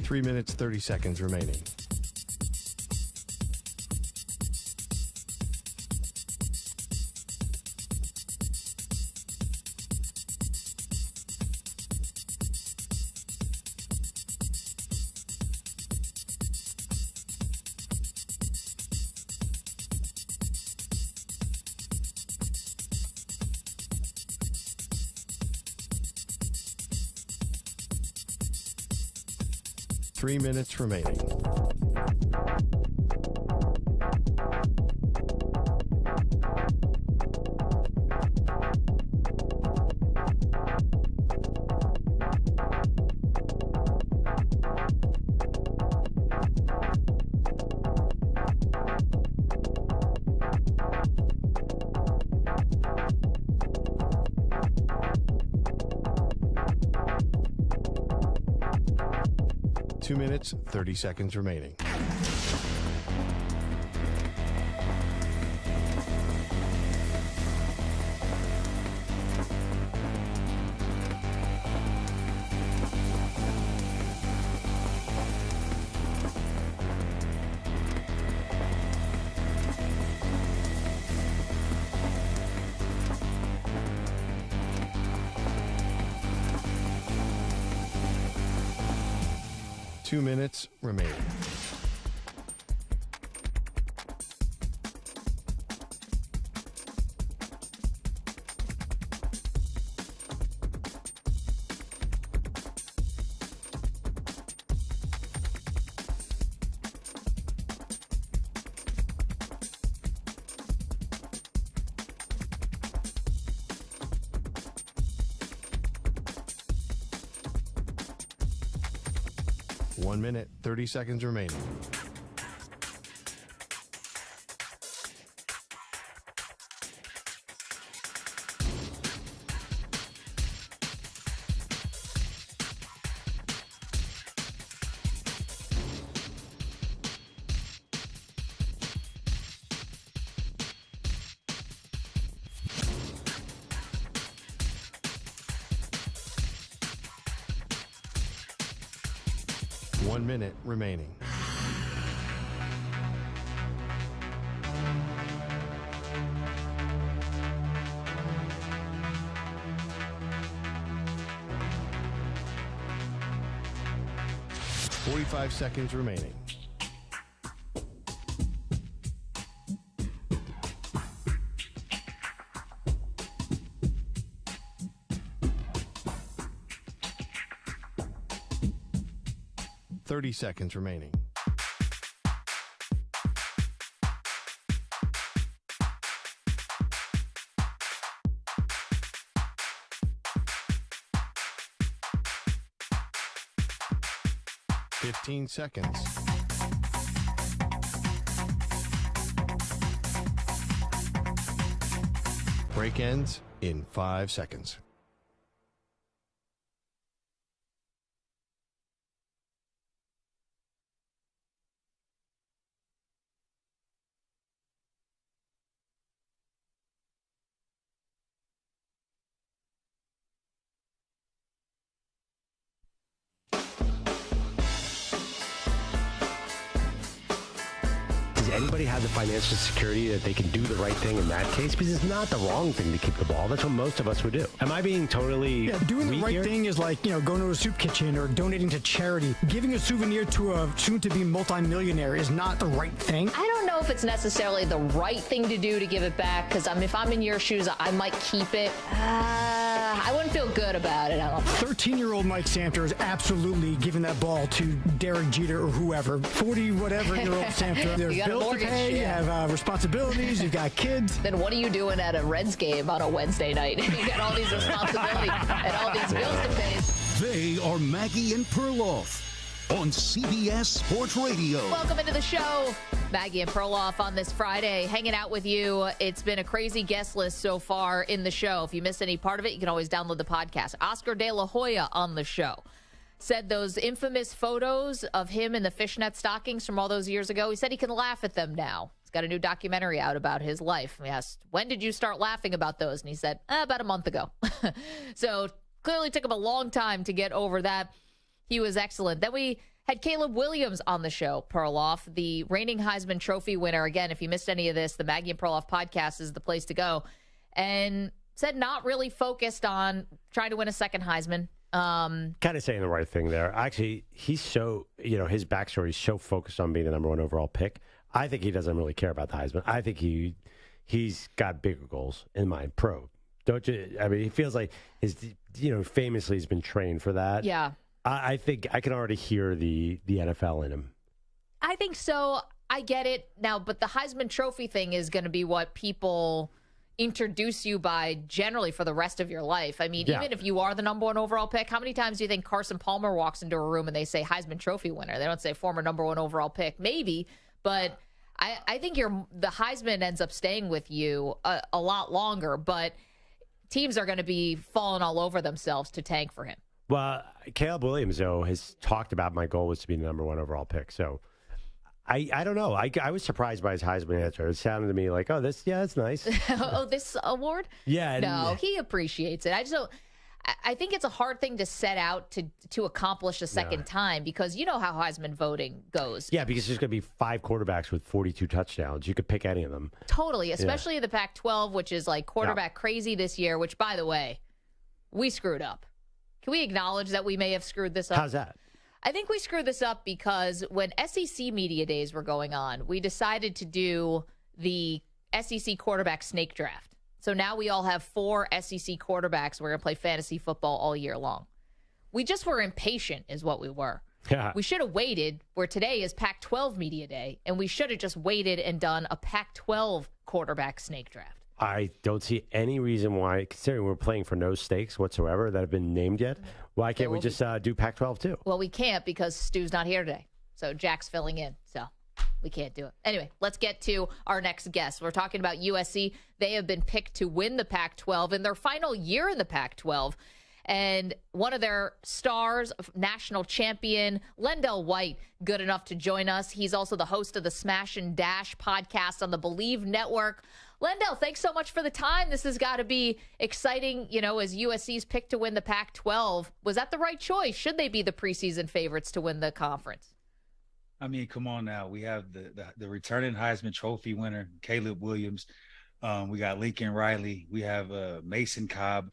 Three minutes, 30 seconds remaining. Three minutes remaining. Two minutes, 30 seconds remaining. Two minutes remaining. 1 minute, 30 seconds remaining. One minute remaining. $45 seconds remaining. $30 seconds remaining. $15 seconds. Break ends in 5 seconds. Anybody have the financial security that they can do the right thing in that case? Because it's not the wrong thing to keep the ball. That's what most of us would do. Am I being totally doing the weak right here? thing is like, going to a soup kitchen or donating to charity. Giving a souvenir to a soon-to-be multimillionaire is not the right thing. I don't know if it's necessarily the right thing to do to give it back, because if I'm in your shoes, I might keep it. I wouldn't feel good about it. I don't know. 13-year-old Mike Samter is absolutely giving that ball to Derek Jeter or whoever. 40-whatever-year-old Samter. There's You got a bills to mortgage, pay. yeah. You have responsibilities. You've got kids. Then what are you doing at a Reds game on a Wednesday night? You got all these responsibilities and all these bills to pay. They are Maggie and Perloff on CBS Sports Radio. Welcome into the show. Maggie and Perloff on this Friday, hanging out with you. It's been a crazy guest list so far in the show. If you missed any part of it, you can always download the podcast. Oscar de la Hoya on the show said those infamous photos of him in the fishnet stockings from all those years ago, he said he can laugh at them now. He's got a new documentary out about his life. We asked, when did you start laughing about those? And he said, about a month ago. So clearly took him a long time to get over that. He was excellent. Then we had Caleb Williams on the show, Perloff, the reigning Heisman Trophy winner. Again, if you missed any of this, the Maggie and Perloff podcast is the place to go. And said not really focused on trying to win a second Heisman. Kind of saying the right thing there. Actually, he's so, his backstory is so focused on being the number one overall pick. I think he doesn't really care about the Heisman. I think he's got bigger goals in mind. Pro. Don't you? I mean, he feels like famously he's been trained for that. Yeah. I think I can already hear the NFL in him. I think so. I get it now, but the Heisman Trophy thing is going to be what people introduce you by generally for the rest of your life. I mean, even if you are the number one overall pick, how many times do you think Carson Palmer walks into a room and they say Heisman Trophy winner? They don't say former number one overall pick. Maybe, but I think the Heisman ends up staying with you a lot longer, but teams are going to be falling all over themselves to tank for him. Well, Caleb Williams, though, has talked about my goal was to be the number one overall pick. So I don't know. I was surprised by his Heisman answer. It sounded to me like, that's nice. This award? Yeah. No, he appreciates it. I think it's a hard thing to set out to accomplish a second time, because you know how Heisman voting goes. Yeah, because there's going to be 5 quarterbacks with 42 touchdowns. You could pick any of them. Totally, especially the Pac-12, which is like quarterback crazy this year, which, by the way, we screwed up. Can we acknowledge that we may have screwed this up? How's that? I think we screwed this up because when SEC media days were going on, we decided to do the SEC quarterback snake draft. So now we all have 4 SEC quarterbacks. We're going to play fantasy football all year long. We just were impatient is what we were. Yeah. We should have waited, where today is Pac-12 media day, and we should have just waited and done a Pac-12 quarterback snake draft. I don't see any reason why, considering we're playing for no stakes whatsoever that have been named yet, why can't we just do Pac-12 too? Well, we can't because Stu's not here today. So Jack's filling in. So we can't do it. Anyway, let's get to our next guest. We're talking about USC. They have been picked to win the Pac-12 in their final year in the Pac-12. And one of their stars, national champion, LenDale White, good enough to join us. He's also the host of the Smash and Dash podcast on the Believe Network. LenDale, thanks so much for the time. This has got to be exciting, as USC's picked to win the Pac-12. Was that the right choice? Should they be the preseason favorites to win the conference? I mean, come on now. We have the returning Heisman Trophy winner, Caleb Williams. We got Lincoln Riley. We have Mason Cobb.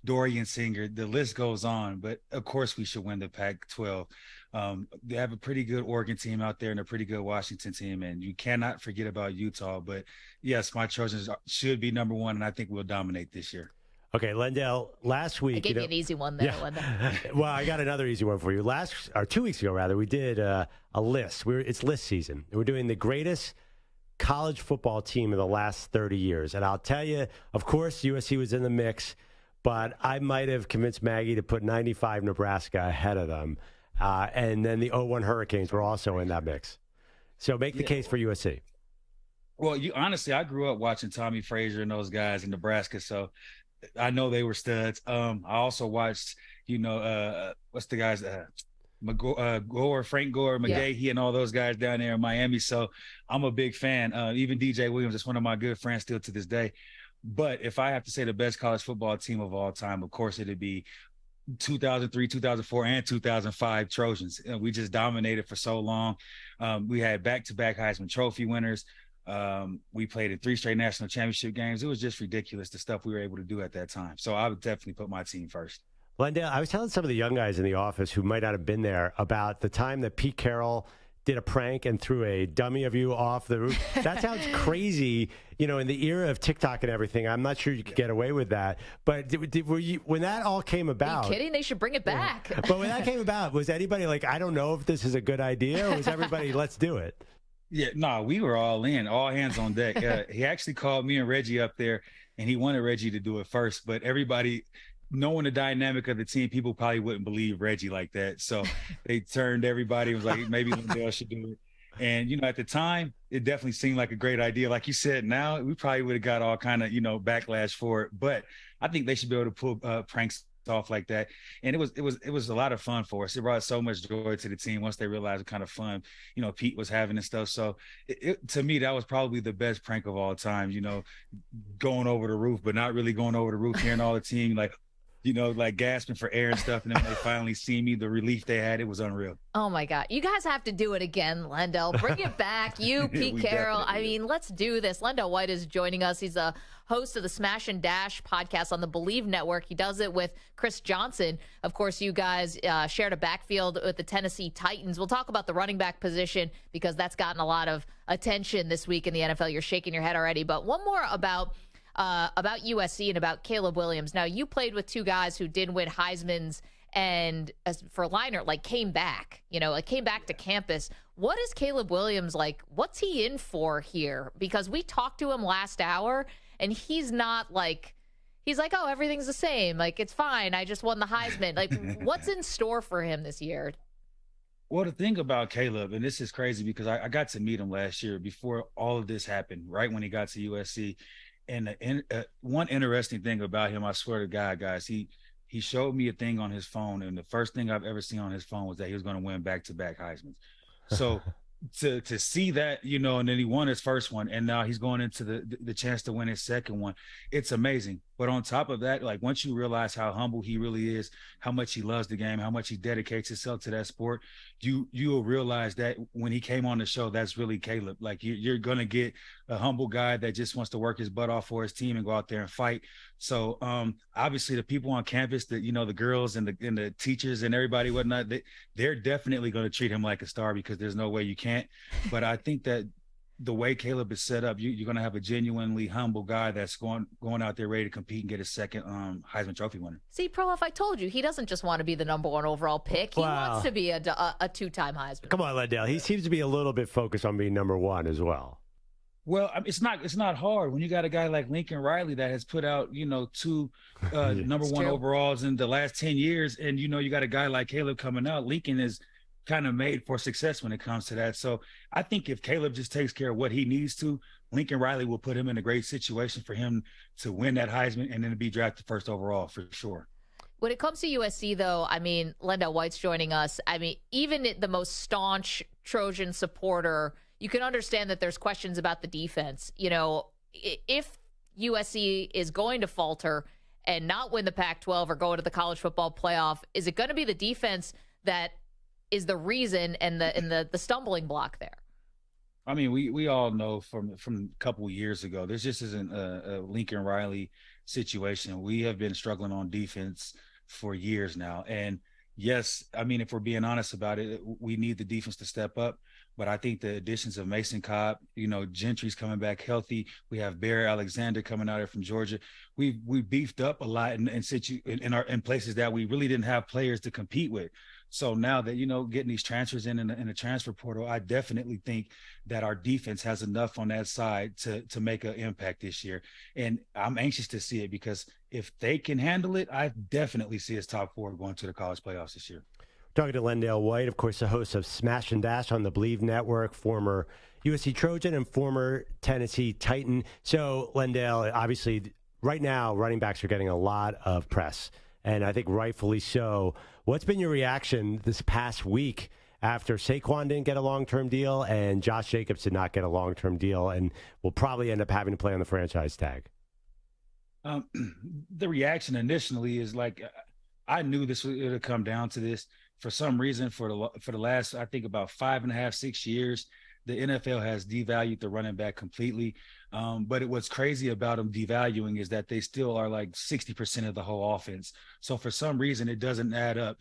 Dorian Singer, the list goes on, but of course we should win the Pac-12. They have a pretty good Oregon team out there and a pretty good Washington team, and you cannot forget about Utah. But yes, my Trojans should be number one, and I think we'll dominate this year. Okay, LenDale, last week... I gave you an easy one there, LenDale. Well, I got another easy one for you. 2 weeks ago, rather, we did a list. It's list season. We're doing the greatest college football team in the last 30 years. And I'll tell you, of course, USC was in the mix, but I might have convinced Maggie to put 95 Nebraska ahead of them. And then the 01 Hurricanes were also in that mix. So make the case for USC. Well, honestly, I grew up watching Tommy Frazier and those guys in Nebraska, so I know they were studs. I also watched, what's the guys? Frank Gore, McGahee, and all those guys down there in Miami. So I'm a big fan. Even DJ Williams is one of my good friends still to this day. But if I have to say the best college football team of all time, of course, it'd be 2003, 2004, and 2005 Trojans. We just dominated for so long. We had back-to-back Heisman Trophy winners. We played in 3 straight national championship games. It was just ridiculous, the stuff we were able to do at that time. So I would definitely put my team first. LenDale, I was telling some of the young guys in the office who might not have been there about the time that Pete Carroll did a prank and threw a dummy of you off the roof. That sounds crazy, in the era of TikTok and everything. I'm not sure you could get away with that. But were you, when that all came about... Are you kidding? They should bring it back. But when that came about, was anybody like, I don't know if this is a good idea, or was everybody, let's do it? Yeah, no, we were all in, all hands on deck. He actually called me and Reggie up there, and he wanted Reggie to do it first. But everybody... knowing the dynamic of the team, people probably wouldn't believe Reggie like that. So they turned everybody and was like, maybe LenDale should do it. And, at the time, it definitely seemed like a great idea. Like you said, now we probably would have got all kind of, backlash for it. But I think they should be able to pull pranks off like that. And it was a lot of fun for us. It brought so much joy to the team once they realized what kind of fun, Pete was having and stuff. So to me, that was probably the best prank of all time, going over the roof, but not really going over the roof, hearing all the team like gasping for air and stuff. And then when they finally see me, the relief they had, it was unreal. Oh, my God. You guys have to do it again, LenDale. Bring it back. You, Pete Carroll. I mean, let's do this. LenDale White is joining us. He's a host of the Smash and Dash podcast on the Believe Network. He does it with Chris Johnson. Of course, you guys shared a backfield with the Tennessee Titans. We'll talk about the running back position because that's gotten a lot of attention this week in the NFL. You're shaking your head already. But one more about USC and about Caleb Williams. Now, you played with 2 guys who did win Heisman's, and as for Leinart, came back, came back to campus. What is Caleb Williams like? What's he in for here? Because we talked to him last hour, and he's not he's like, oh, everything's the same. It's fine. I just won the Heisman. What's in store for him this year? Well, the thing about Caleb, and this is crazy because I got to meet him last year before all of this happened, right when he got to USC. And one interesting thing about him, I swear to God, guys, he showed me a thing on his phone, and the first thing I've ever seen on his phone was that he was going to win back-to-back Heismans. So to see that, and then he won his first one, and now he's going into the chance to win his second one. It's amazing. But on top of that, once you realize how humble he really is, how much he loves the game, how much he dedicates himself to that sport, you will realize that when he came on the show, that's really Caleb. You're going to get a humble guy that just wants to work his butt off for his team and go out there and fight. So obviously the people on campus, the girls and the teachers and everybody, whatnot, they're definitely going to treat him like a star because there's no way you can't. But I think that the way Caleb is set up, you're going to have a genuinely humble guy that's going out there ready to compete and get his second Heisman Trophy winner. See, Perloff, I told you, he doesn't just want to be the number 1 overall pick. He wants to be a 2-time Heisman. Come on, LenDale. He seems to be a little bit focused on being number 1 as well. Well, it's not hard when you got a guy like Lincoln Riley that has put out, two number one overalls in the last 10 years. And, you got a guy like Caleb coming out. Lincoln is kind of made for success when it comes to that. So I think if Caleb just takes care of what he needs to, Lincoln Riley will put him in a great situation for him to win that Heisman and then to be drafted first overall for sure. When it comes to USC, though, I mean, LenDale White's joining us. I mean, even the most staunch Trojan supporter, you can understand that there's questions about the defense. If USC is going to falter and not win the Pac-12 or go to the college football playoff, is it going to be the defense that is the reason and the stumbling block there? I mean, we all know from a couple of years ago, this just isn't a Lincoln Riley situation. We have been struggling on defense for years now. And yes, I mean, if we're being honest about it, we need the defense to step up. But I think the additions of Mason Cobb, Gentry's coming back healthy. We have Barry Alexander coming out here from Georgia. We beefed up a lot in places that we really didn't have players to compete with. So now that, getting these transfers in the transfer portal, I definitely think that our defense has enough on that side to make an impact this year. And I'm anxious to see it because if they can handle it, I definitely see us top four going to the college playoffs this year. Talking to LenDale White, of course, the host of Smash and Dash on the Believe Network, former USC Trojan and former Tennessee Titan. So, LenDale, obviously, right now, running backs are getting a lot of press, and I think rightfully so. What's been your reaction this past week after Saquon didn't get a long-term deal and Josh Jacobs did not get a long-term deal and will probably end up having to play on the franchise tag? The reaction initially is like, I knew this would come down to this. For some reason, for the last, I think about 5.5, 6 years, the NFL has devalued the running back completely. But what's crazy about them devaluing is that they still are like 60% of the whole offense. So for some reason, it doesn't add up.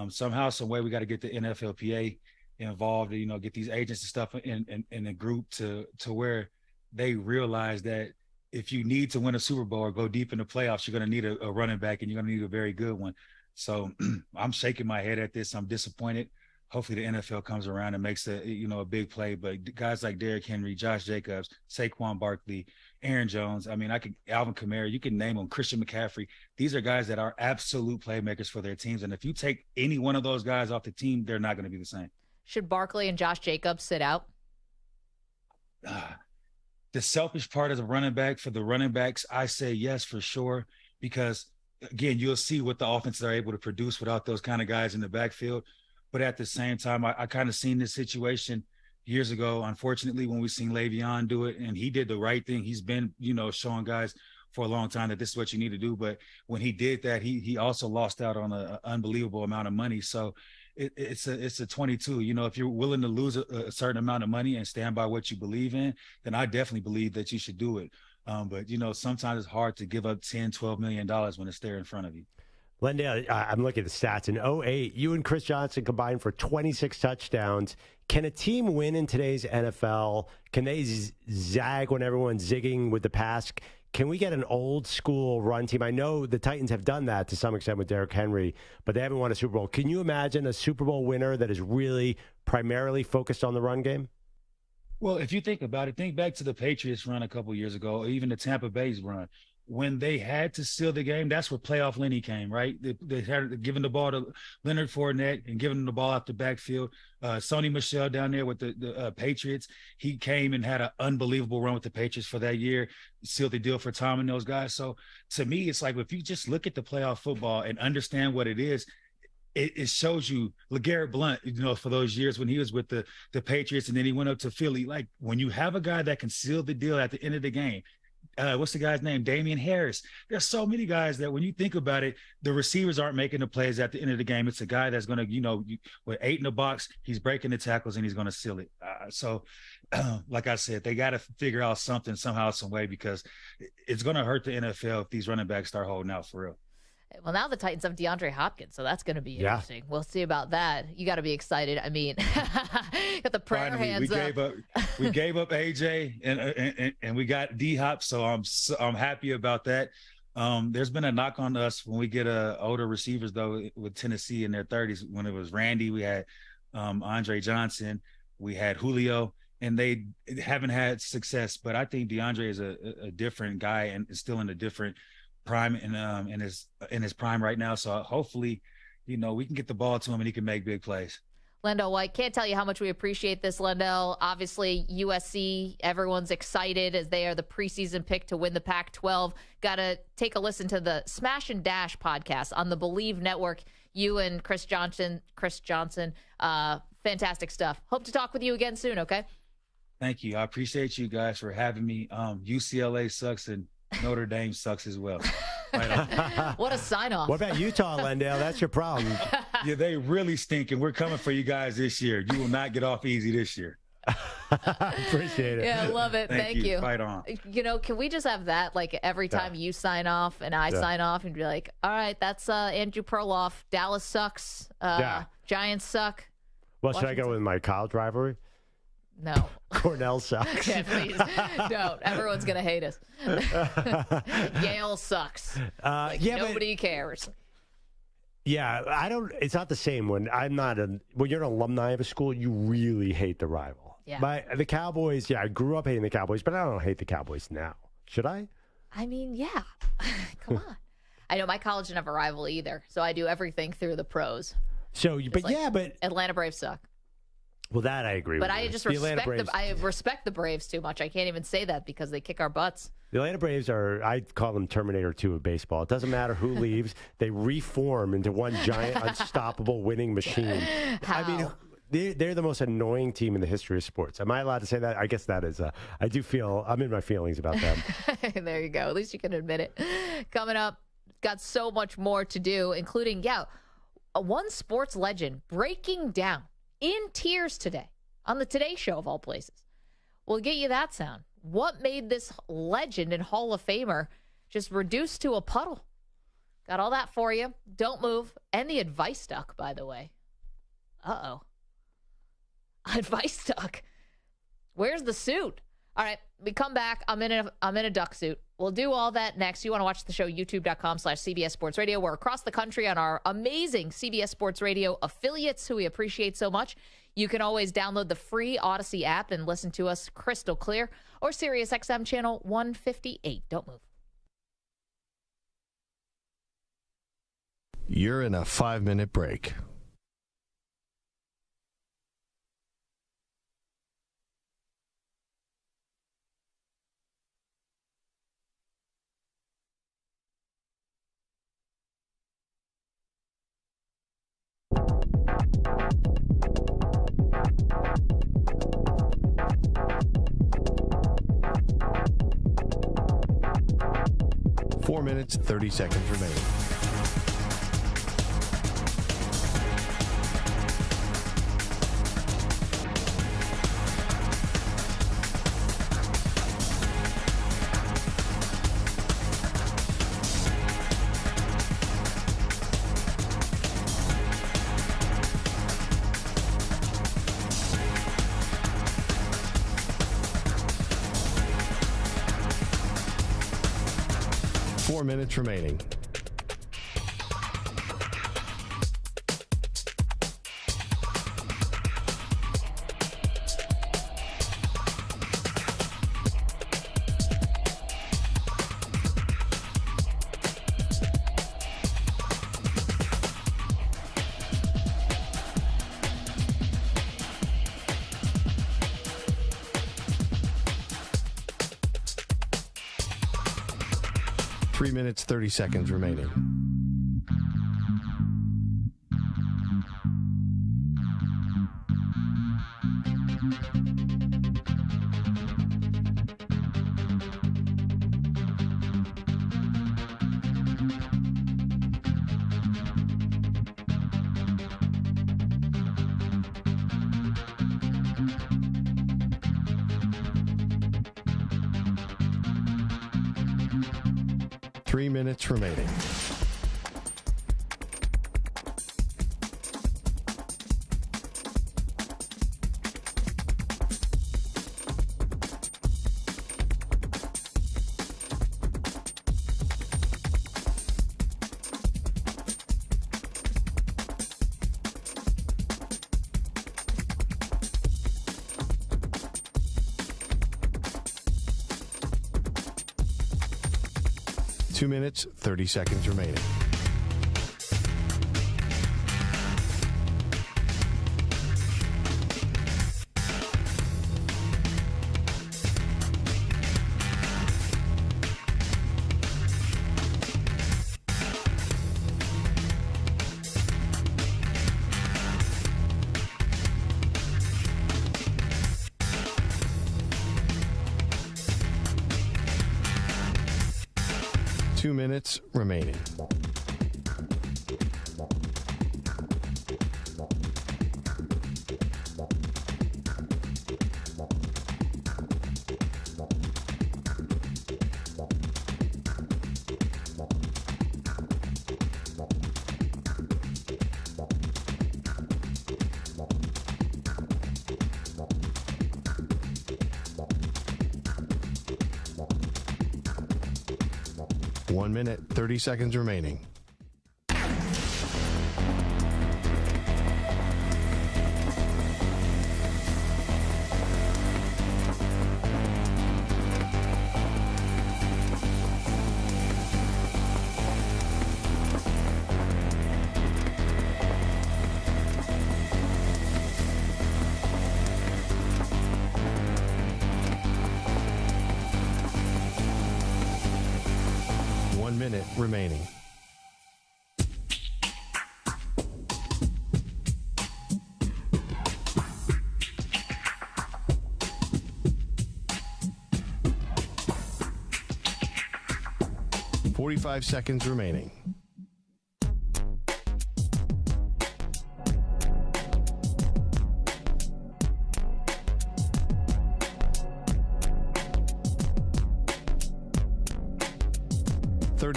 Somehow, some way, we got to get the NFLPA involved, get these agents and stuff in a group to where they realize that if you need to win a Super Bowl or go deep in the playoffs, you're going to need a running back, and you're going to need a very good one. So I'm shaking my head at this. I'm disappointed. Hopefully the NFL comes around and makes a big play. But guys like Derrick Henry, Josh Jacobs, Saquon Barkley, Aaron Jones, I mean, Alvin Kamara, you can name them, Christian McCaffrey. These are guys that are absolute playmakers for their teams. And if you take any one of those guys off the team, they're not going to be the same. Should Barkley and Josh Jacobs sit out? The selfish part of the running back, for the running backs, I say yes, for sure, because again, you'll see what the offenses are able to produce without those kind of guys in the backfield. But at the same time, I kind of seen this situation years ago, unfortunately, when we seen Le'Veon do it, and he did the right thing. He's been, showing guys for a long time that this is what you need to do. But when he did that, he also lost out on an unbelievable amount of money. So it's a 22. If you're willing to lose a certain amount of money and stand by what you believe in, then I definitely believe that you should do it. But, sometimes it's hard to give up $10, $12 million when it's there in front of you. LenDale, I'm looking at the stats. In 2008, you and Chris Johnson combined for 26 touchdowns. Can a team win in today's NFL? Can they zag when everyone's zigging with the pass? Can we get an old school run team? I know the Titans have done that to some extent with Derrick Henry, but they haven't won a Super Bowl. Can you imagine a Super Bowl winner that is really primarily focused on the run game? Well, if you think about it, think back to the Patriots run a couple of years ago, or even the Tampa Bay's run. When they had to seal the game, that's where playoff Lenny came, right? They had given the ball to Leonard Fournette and giving him the ball out the backfield. Sonny Michel down there with the Patriots, he came and had an unbelievable run with the Patriots for that year, sealed the deal for Tom and those guys. So to me, it's like if you just look at the playoff football and understand what it is, it shows you LeGarrette Blount, for those years when he was with the Patriots and then he went up to Philly. Like when you have a guy that can seal the deal at the end of the game, what's the guy's name? Damian Harris. There's so many guys that when you think about it, the receivers aren't making the plays at the end of the game. It's a guy that's going to, with 8 in the box, he's breaking the tackles and he's going to seal it. Like I said, they got to figure out something somehow, some way, because it's going to hurt the NFL if these running backs start holding out for real. Well, now the Titans have DeAndre Hopkins, so that's going to be interesting. We'll see about that. You got to be excited. I mean, got the prayer hands up. We gave up AJ and we got D-Hop, so I'm happy about that. There's been a knock on us when we get older receivers, though, with Tennessee in their 30s. When it was Randy, we had Andre Johnson, we had Julio, and they haven't had success. But I think DeAndre is a different guy and is still in a different prime in his prime right now. So hopefully, we can get the ball to him and he can make big plays. LenDale White, can't tell you how much we appreciate this, LenDale. Obviously, USC, everyone's excited as they are the preseason pick to win the Pac-12. Got to take a listen to the Smash and Dash podcast on the Believe Network. You and Chris Johnson, fantastic stuff. Hope to talk with you again soon, okay? Thank you. I appreciate you guys for having me. UCLA sucks and Notre Dame sucks as well. What a sign-off. What about Utah, LenDale? That's your problem. Yeah, they really stink, and we're coming for you guys this year. You will not get off easy this year. Appreciate it. Yeah, I love it. Thank you. Fight on. Can we just have that, like, every time you sign off and I sign off and be like, all right, that's Andrew Perloff. Dallas sucks. Giants suck. Well, should I go with my college rivalry? No. Cornell sucks. Yeah, please. Don't. Everyone's going to hate us. Yale sucks. Nobody cares. Yeah, it's not the same when you're an alumni of a school, you really hate the rival. Yeah. The Cowboys, I grew up hating the Cowboys, but I don't hate the Cowboys now. Should I? I mean, yeah. Come on. I know my college didn't have a rival either, so I do everything through the pros. So, but Atlanta Braves suck. Well, that I agree with. But I just respect the Braves too much. I can't even say that because they kick our butts. The Atlanta Braves I call them Terminator 2 of baseball. It doesn't matter who leaves. They reform into one giant, unstoppable winning machine. How? I mean, they're the most annoying team in the history of sports. Am I allowed to say that? I guess that is. I do feel I'm in my feelings about them. There you go. At least you can admit it. Coming up, got so much more to do, including, one sports legend breaking down in tears today on the Today Show of all places. We'll get you that sound. What made this legend and Hall of Famer just reduced to a puddle? Got all that for you. Don't move. And the advice duck, by the way. Uh-oh. Advice duck. Where's the suit? All right, we come back. I'm in a duck suit. We'll do all that next. You want to watch the show, youtube.com/CBS Sports Radio. We're across the country on our amazing CBS Sports Radio affiliates, who we appreciate so much. You can always download the free Odyssey app and listen to us crystal clear, or Sirius XM channel 158. Don't move. You're in a 5-minute break. Four minutes, 30 seconds remaining. Minutes remaining. Three minutes, 30 seconds remaining. Minutes remaining. 2 minutes, 30 seconds remaining. Two minutes remaining. One minute, 30 seconds remaining. Minute remaining. .45 seconds remaining.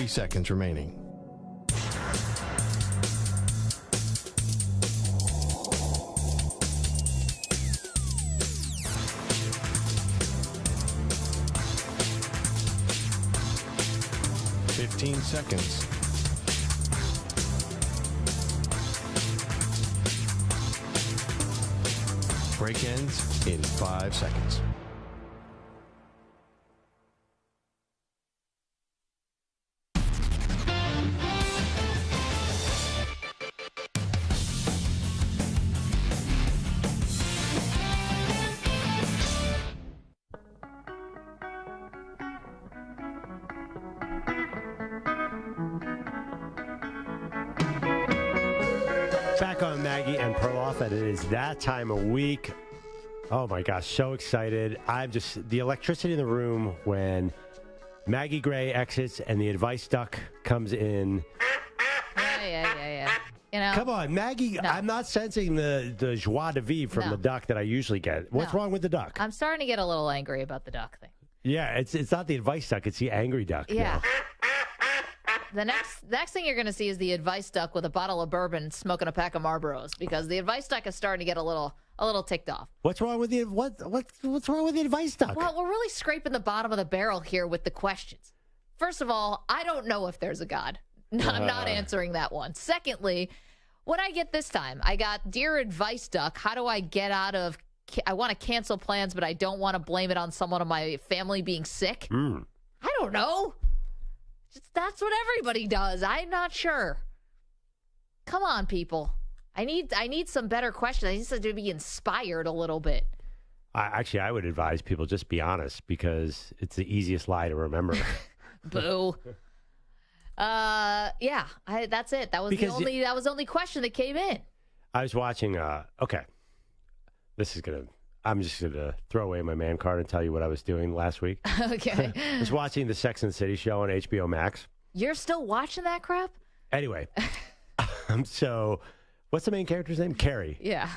Seconds remaining. .15 seconds. Break ends in 5 seconds. Back on Maggie and Perloff, and it is that time of week. Oh my gosh, so excited. I'm just, the electricity in the room when Maggie Gray exits and the advice duck comes in. Yeah. You know, come on, Maggie, no. I'm not sensing the joie de vivre from the duck that I usually get. What's wrong with the duck? I'm starting to get a little angry about the duck thing. Yeah, it's not the advice duck, it's the angry duck. Yeah. The next thing you're going to see is the advice duck with a bottle of bourbon smoking a pack of Marlboros, because the advice duck is starting to get a little ticked off. What's wrong with the what's wrong with the advice duck? Well, we're really scraping the bottom of the barrel here with the questions. First of all, I don't know if there's a God. I'm not answering that one. Secondly, what I get this time, I got Dear Advice Duck, how do I get out of, I want to cancel plans, but I don't want to blame it on someone of my family being sick. I don't know. That's what everybody does. I'm not sure. Come on, people. I need some better questions. I need to be inspired a little bit. Actually, I would advise people just be honest, because it's the easiest lie to remember. Boo. Yeah, that's it. That was the only question that came in. I was watching. Okay, I'm just gonna throw away my man card and tell you what I was doing last week. Okay. I was watching the Sex and the City show on HBO Max. You're still watching that crap? Anyway, so what's the main character's name? Carrie. Yeah.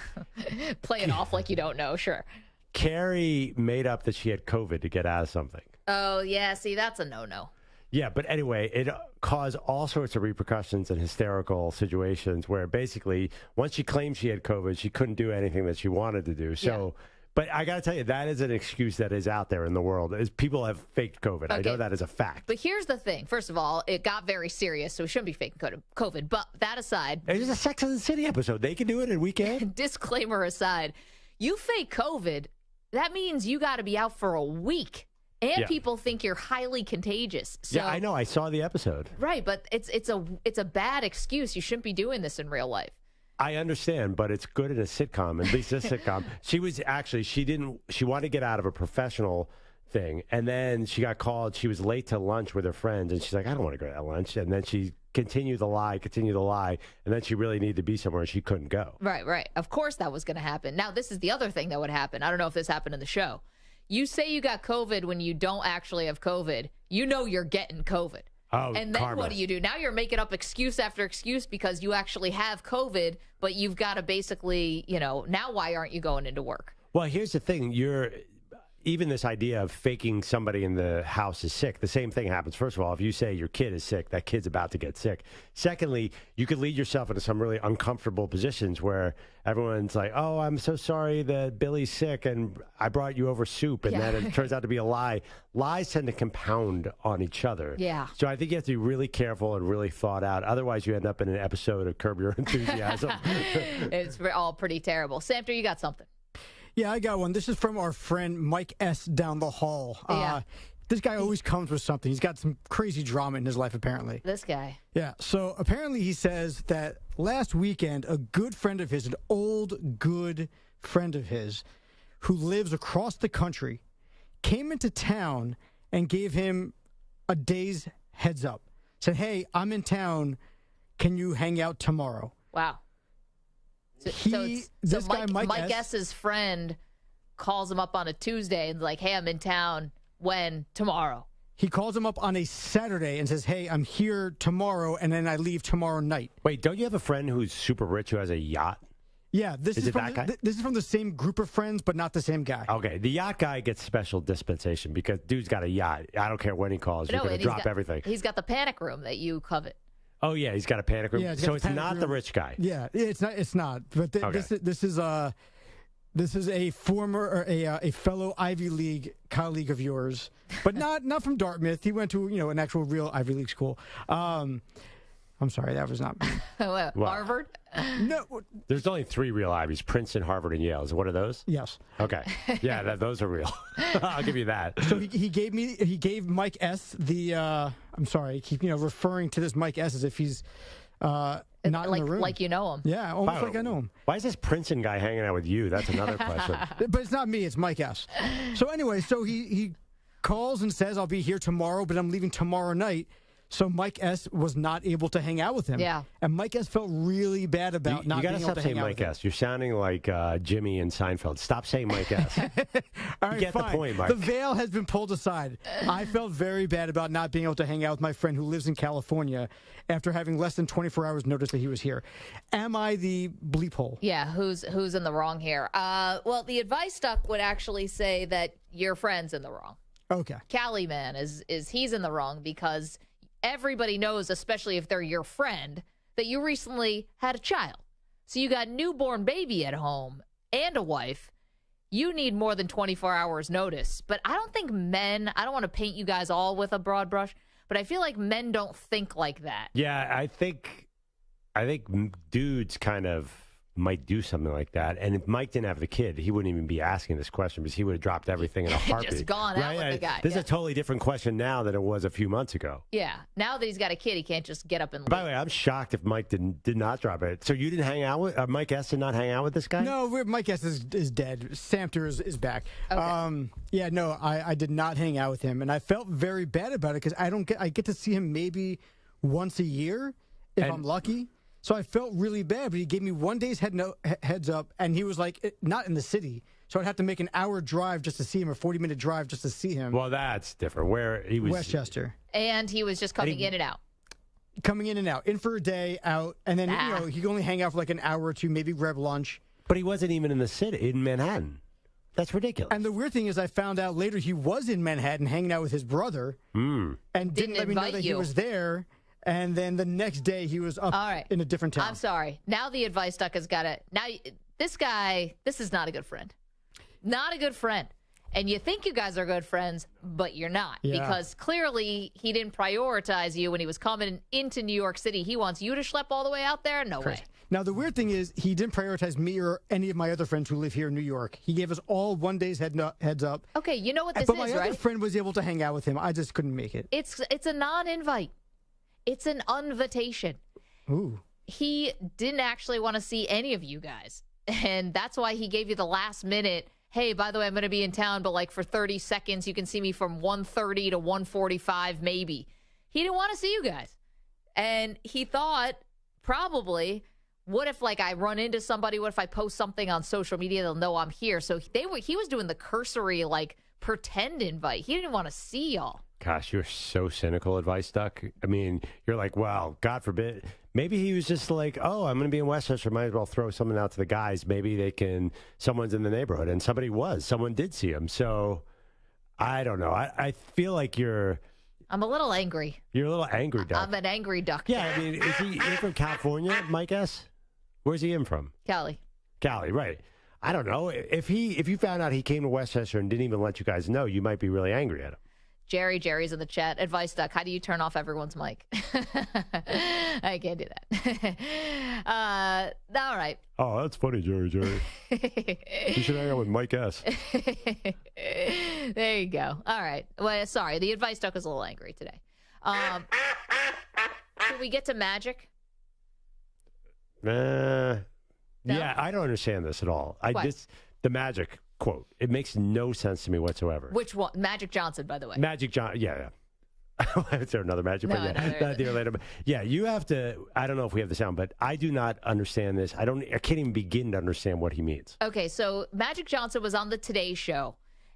Play it off like you don't know. Sure. Carrie made up that she had COVID to get out of something. Oh yeah. See, that's a no-no. Yeah, but anyway, it caused all sorts of repercussions and hysterical situations where basically once she claimed she had COVID, she couldn't do anything that she wanted to do. So, but I got to tell you, that is an excuse that is out there in the world. Is people have faked COVID. Okay. I know that is a fact. But here's the thing. First of all, it got very serious, so we shouldn't be faking COVID. But that aside. It's a Sex and the City episode. They can do it in a weekend. Disclaimer aside, you fake COVID, that means you got to be out for a week. And people think you're highly contagious. So, yeah, I know. I saw the episode. Right, but it's a bad excuse. You shouldn't be doing this in real life. I understand, but it's good in a sitcom, at least a sitcom. She wanted to get out of a professional thing, and then she got called. She was late to lunch with her friends, and she's like, I don't want to go to that lunch. And then she continued the lie, and then she really needed to be somewhere, and she couldn't go. Right. Of course that was going to happen. Now, this is the other thing that would happen. I don't know if this happened in the show. You say you got COVID when you don't actually have COVID. You know you're getting COVID. Oh, and then karma. what do? Now you're making up excuse after excuse because you actually have COVID, but you've got to basically, now why aren't you going into work? Well, here's the thing. Even this idea of faking somebody in the house is sick, the same thing happens. First of all, if you say your kid is sick, that kid's about to get sick. Secondly, you could lead yourself into some really uncomfortable positions where everyone's like, oh, I'm so sorry that Billy's sick and I brought you over soup. And then it turns out to be a lie. Lies tend to compound on each other. Yeah. So I think you have to be really careful and really thought out. Otherwise, you end up in an episode of Curb Your Enthusiasm. It's all pretty terrible. Samter, you got something. Yeah, I got one. This is from our friend Mike S. down the hall. This guy always comes with something. He's got some crazy drama in his life, apparently. This guy. Yeah, so apparently he says that last weekend, a good friend of his, an old good friend of his, who lives across the country, came into town and gave him a day's heads up. Said, hey, I'm in town. Can you hang out tomorrow? Wow. Mike S.'s friend calls him up on a Tuesday and like, hey, I'm in town. When? Tomorrow. He calls him up on a Saturday and says, hey, I'm here tomorrow, and then I leave tomorrow night. Wait, don't you have a friend who's super rich who has a yacht? Yeah, this is from that guy? This is from the same group of friends, but not the same guy. Okay, the yacht guy gets special dispensation because dude's got a yacht. I don't care when he calls. You're going to drop everything. He's got the panic room that you covet. Oh yeah, he's got a panic room. Yeah, so it's not the rich guy. Yeah, it's not. It's not. But this is a former or a fellow Ivy League colleague of yours, but not from Dartmouth. He went to an actual real Ivy League school. I'm sorry, that was not me. What, Harvard? No. There's only 3 real Ivies: Princeton, Harvard, and Yale. Is one of those? Yes. Okay. Yeah, those are real. I'll give you that. So he gave Mike S. the. I'm sorry, I keep referring to this Mike S. as if he's not in the room. Like you know him. Yeah, almost like I know him. Why is this Princeton guy hanging out with you? That's another question. But it's not me. It's Mike S. So anyway, he calls and says, I'll be here tomorrow, but I'm leaving tomorrow night. So Mike S. was not able to hang out with him. Yeah. And Mike S. felt really bad about not being able to hang out with him. You got to stop saying Mike S. You're sounding like Jimmy in Seinfeld. Stop saying Mike S. All right, you get fine. the point, Mike. The veil has been pulled aside. I felt very bad about not being able to hang out with my friend who lives in California after having less than 24 hours notice that he was here. Am I the bleep hole? Yeah, who's in the wrong here? Well, the advice duck would actually say that your friend's in the wrong. Okay. Cali man he's in the wrong because everybody knows, especially if they're your friend, that you recently had a child. So you got a newborn baby at home and a wife. You need more than 24 hours notice. But I don't think I don't want to paint you guys all with a broad brush, but I feel like men don't think like that. Yeah, I think dudes kind of might do something like that. And if Mike didn't have the kid, he wouldn't even be asking this question because he would have dropped everything in a heartbeat. Just gone out with the guy. This is a totally different question now than it was a few months ago. Yeah. Now that he's got a kid, he can't just get up and leave. By the way, I'm shocked if Mike did not drop it. So you didn't hang out with Mike S. did not hang out with this guy? No, Mike S. is dead. Samter is back. Okay. Yeah, no, I did not hang out with him, and I felt very bad about it because I get to see him maybe once a year if I'm lucky. So I felt really bad, but he gave me 1 day's heads up, and he was like, not in the city. So I'd have to make an hour drive just to see him, or 40-minute drive just to see him. Well, that's different. Where he was Westchester. And he was just coming in and out. Coming in and out. In for a day, out, and then he could only hang out for like an hour or two, maybe grab lunch. But he wasn't even in the city, in Manhattan. That's ridiculous. And the weird thing is I found out later he was in Manhattan hanging out with his brother and didn't let me know that he was there. And then the next day, he was up in a different town. I'm sorry. Now the advice duck has got it. Now, this guy, this is not a good friend. Not a good friend. And you think you guys are good friends, but you're not. Yeah. Because clearly, he didn't prioritize you when he was coming into New York City. He wants you to schlep all the way out there? No way. Now, the weird thing is he didn't prioritize me or any of my other friends who live here in New York. He gave us all 1 day's heads up. Okay, you know what this but is, my right? other friend was able to hang out with him. I just couldn't make it. It's a non-invite. It's an invitation. Ooh. He didn't actually want to see any of you guys. And that's why he gave you the last minute, hey, by the way, I'm going to be in town, but like for 30 seconds, you can see me from 1:30 to 1:45 maybe. He didn't want to see you guys. And he thought probably, what if like I run into somebody? What if I post something on social media? They'll know I'm here. So he was doing the cursory like pretend invite. He didn't want to see y'all. Gosh, you're so cynical, Advice Duck. I mean, you're like, well, God forbid. Maybe he was just like, oh, I'm going to be in Westchester. Might as well throw something out to the guys. Maybe someone's in the neighborhood. And someone did see him. So I don't know. I feel like I'm a little angry. You're a little angry duck. I'm an angry duck. Yeah, I mean, is he in from California, my guess? Where's he in from? Cali, right. I don't know. If you found out he came to Westchester and didn't even let you guys know, you might be really angry at him. Jerry's in the chat. Advice Duck, how do you turn off everyone's mic? I can't do that. All right. Oh, that's funny, Jerry. You should hang out with Mike S. There you go. All right. Well, sorry. The Advice Duck is a little angry today. Can we get to Magic? No? Yeah, I don't understand this at all. The Magic quote. It makes no sense to me whatsoever. Which one? Magic Johnson, by the way. Magic Johnson. Yeah. Is there another Magic? No, but yeah, not the later. Yeah, you have to. I don't know if we have the sound, but I do not understand this. I can't even begin to understand what he means. Okay, so Magic Johnson was on the Today Show,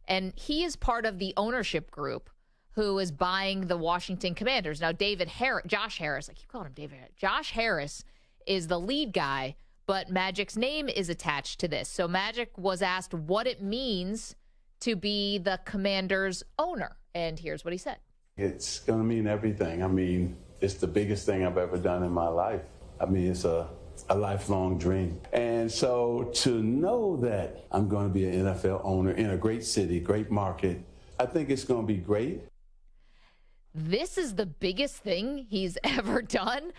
and he is part of the ownership group who is buying the Washington Commanders. Now, Josh Harris. I keep calling him David Harris. Josh Harris is the lead guy. But Magic's name is attached to this. So Magic was asked what it means to be the Commanders' owner. And here's what he said. It's going to mean everything. I mean, it's the biggest thing I've ever done in my life. I mean, it's a lifelong dream. And so to know that I'm going to be an NFL owner in a great city, great market, I think it's going to be great. This is the biggest thing he's ever done.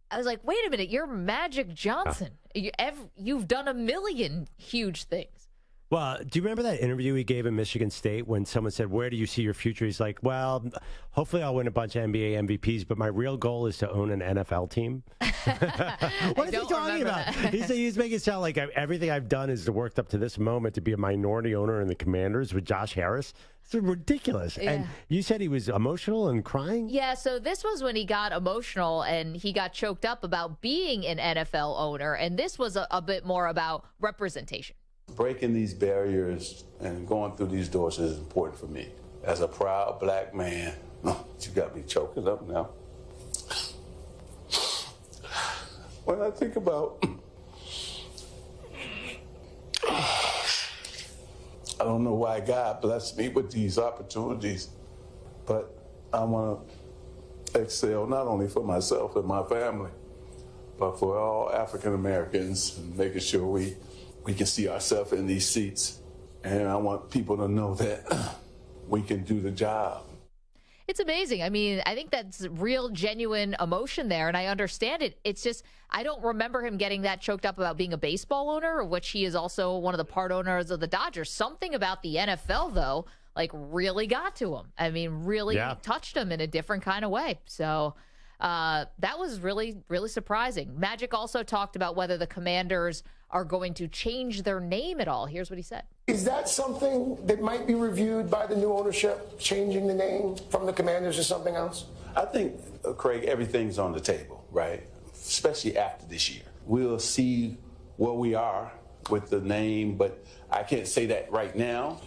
I was like, wait a minute, you're Magic Johnson. You've done a million huge things. Well, do you remember that interview he gave in Michigan State when someone said, where do you see your future? He's like, well, hopefully I'll win a bunch of NBA MVPs, but my real goal is to own an NFL team. What is he talking about? He's making it sound like everything I've done is worked up to this moment to be a minority owner in the Commanders with Josh Harris. It's ridiculous. Yeah. And you said he was emotional and crying? Yeah, so this was when he got emotional and he got choked up about being an NFL owner. And this was a bit more about representation. Breaking these barriers and going through these doors is important for me. As a proud black man, you got me choking up now. When I think about, I don't know why God blessed me with these opportunities, but I want to excel not only for myself and my family, but for all African Americans, and making sure we can see ourselves in these seats. And I want people to know that we can do the job. It's amazing. I mean, I think that's real, genuine emotion there, and I understand it. It's just, I don't remember him getting that choked up about being a baseball owner, which he is also one of the part owners of the Dodgers. Something about the NFL, though, like really got to him. I mean, really touched him in a different kind of way. So that was really, really surprising. Magic also talked about whether the Commanders are going to change their name at all. Here's what he said. Is that something that might be reviewed by the new ownership, changing the name from the Commanders to something else? I think, Craig, everything's on the table, right? Especially after this year. We'll see where we are with the name, but I can't say that right now.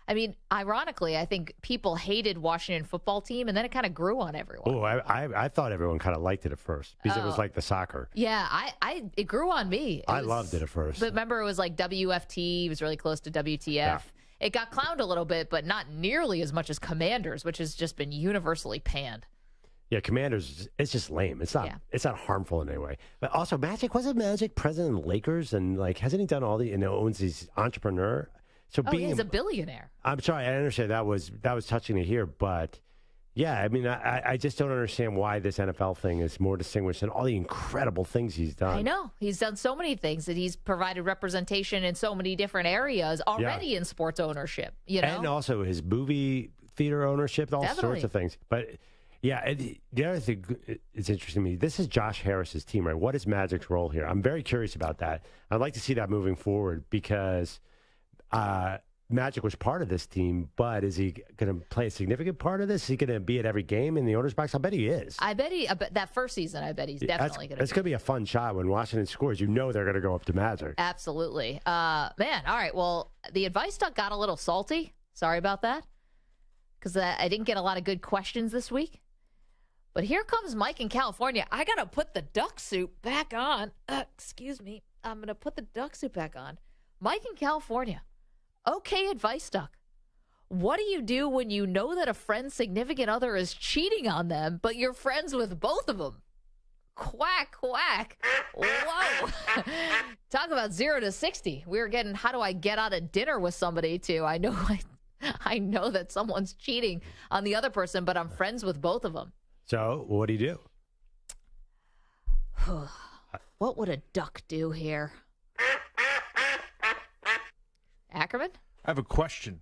I mean, ironically, I think people hated Washington football team, and then it kind of grew on everyone. Oh, I thought everyone kind of liked it at first because it was like the soccer. Yeah, it grew on me. I loved it at first. But remember, it was like WFT. It was really close to WTF. Yeah. It got clowned a little bit, but not nearly as much as Commanders, which has just been universally panned. Yeah, Commanders, it's just lame. It's not harmful in any way. But also, wasn't Magic president of the Lakers? And like, hasn't he done all owns these entrepreneur? So he's a billionaire. I'm sorry, I understand that was touching to hear, but Yeah, I mean, I just don't understand why this NFL thing is more distinguished than all the incredible things he's done. I know. He's done so many things that he's provided representation in so many different areas already in sports ownership, you know? And also his movie theater ownership, all Definitely. sorts of things. But, yeah, the other thing is interesting to me. This is Josh Harris's team, right? What is Magic's role here? I'm very curious about that. I'd like to see that moving forward because Magic was part of this team, but is he going to play a significant part of this? Is he going to be at every game in the owner's box? I bet he is. I bet that first season, I bet he's definitely going to. It's going to be a fun shot when Washington scores. You know they're going to go up to Magic. Absolutely. Man, all right. Well, the advice duck got a little salty. Sorry about that. Because I didn't get a lot of good questions this week. But here comes Mike in California. I got to put the duck suit back on. Excuse me. I'm going to put the duck suit back on. Mike in California. Okay, advice duck. What do you do when you know that a friend's significant other is cheating on them, but you're friends with both of them? Quack, quack. Whoa. Talk about 0 to 60. We were getting, how do I get out of dinner with somebody too? I know that someone's cheating on the other person, but I'm friends with both of them. So what do you do? What would a duck do here? Ackerman? I have a question.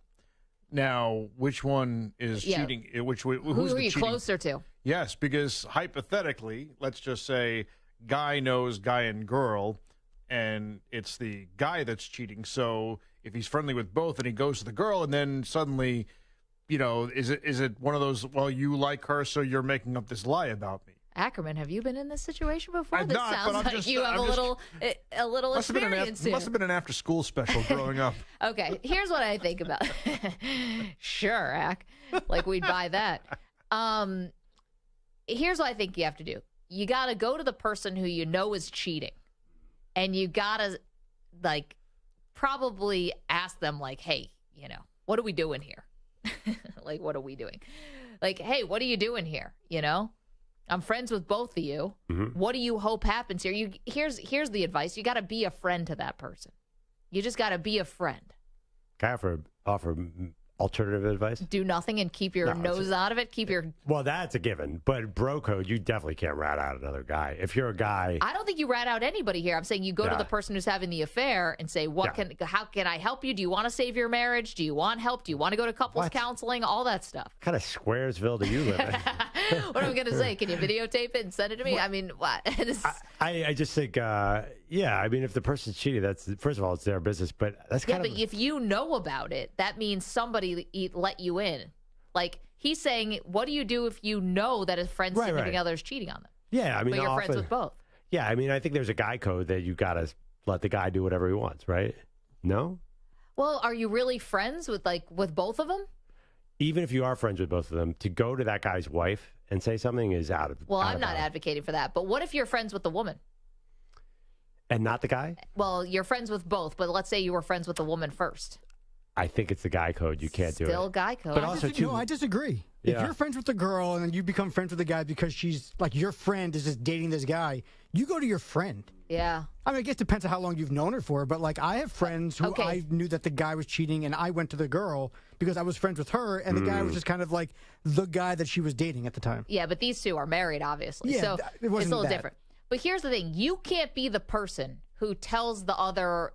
Now, which one is cheating? Who's Who the are you cheating? closer to? Yes, because hypothetically, let's just say guy knows guy and girl, and it's the guy that's cheating. So if he's friendly with both and he goes to the girl, and then suddenly, is it one of those, well, you like her, so you're making up this lie about me? Ackerman, have you been in this situation before? I've This not, sounds but like you have a little experience here. Must have been an after-school special growing up. Okay, here's what I think about it. Sure, Ack. Like we'd buy that. Here's what I think you have to do. You got to go to the person who you know is cheating. And you got to, probably ask them, hey, what are we doing here? What are we doing? Hey, what are you doing here? I'm friends with both of you. Mm-hmm. What do you hope happens here? Here's the advice. You got to be a friend to that person. You just got to be a friend. Can I offer alternative advice? Do nothing and keep your nose out of it. Well, that's a given. But bro code, you definitely can't rat out another guy. If you're a guy, I don't think you rat out anybody here. I'm saying you go to the person who's having the affair and say, how can I help you? Do you want to save your marriage? Do you want help? Do you want to go to couples counseling? All that stuff. What kind of Squaresville do you live in? What am I going to say? Can you videotape it and send it to me? I mean, what? I just think, if the person's cheating, that's, first of all, it's their business, but that's kind of. But if you know about it, that means somebody let you in. He's saying, what do you do if you know that a friend's significant other is cheating on them? Yeah, but you're friends with both. Yeah, I think there's a guy code that you got to let the guy do whatever he wants, right? No? Well, are you really friends with both of them? Even if you are friends with both of them, to go to that guy's wife and say something is out of. Well, I'm not advocating for that. But what if you're friends with the woman? And not the guy? Well, you're friends with both, but let's say you were friends with the woman first. I think it's the guy code. You can't do it. Still guy code. But also, I disagree. Yeah. If you're friends with the girl and then you become friends with the guy because she's your friend is just dating this guy, you go to your friend. Yeah. I guess it depends on how long you've known her for, but I have friends who I knew that the guy was cheating and I went to the girl because I was friends with her and the guy was just kind of the guy that she was dating at the time. Yeah, but these two are married, obviously. Yeah, so it wasn't it's a little that. different. But here's the thing. You can't be the person who tells the other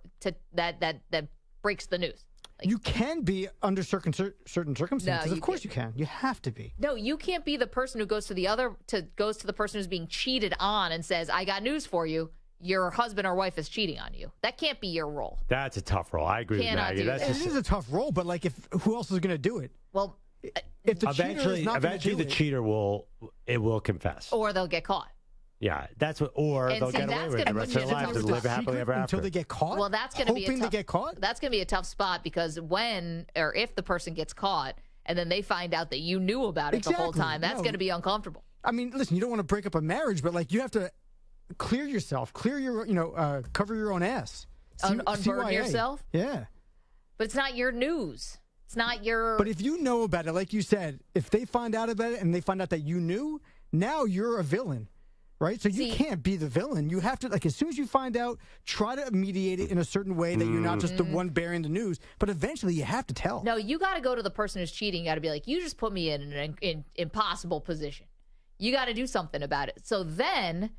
that breaks the news. You can be under certain circumstances. Of course you can. You have to be. No, you can't be the person who goes to the person who's being cheated on and says, "I got news for you. Your husband or wife is cheating on you." That can't be your role. That's a tough role. I agree with Maggie. It is a tough role, but who else is going to do it? Well, if the cheater is not eventually the cheater will confess, or they'll get caught. Yeah, that's what. Or they'll get away with it the rest of their life to live happily ever after until they get caught. Well, that's going to be to get caught. That's going to be a tough spot because when or if the person gets caught and then they find out that you knew about it the whole time, that's going to be uncomfortable. I mean, listen, you don't want to break up a marriage, but you have to clear yourself, clear your, cover your own ass, unburden yourself. Yeah, but it's not your news. It's not your. But if you know about it, like you said, if they find out about it and they find out that you knew, now you're a villain. Right? So you can't be the villain. You have to, like, as soon as you find out, try to mediate it in a certain way that you're not just the one bearing the news. But eventually you have to tell. No, you got to go to the person who's cheating. You got to be like, you just put me in an impossible position. You got to do something about it. So then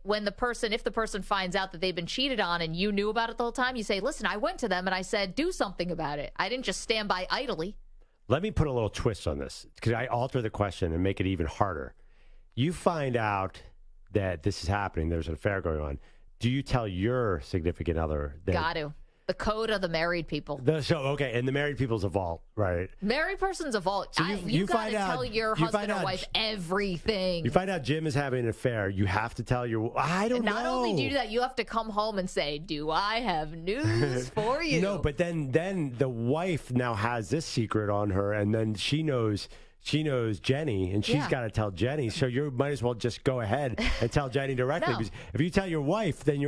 when if the person finds out that they've been cheated on and you knew about it the whole time, you say, listen, I went to them and I said, do something about it. I didn't just stand by idly. Let me put a little twist on this because I alter the question and make it even harder. You find out that this is happening, there's an affair going on. Do you tell your significant other? Got to. The code of the married people. And the married people's a vault, right? Married person's a vault. So you got to tell your husband or wife everything. You find out Jim is having an affair, you have to tell I don't know. Not only do you do that, you have to come home and say, do I have news for you? No, but then the wife now has this secret on her, and then she knows Jenny, and she's got to tell Jenny. So you might as well just go ahead and tell Jenny directly. No. Because if you tell your wife, then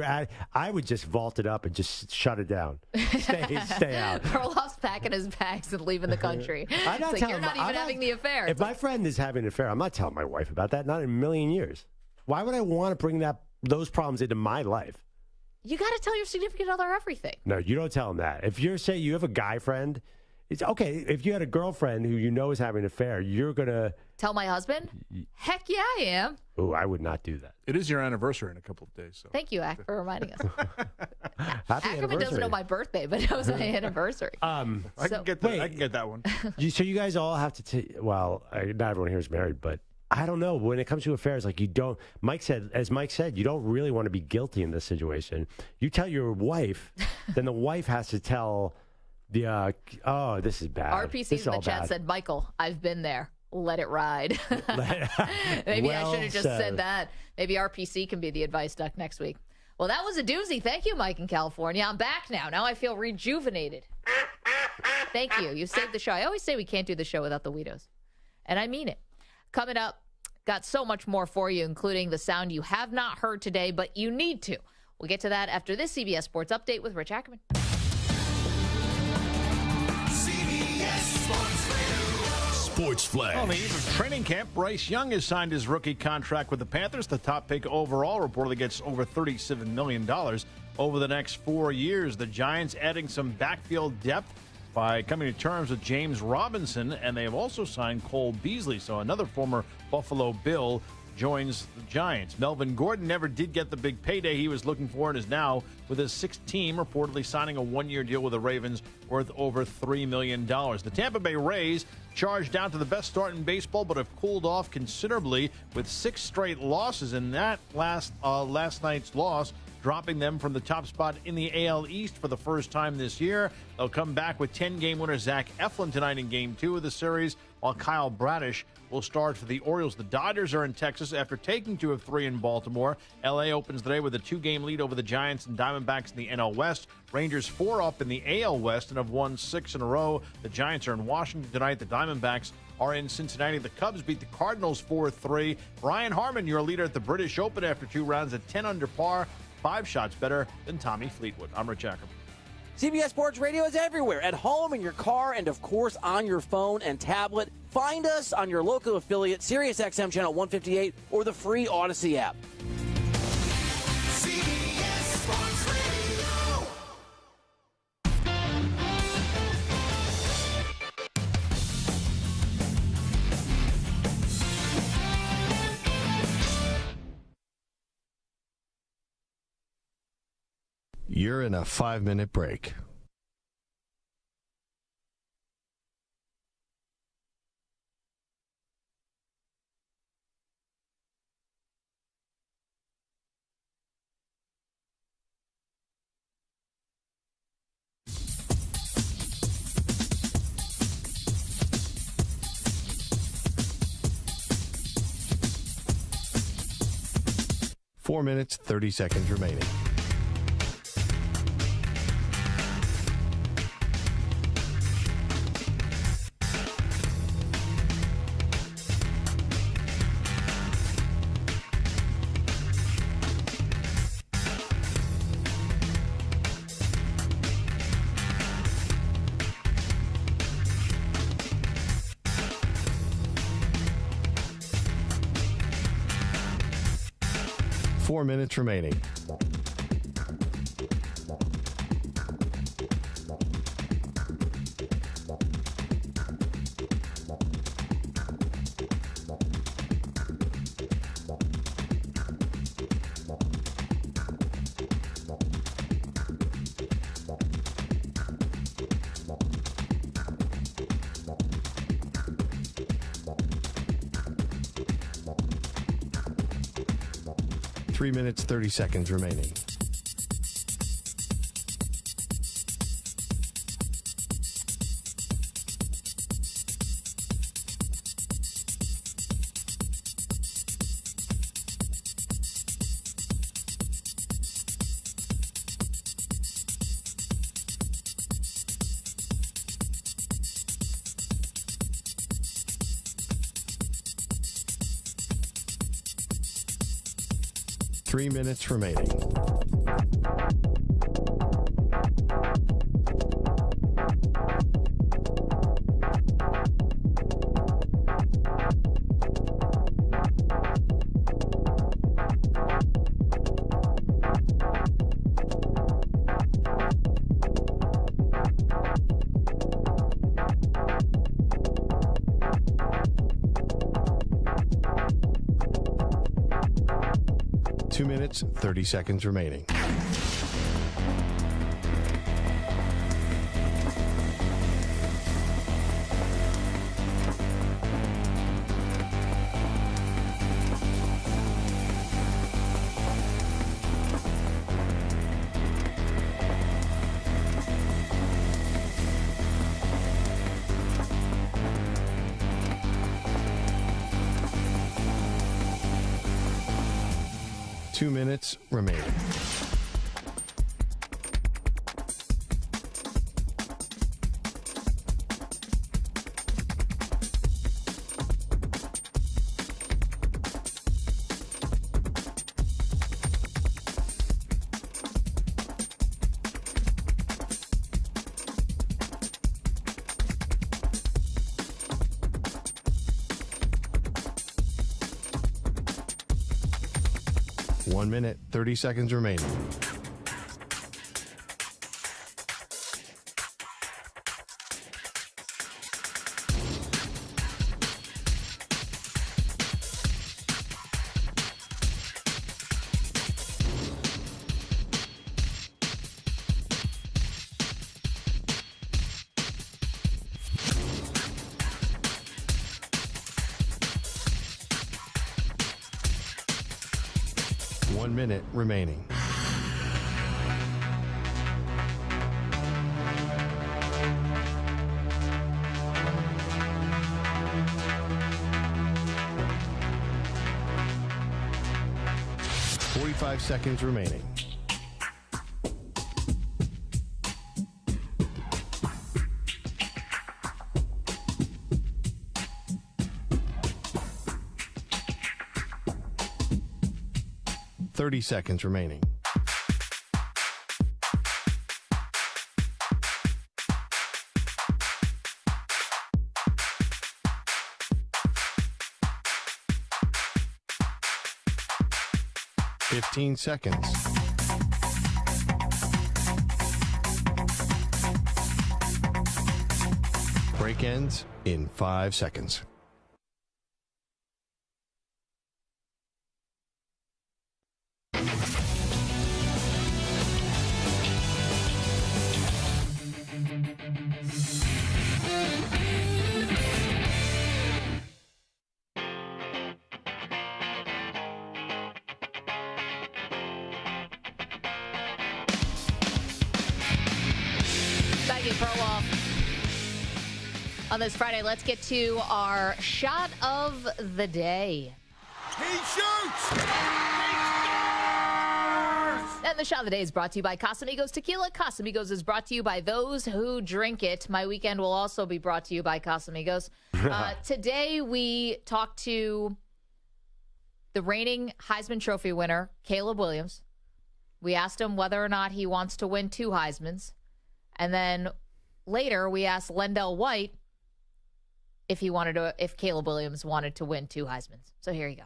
I would just vault it up and just shut it down. Stay out. Perloff's packing his bags and leaving the country. You're not even having the affair. If my friend is having an affair, I'm not telling my wife about that. Not in a million years. Why would I want to bring those problems into my life? You got to tell your significant other everything. No, you don't tell them that. If you have a guy friend. It's okay if you had a girlfriend who you know is having an affair, you're going to... Tell my husband? Heck yeah, I am. Oh, I would not do that. It is your anniversary in a couple of days. So. Thank you, Ack, for reminding us. Happy Ackerman doesn't know my birthday, but it was my anniversary. I can get that one. So you guys all have to... not everyone here is married, but I don't know. When it comes to affairs, like you don't... As Mike said, you don't really want to be guilty in this situation. You tell your wife, then the wife has to tell... this is bad. RPC's in the chat said, Michael, I've been there. Let it ride. Maybe I should have just said that. Maybe RPC can be the advice duck next week. Well, that was a doozy. Thank you, Mike in California. I'm back now. Now I feel rejuvenated. Thank you. You saved the show. I always say we can't do the show without the Weedos. And I mean it. Coming up, got so much more for you, including the sound you have not heard today, but you need to. We'll get to that after this CBS Sports Update with Rich Ackerman. Sports Flash. On the eve of training camp, Bryce Young has signed his rookie contract with the Panthers. The top pick overall reportedly gets over $37 million over the next 4 years. The Giants adding some backfield depth by coming to terms with James Robinson, and they have also signed Cole Beasley, so another former Buffalo Bill joins the Giants. Melvin Gordon never did get the big payday he was looking for and is now with his sixth team, reportedly signing a one-year deal with the Ravens worth over $3 million. The Tampa Bay Rays charged down to the best start in baseball, but have cooled off considerably with 6 straight losses, and that last night's loss dropping them from the top spot in the AL East for the first time this year. They'll come back with 10-game winner Zach Eflin tonight in Game 2 of the series, while Kyle Bradish will start for the Orioles. The Dodgers are in Texas after taking 2 of 3 in Baltimore. L.A. opens the day with a 2-game lead over the Giants and Diamondbacks in the NL West. Rangers 4 up in the AL West and have won 6 in a row. The Giants are in Washington tonight. The Diamondbacks are in Cincinnati. The Cubs beat the Cardinals 4-3. Brian Harman, your leader at the British Open after 2 rounds at 10 under par. 5 shots better than Tommy Fleetwood. I'm Rich Ackerman. CBS Sports Radio is everywhere, at home, in your car, and of course on your phone and tablet. Find us on your local affiliate, SiriusXM Channel 158, or the free Odyssey app. CBS Sports Radio. You're in a 5-minute break. Four minutes, 30 seconds remaining. 4 minutes remaining. Three minutes, 30 seconds remaining. Three minutes remaining. Two minutes, 30 seconds remaining. Two minutes remaining. One minute, 30 seconds remaining. One minute remaining. Five seconds remaining. Seconds remaining. Fifteen seconds. Break ends in 5 seconds. Maggie, Perloff. On this Friday, let's get to our shot of the day. He shoots! And the shot of the day is brought to you by Casamigos Tequila. Casamigos is brought to you by those who drink it. My weekend will also be brought to you by Casamigos. Today, we talked to the reigning Heisman Trophy winner, Caleb Williams. We asked him whether or not he wants to win 2 Heismans. And then later, we asked LenDale White if Caleb Williams wanted to win 2 Heismans. So here you go.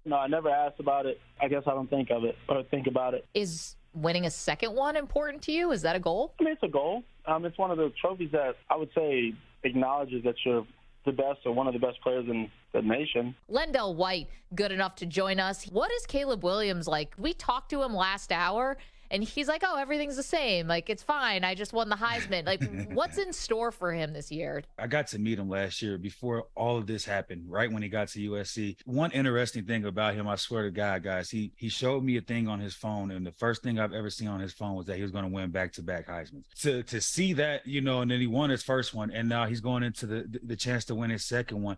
No, I never asked about it. I guess I don't think of it or think about it. Is winning a second one important to you? Is that a goal? I mean, it's a goal. It's one of the trophies that I would say acknowledges that you're the best or one of the best players in the nation. LenDale White, good enough to join us. What is Caleb Williams like? We talked to him last hour, and he's like, oh, everything's the same. Like, it's fine. I just won the Heisman. Like, what's in store for him this year? I got to meet him last year before all of this happened, right when he got to USC. One interesting thing about him, I swear to God, guys, he showed me a thing on his phone, and the first thing I've ever seen on his phone was that he was going to win back-to-back Heismans. To see that, and then he won his first one, and now he's going into the chance to win his second one.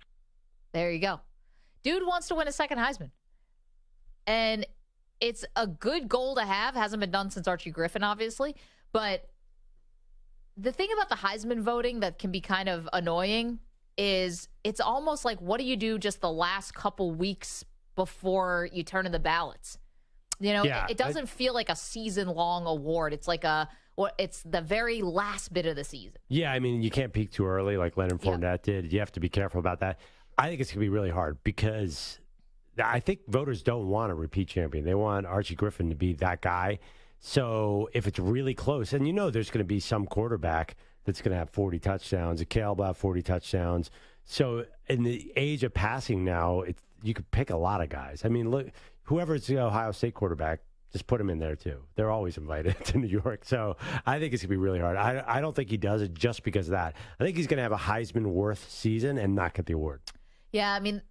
There you go. Dude wants to win a second Heisman. And it's a good goal to have. Hasn't been done since Archie Griffin, obviously. But the thing about the Heisman voting that can be kind of annoying is it's almost like, what do you do just the last couple weeks before you turn in the ballots? It doesn't feel like a season-long award. It's like it's the very last bit of the season. Yeah, I mean, you can't peak too early like Leonard Fournette did. You have to be careful about that. I think it's going to be really hard because I think voters don't want a repeat champion. They want Archie Griffin to be that guy. So if it's really close, and there's going to be some quarterback that's going to have 40 touchdowns, a Caleb will have 40 touchdowns. So in the age of passing now, you could pick a lot of guys. I mean, look, whoever's the Ohio State quarterback, just put him in there too. They're always invited to New York. So I think it's going to be really hard. I don't think he does it just because of that. I think he's going to have a Heisman-worth season and not get the award. Yeah, I mean,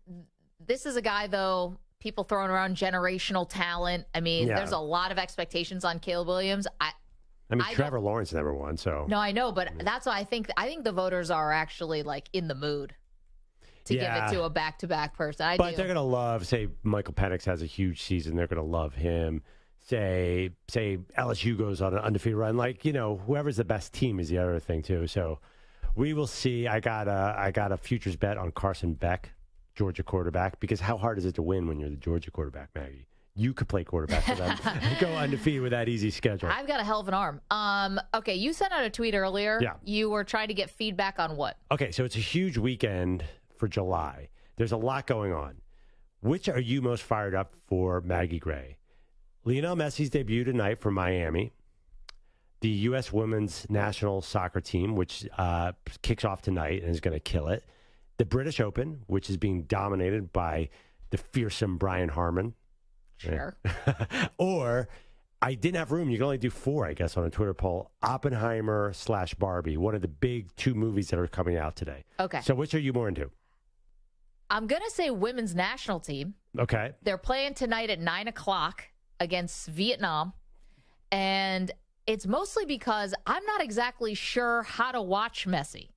this is a guy, though, people throwing around generational talent. I mean, there's a lot of expectations on Caleb Williams. I mean, Trevor Lawrence never won, so. No, I know, but that's why I think the voters are actually, like, in the mood to give it to a back-to-back person. But they're going to love, say, Michael Penix has a huge season. They're going to love him. Say LSU goes on an undefeated run. Like, whoever's the best team is the other thing, too. So we will see. I got a futures bet on Carson Beck, Georgia quarterback, because how hard is it to win when you're the Georgia quarterback, Maggie? You could play quarterback for them and go undefeated with that easy schedule. I've got a hell of an arm. Okay, you sent out a tweet earlier. Yeah. You were trying to get feedback on what? Okay, so it's a huge weekend for July. There's a lot going on. Which are you most fired up for, Maggie Gray? Lionel Messi's debut tonight for Miami. The U.S. women's national soccer team, which kicks off tonight and is going to kill it. The British Open, which is being dominated by the fearsome Brian Harman. Sure. Or, I didn't have room. You can only do 4, I guess, on a Twitter poll. Oppenheimer/Barbie, one of the big 2 movies that are coming out today. Okay. So which are you more into? I'm going to say women's national team. Okay. They're playing tonight at 9 o'clock against Vietnam. And it's mostly because I'm not exactly sure how to watch Messi.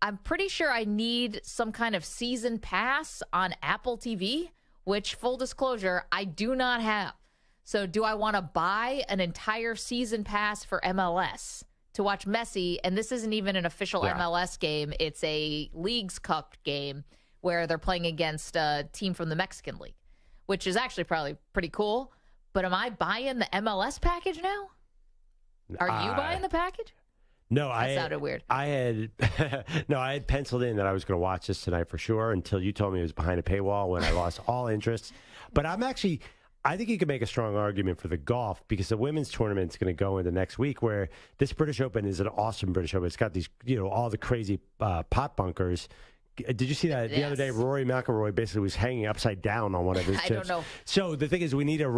I'm pretty sure I need some kind of season pass on Apple TV, which, full disclosure, I do not have. So do I want to buy an entire season pass for MLS to watch Messi? And this isn't even an official MLS game. It's a Leagues Cup game where they're playing against a team from the Mexican League, which is actually probably pretty cool. But am I buying the MLS package now? Are you buying the package? No, that sounded weird. I had penciled in that I was going to watch this tonight for sure until you told me it was behind a paywall when I lost all interest. But I think you can make a strong argument for the golf because the women's tournament is going to go into next week where this British Open is an awesome British Open. It's got these, all the crazy pot bunkers. Did you see that the other day? Rory McIlroy basically was hanging upside down on one of his chips. I don't know. So the thing is, we need a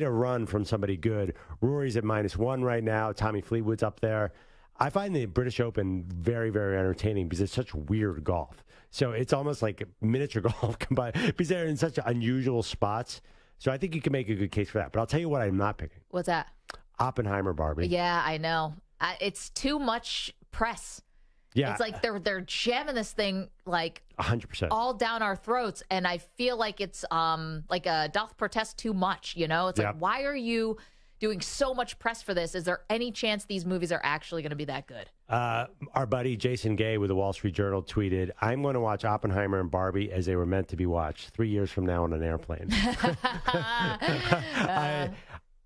run from somebody good. Rory's at -1 right now. Tommy Fleetwood's up there. I find the British Open very, very entertaining because it's such weird golf. So it's almost like miniature golf combined because they're in such unusual spots. So I think you can make a good case for that. But I'll tell you what I'm not picking. What's that? Oppenheimer, Barbie. Yeah, I know. It's too much press. Yeah. It's like they're jamming this thing like 100% all down our throats. And I feel like it's like a doth protest too much, It's like, why are you doing so much press for this? Is there any chance these movies are actually going to be that good? Our buddy Jason Gay with the Wall Street Journal tweeted, I'm going to watch Oppenheimer and Barbie as they were meant to be watched 3 years from now on an airplane.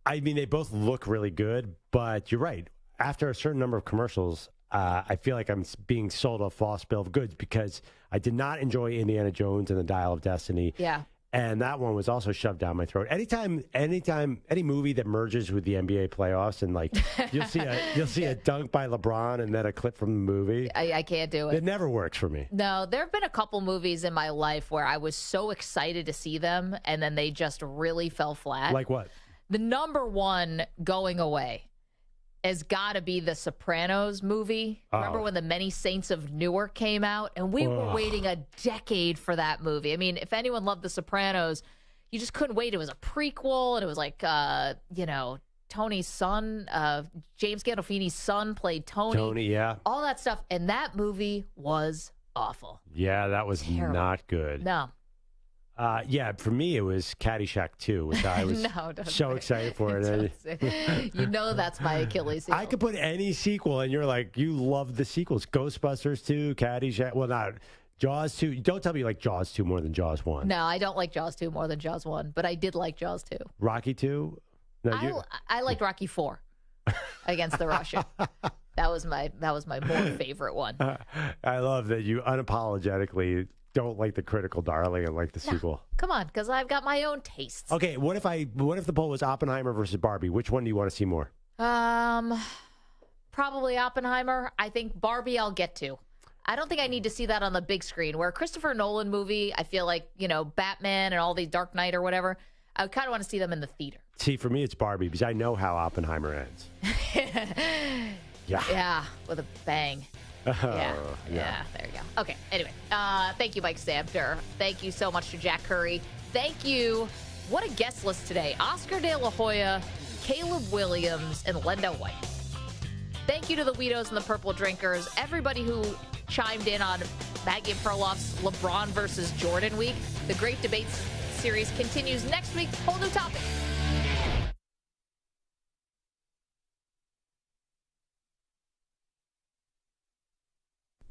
I mean, they both look really good, but you're right. After a certain number of commercials, I feel like I'm being sold a false bill of goods because I did not enjoy Indiana Jones and the Dial of Destiny. Yeah. And that one was also shoved down my throat. Anytime, any movie that merges with the NBA playoffs, and like you'll see a dunk by LeBron and then a clip from the movie. I can't do it. It never works for me. No, there have been a couple movies in my life where I was so excited to see them, and then they just really fell flat. Like what? The number one going away has got to be the Sopranos movie. Remember when The Many Saints of Newark came out? And we were waiting a decade for that movie. I mean, if anyone loved The Sopranos, you just couldn't wait. It was a prequel, and it was like, Tony's son, James Gandolfini's son played Tony. Tony, yeah. All that stuff. And that movie was awful. Yeah, that was Terrible. not good. No. Yeah, for me, it was Caddyshack 2, which I was so excited for. You know that's my Achilles heel. I could put any sequel, and you're like, you love the sequels. Ghostbusters 2, Caddyshack. Well, not Jaws 2. Don't tell me you like Jaws 2 more than Jaws 1. No, I don't like Jaws 2 more than Jaws 1, but I did like Jaws 2. Rocky 2? No, I liked Rocky 4 against the Russian. That was my more favorite one. I love that you unapologetically don't like the critical darling and like the sequel. Come on, because I've got my own tastes. Okay, what if the poll was Oppenheimer versus Barbie? Which one do you want to see more? Probably Oppenheimer. I think Barbie I'll get to. I don't think I need to see that on the big screen. Where a Christopher Nolan movie, I feel like, Batman and all the Dark Knight or whatever, I kind of want to see them in the theater. See, for me, it's Barbie because I know how Oppenheimer ends. Yeah, with a bang. Yeah, there you go. Okay, anyway, thank you, Mike Samter. Thank you so much to Jack Curry. Thank you. What a guest list today. Oscar De La Hoya, Caleb Williams, and LenDale White. Thank you to the Weedos and the Purple Drinkers, everybody who chimed in on Maggie and Perloff's LeBron versus Jordan week. The great debates series continues next week. Whole new topic.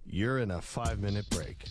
You're in a 5-minute break.